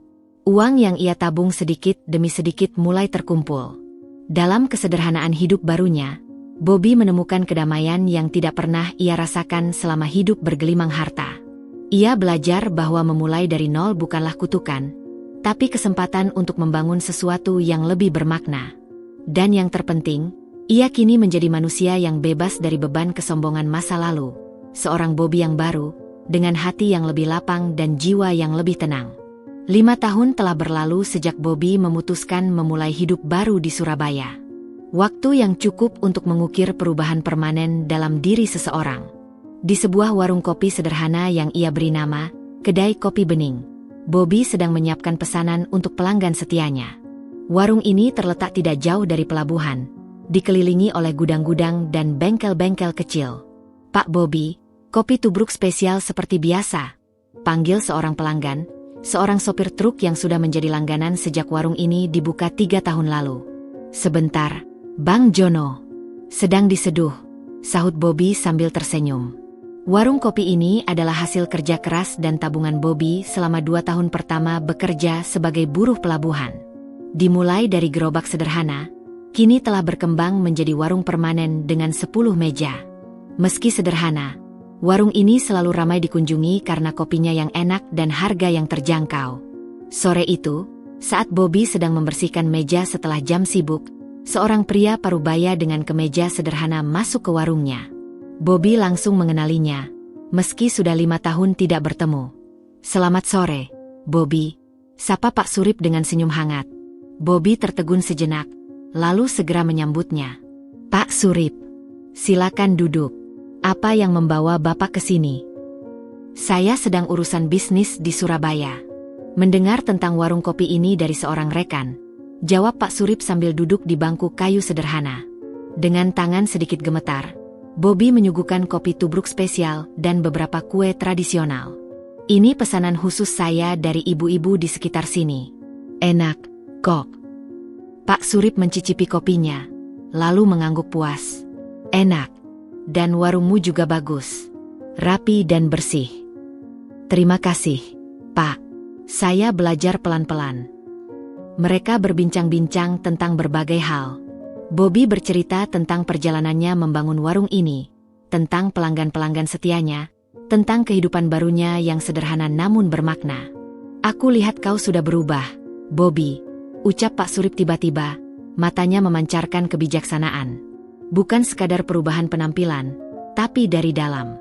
Uang yang ia tabung sedikit demi sedikit mulai terkumpul. Dalam kesederhanaan hidup barunya, Bobby menemukan kedamaian yang tidak pernah ia rasakan selama hidup bergelimang harta. Ia belajar bahwa memulai dari nol bukanlah kutukan, tapi kesempatan untuk membangun sesuatu yang lebih bermakna. Dan yang terpenting, ia kini menjadi manusia yang bebas dari beban kesombongan masa lalu. Seorang Bobby yang baru, dengan hati yang lebih lapang dan jiwa yang lebih tenang. 5 tahun telah berlalu sejak Bobby memutuskan memulai hidup baru di Surabaya. Waktu yang cukup untuk mengukir perubahan permanen dalam diri seseorang. Di sebuah warung kopi sederhana yang ia beri nama, Kedai Kopi Bening, Bobby sedang menyiapkan pesanan untuk pelanggan setianya. Warung ini terletak tidak jauh dari pelabuhan, dikelilingi oleh gudang-gudang dan bengkel-bengkel kecil. "Pak Bobby, kopi tubruk spesial seperti biasa," panggil seorang pelanggan, seorang sopir truk yang sudah menjadi langganan sejak warung ini dibuka 3 tahun lalu. "Sebentar, Bang Jono. Sedang diseduh," sahut Bobby sambil tersenyum. Warung kopi ini adalah hasil kerja keras dan tabungan Bobby selama 2 tahun pertama bekerja sebagai buruh pelabuhan. Dimulai dari gerobak sederhana, kini telah berkembang menjadi warung permanen dengan 10 meja. Meski sederhana, warung ini selalu ramai dikunjungi karena kopinya yang enak dan harga yang terjangkau. Sore itu, saat Bobby sedang membersihkan meja setelah jam sibuk, seorang pria parubaya dengan kemeja sederhana masuk ke warungnya. Bobby langsung mengenalinya, meski sudah 5 tahun tidak bertemu. "Selamat sore, Bobby," sapa Pak Surip dengan senyum hangat. Bobby tertegun sejenak, lalu segera menyambutnya. "Pak Surip, silakan duduk. Apa yang membawa Bapak ke sini?" "Saya sedang urusan bisnis di Surabaya." Mendengar tentang warung kopi ini dari seorang rekan, jawab Pak Surip sambil duduk di bangku kayu sederhana. Dengan tangan sedikit gemetar, Bobby menyuguhkan kopi tubruk spesial dan beberapa kue tradisional. "Ini pesanan khusus saya dari ibu-ibu di sekitar sini. Enak, kok." Pak Surip mencicipi kopinya, lalu mengangguk puas. "Enak. Dan warungmu juga bagus. Rapi dan bersih." "Terima kasih, Pak. Saya belajar pelan-pelan." Mereka berbincang-bincang tentang berbagai hal. Bobby bercerita tentang perjalanannya membangun warung ini, tentang pelanggan-pelanggan setianya, tentang kehidupan barunya yang sederhana namun bermakna. "Aku lihat kau sudah berubah, Bobby," ucap Pak Surip tiba-tiba, matanya memancarkan kebijaksanaan. "Bukan sekadar perubahan penampilan, tapi dari dalam."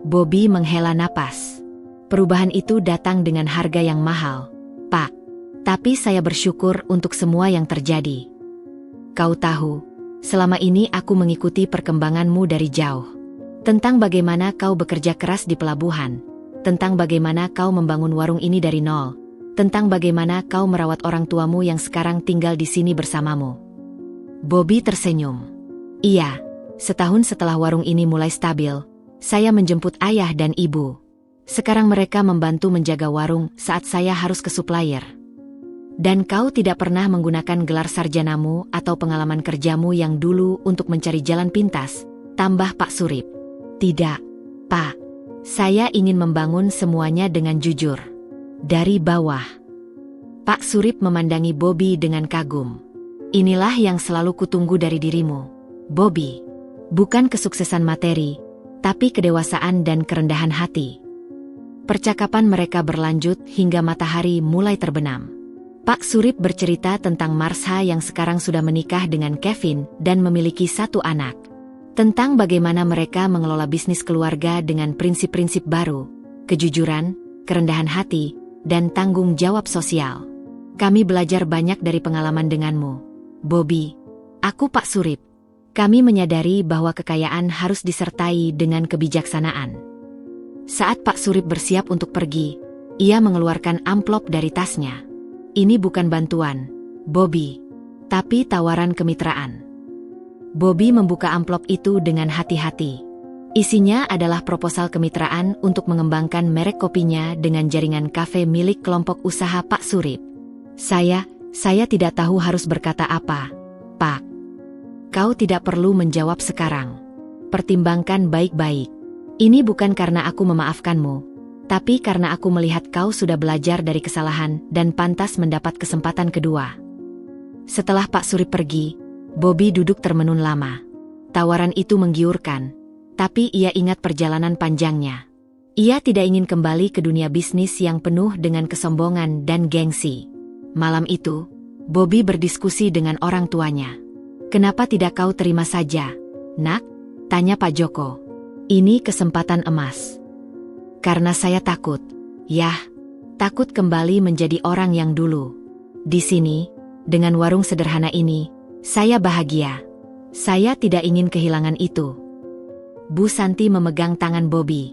Bobby menghela napas. "Perubahan itu datang dengan harga yang mahal, Pak. Tapi saya bersyukur untuk semua yang terjadi. Kau tahu, selama ini aku mengikuti perkembanganmu dari jauh. Tentang bagaimana kau bekerja keras di pelabuhan, tentang bagaimana kau membangun warung ini dari nol, tentang bagaimana kau merawat orang tuamu yang sekarang tinggal di sini bersamamu." Bobby tersenyum. "Iya, setahun setelah warung ini mulai stabil, saya menjemput ayah dan ibu. Sekarang mereka membantu menjaga warung saat saya harus ke supplier." "Dan kau tidak pernah menggunakan gelar sarjanamu atau pengalaman kerjamu yang dulu untuk mencari jalan pintas," tambah Pak Surip. "Tidak, Pak. Saya ingin membangun semuanya dengan jujur. Dari bawah." Pak Surip memandangi Bobby dengan kagum. "Inilah yang selalu kutunggu dari dirimu, Bobby. Bukan kesuksesan materi, tapi kedewasaan dan kerendahan hati." Percakapan mereka berlanjut hingga matahari mulai terbenam. Pak Surip bercerita tentang Marsha yang sekarang sudah menikah dengan Kevin dan memiliki 1 anak. Tentang bagaimana mereka mengelola bisnis keluarga dengan prinsip-prinsip baru, kejujuran, kerendahan hati, dan tanggung jawab sosial. "Kami belajar banyak dari pengalaman denganmu, Bobby." "Aku Pak Surip. Kami menyadari bahwa kekayaan harus disertai dengan kebijaksanaan." Saat Pak Surip bersiap untuk pergi, ia mengeluarkan amplop dari tasnya. "Ini bukan bantuan, Bobby, tapi tawaran kemitraan." Bobby membuka amplop itu dengan hati-hati. Isinya adalah proposal kemitraan untuk mengembangkan merek kopinya dengan jaringan kafe milik kelompok usaha Pak Surip. Saya tidak tahu harus berkata apa, Pak." "Kau tidak perlu menjawab sekarang. Pertimbangkan baik-baik. Ini bukan karena aku memaafkanmu, tapi karena aku melihat kau sudah belajar dari kesalahan dan pantas mendapat kesempatan kedua." Setelah Pak Surip pergi, Bobby duduk termenung lama. Tawaran itu menggiurkan, tapi ia ingat perjalanan panjangnya. Ia tidak ingin kembali ke dunia bisnis yang penuh dengan kesombongan dan gengsi. Malam itu, Bobby berdiskusi dengan orang tuanya. "Kenapa tidak kau terima saja, Nak?" tanya Pak Joko. "Ini kesempatan emas." "Karena saya takut." "Yah, takut kembali menjadi orang yang dulu. Di sini, dengan warung sederhana ini, saya bahagia. Saya tidak ingin kehilangan itu." Bu Santi memegang tangan Bobby.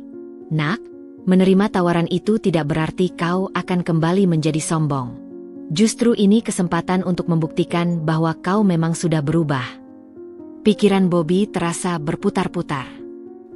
"Nak, menerima tawaran itu tidak berarti kau akan kembali menjadi sombong. Justru ini kesempatan untuk membuktikan bahwa kau memang sudah berubah." Pikiran Bobby terasa berputar-putar.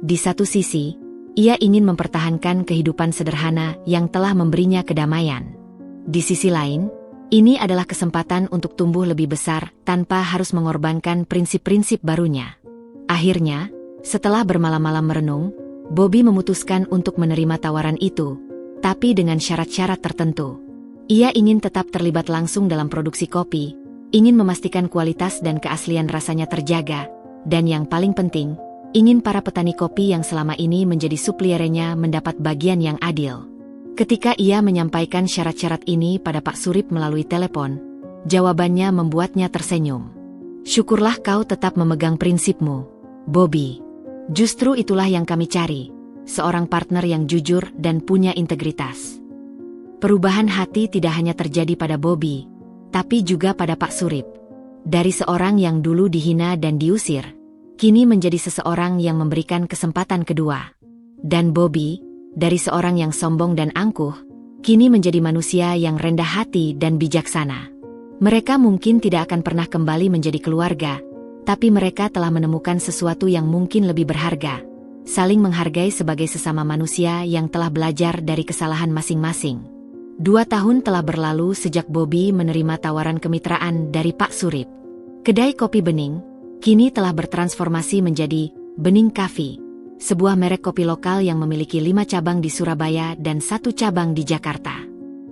Di satu sisi, ia ingin mempertahankan kehidupan sederhana yang telah memberinya kedamaian. Di sisi lain, ini adalah kesempatan untuk tumbuh lebih besar tanpa harus mengorbankan prinsip-prinsip barunya. Akhirnya, setelah bermalam-malam merenung, Bobby memutuskan untuk menerima tawaran itu, tapi dengan syarat-syarat tertentu. Ia ingin tetap terlibat langsung dalam produksi kopi, ingin memastikan kualitas dan keaslian rasanya terjaga, dan yang paling penting, ingin para petani kopi yang selama ini menjadi supliernya mendapat bagian yang adil. Ketika ia menyampaikan syarat-syarat ini pada Pak Surip melalui telepon, jawabannya membuatnya tersenyum. "Syukurlah kau tetap memegang prinsipmu, Bobby. Justru itulah yang kami cari, seorang partner yang jujur dan punya integritas." Perubahan hati tidak hanya terjadi pada Bobby, tapi juga pada Pak Surip. Dari seorang yang dulu dihina dan diusir, kini menjadi seseorang yang memberikan kesempatan kedua. Dan Bobby, dari seorang yang sombong dan angkuh, kini menjadi manusia yang rendah hati dan bijaksana. Mereka mungkin tidak akan pernah kembali menjadi keluarga, tapi mereka telah menemukan sesuatu yang mungkin lebih berharga, saling menghargai sebagai sesama manusia yang telah belajar dari kesalahan masing-masing. 2 tahun telah berlalu sejak Bobby menerima tawaran kemitraan dari Pak Surip. Kedai Kopi Bening kini telah bertransformasi menjadi Bening Coffee, sebuah merek kopi lokal yang memiliki 5 cabang di Surabaya dan 1 cabang di Jakarta.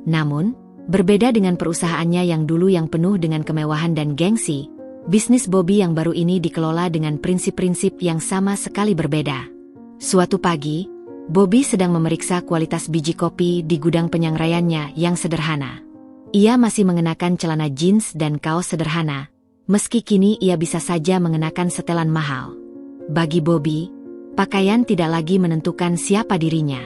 Namun, berbeda dengan perusahaannya yang dulu yang penuh dengan kemewahan dan gengsi, bisnis Bobby yang baru ini dikelola dengan prinsip-prinsip yang sama sekali berbeda. Suatu pagi, Bobby sedang memeriksa kualitas biji kopi di gudang penyangraiannya yang sederhana. Ia masih mengenakan celana jeans dan kaos sederhana, meski kini ia bisa saja mengenakan setelan mahal. Bagi Bobby, pakaian tidak lagi menentukan siapa dirinya.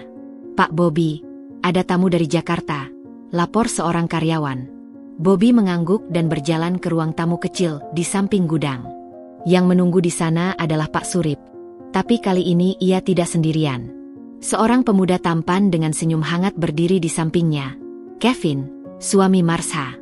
"Pak Bobby, ada tamu dari Jakarta," lapor seorang karyawan. Bobby mengangguk dan berjalan ke ruang tamu kecil di samping gudang. Yang menunggu di sana adalah Pak Surip, tapi kali ini ia tidak sendirian. Seorang pemuda tampan dengan senyum hangat berdiri di sampingnya. Kevin, suami Marsha.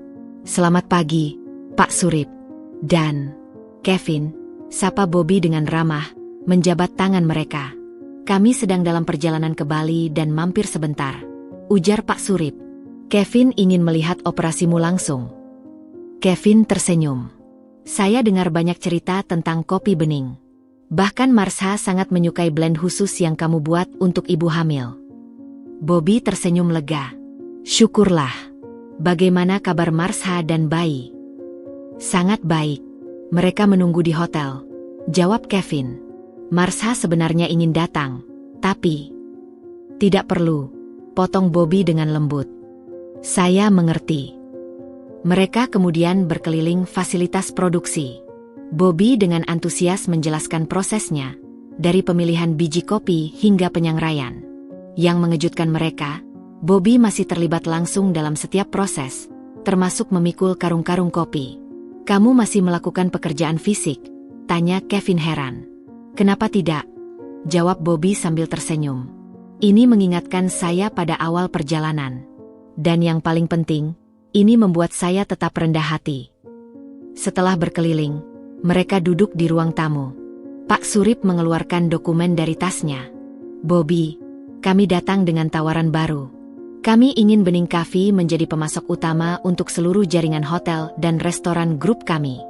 "Selamat pagi, Pak Surip." "Dan Kevin," sapa Bobby dengan ramah, menjabat tangan mereka. "Kami sedang dalam perjalanan ke Bali dan mampir sebentar," ujar Pak Surip. "Kevin ingin melihat operasimu langsung." Kevin tersenyum. "Saya dengar banyak cerita tentang kopi Bening. Bahkan Marsha sangat menyukai blend khusus yang kamu buat untuk ibu hamil." Bobby tersenyum lega. "Syukurlah. Bagaimana kabar Marsha dan bayi?" "Sangat baik. Mereka menunggu di hotel," jawab Kevin. "Marsha sebenarnya ingin datang, tapi..." "Tidak perlu," potong Bobby dengan lembut. "Saya mengerti." Mereka kemudian berkeliling fasilitas produksi. Bobby dengan antusias menjelaskan prosesnya, dari pemilihan biji kopi hingga penyangraian. Yang mengejutkan mereka, Bobby masih terlibat langsung dalam setiap proses, termasuk memikul karung-karung kopi. "Kamu masih melakukan pekerjaan fisik?" tanya Kevin heran. "Kenapa tidak?" jawab Bobby sambil tersenyum. "Ini mengingatkan saya pada awal perjalanan. Dan yang paling penting, ini membuat saya tetap rendah hati." Setelah berkeliling, mereka duduk di ruang tamu. Pak Surip mengeluarkan dokumen dari tasnya. "Bobby, kami datang dengan tawaran baru. Kami ingin Bening Coffee menjadi pemasok utama untuk seluruh jaringan hotel dan restoran grup kami."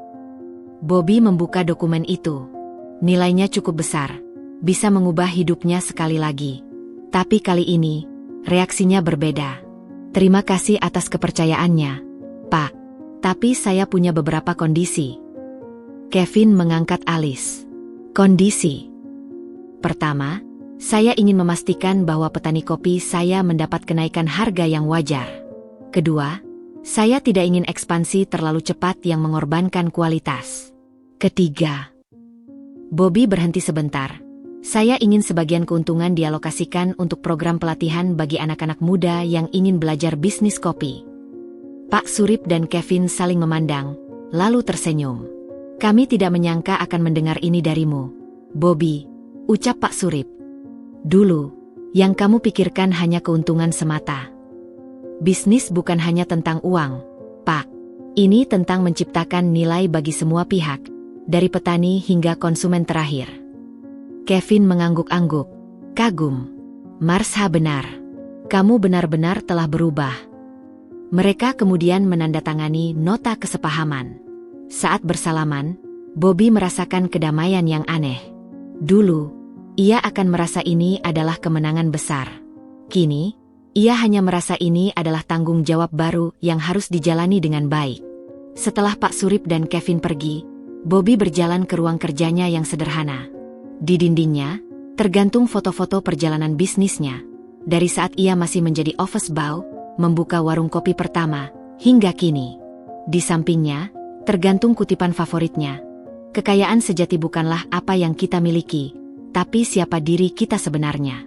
Bobby membuka dokumen itu. Nilainya cukup besar, bisa mengubah hidupnya sekali lagi. Tapi kali ini, reaksinya berbeda. "Terima kasih atas kepercayaannya, Pak. Tapi saya punya beberapa kondisi." Kevin mengangkat alis. Kondisi. Pertama, saya ingin memastikan bahwa petani kopi saya mendapat kenaikan harga yang wajar. Kedua, saya tidak ingin ekspansi terlalu cepat yang mengorbankan kualitas. Ketiga, Bobby berhenti sebentar. Saya ingin sebagian keuntungan dialokasikan untuk program pelatihan bagi anak-anak muda yang ingin belajar bisnis kopi. Pak Surip dan Kevin saling memandang, lalu tersenyum. Kami tidak menyangka akan mendengar ini darimu, Bobby, ucap Pak Surip. Dulu, yang kamu pikirkan hanya keuntungan semata. Bisnis bukan hanya tentang uang, Pak. Ini tentang menciptakan nilai bagi semua pihak, dari petani hingga konsumen terakhir. Kevin mengangguk-angguk, kagum. Marsha benar. Kamu benar-benar telah berubah. Mereka kemudian menandatangani nota kesepahaman. Saat bersalaman, Bobby merasakan kedamaian yang aneh. Dulu, ia akan merasa ini adalah kemenangan besar. Kini, ia hanya merasa ini adalah tanggung jawab baru yang harus dijalani dengan baik. Setelah Pak Surip dan Kevin pergi, Bobby berjalan ke ruang kerjanya yang sederhana. Di dindingnya, tergantung foto-foto perjalanan bisnisnya. Dari saat ia masih menjadi office boy, membuka warung kopi pertama, hingga kini. Di sampingnya, tergantung kutipan favoritnya. Kekayaan sejati bukanlah apa yang kita miliki, tapi siapa diri kita sebenarnya.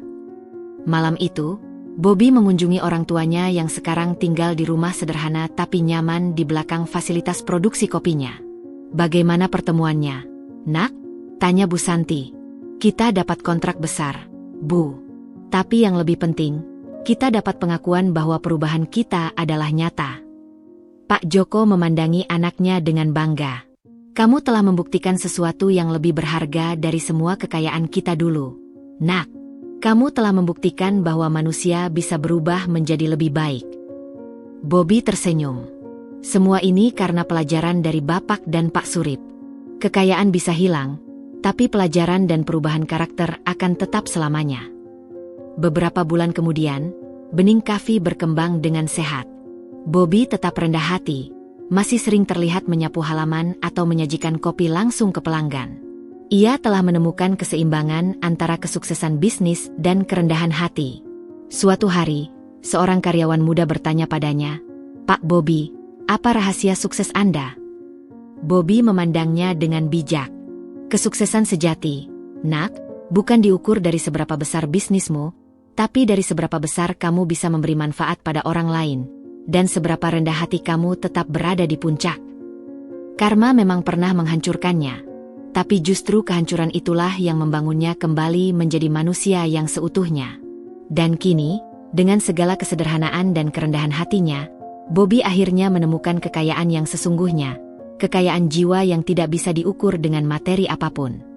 Malam itu, Bobby mengunjungi orang tuanya yang sekarang tinggal di rumah sederhana tapi nyaman di belakang fasilitas produksi kopinya. Bagaimana pertemuannya, Nak? Tanya Bu Santi. Kita dapat kontrak besar, Bu. Tapi yang lebih penting, kita dapat pengakuan bahwa perubahan kita adalah nyata. Pak Joko memandangi anaknya dengan bangga. Kamu telah membuktikan sesuatu yang lebih berharga dari semua kekayaan kita dulu. Nak, kamu telah membuktikan bahwa manusia bisa berubah menjadi lebih baik. Bobby tersenyum. Semua ini karena pelajaran dari Bapak dan Pak Surip. Kekayaan bisa hilang, tapi pelajaran dan perubahan karakter akan tetap selamanya. Beberapa bulan kemudian, bening kafe berkembang dengan sehat. Bobby tetap rendah hati, masih sering terlihat menyapu halaman atau menyajikan kopi langsung ke pelanggan. Ia telah menemukan keseimbangan antara kesuksesan bisnis dan kerendahan hati. Suatu hari, seorang karyawan muda bertanya padanya, "Pak Bobby, apa rahasia sukses Anda?" Bobby memandangnya dengan bijak. Kesuksesan sejati, Nak, bukan diukur dari seberapa besar bisnismu, tapi dari seberapa besar kamu bisa memberi manfaat pada orang lain, dan seberapa rendah hati kamu tetap berada di puncak. Karma memang pernah menghancurkannya, tapi justru kehancuran itulah yang membangunnya kembali menjadi manusia yang seutuhnya. Dan kini, dengan segala kesederhanaan dan kerendahan hatinya, Bobby akhirnya menemukan kekayaan yang sesungguhnya, kekayaan jiwa yang tidak bisa diukur dengan materi apapun.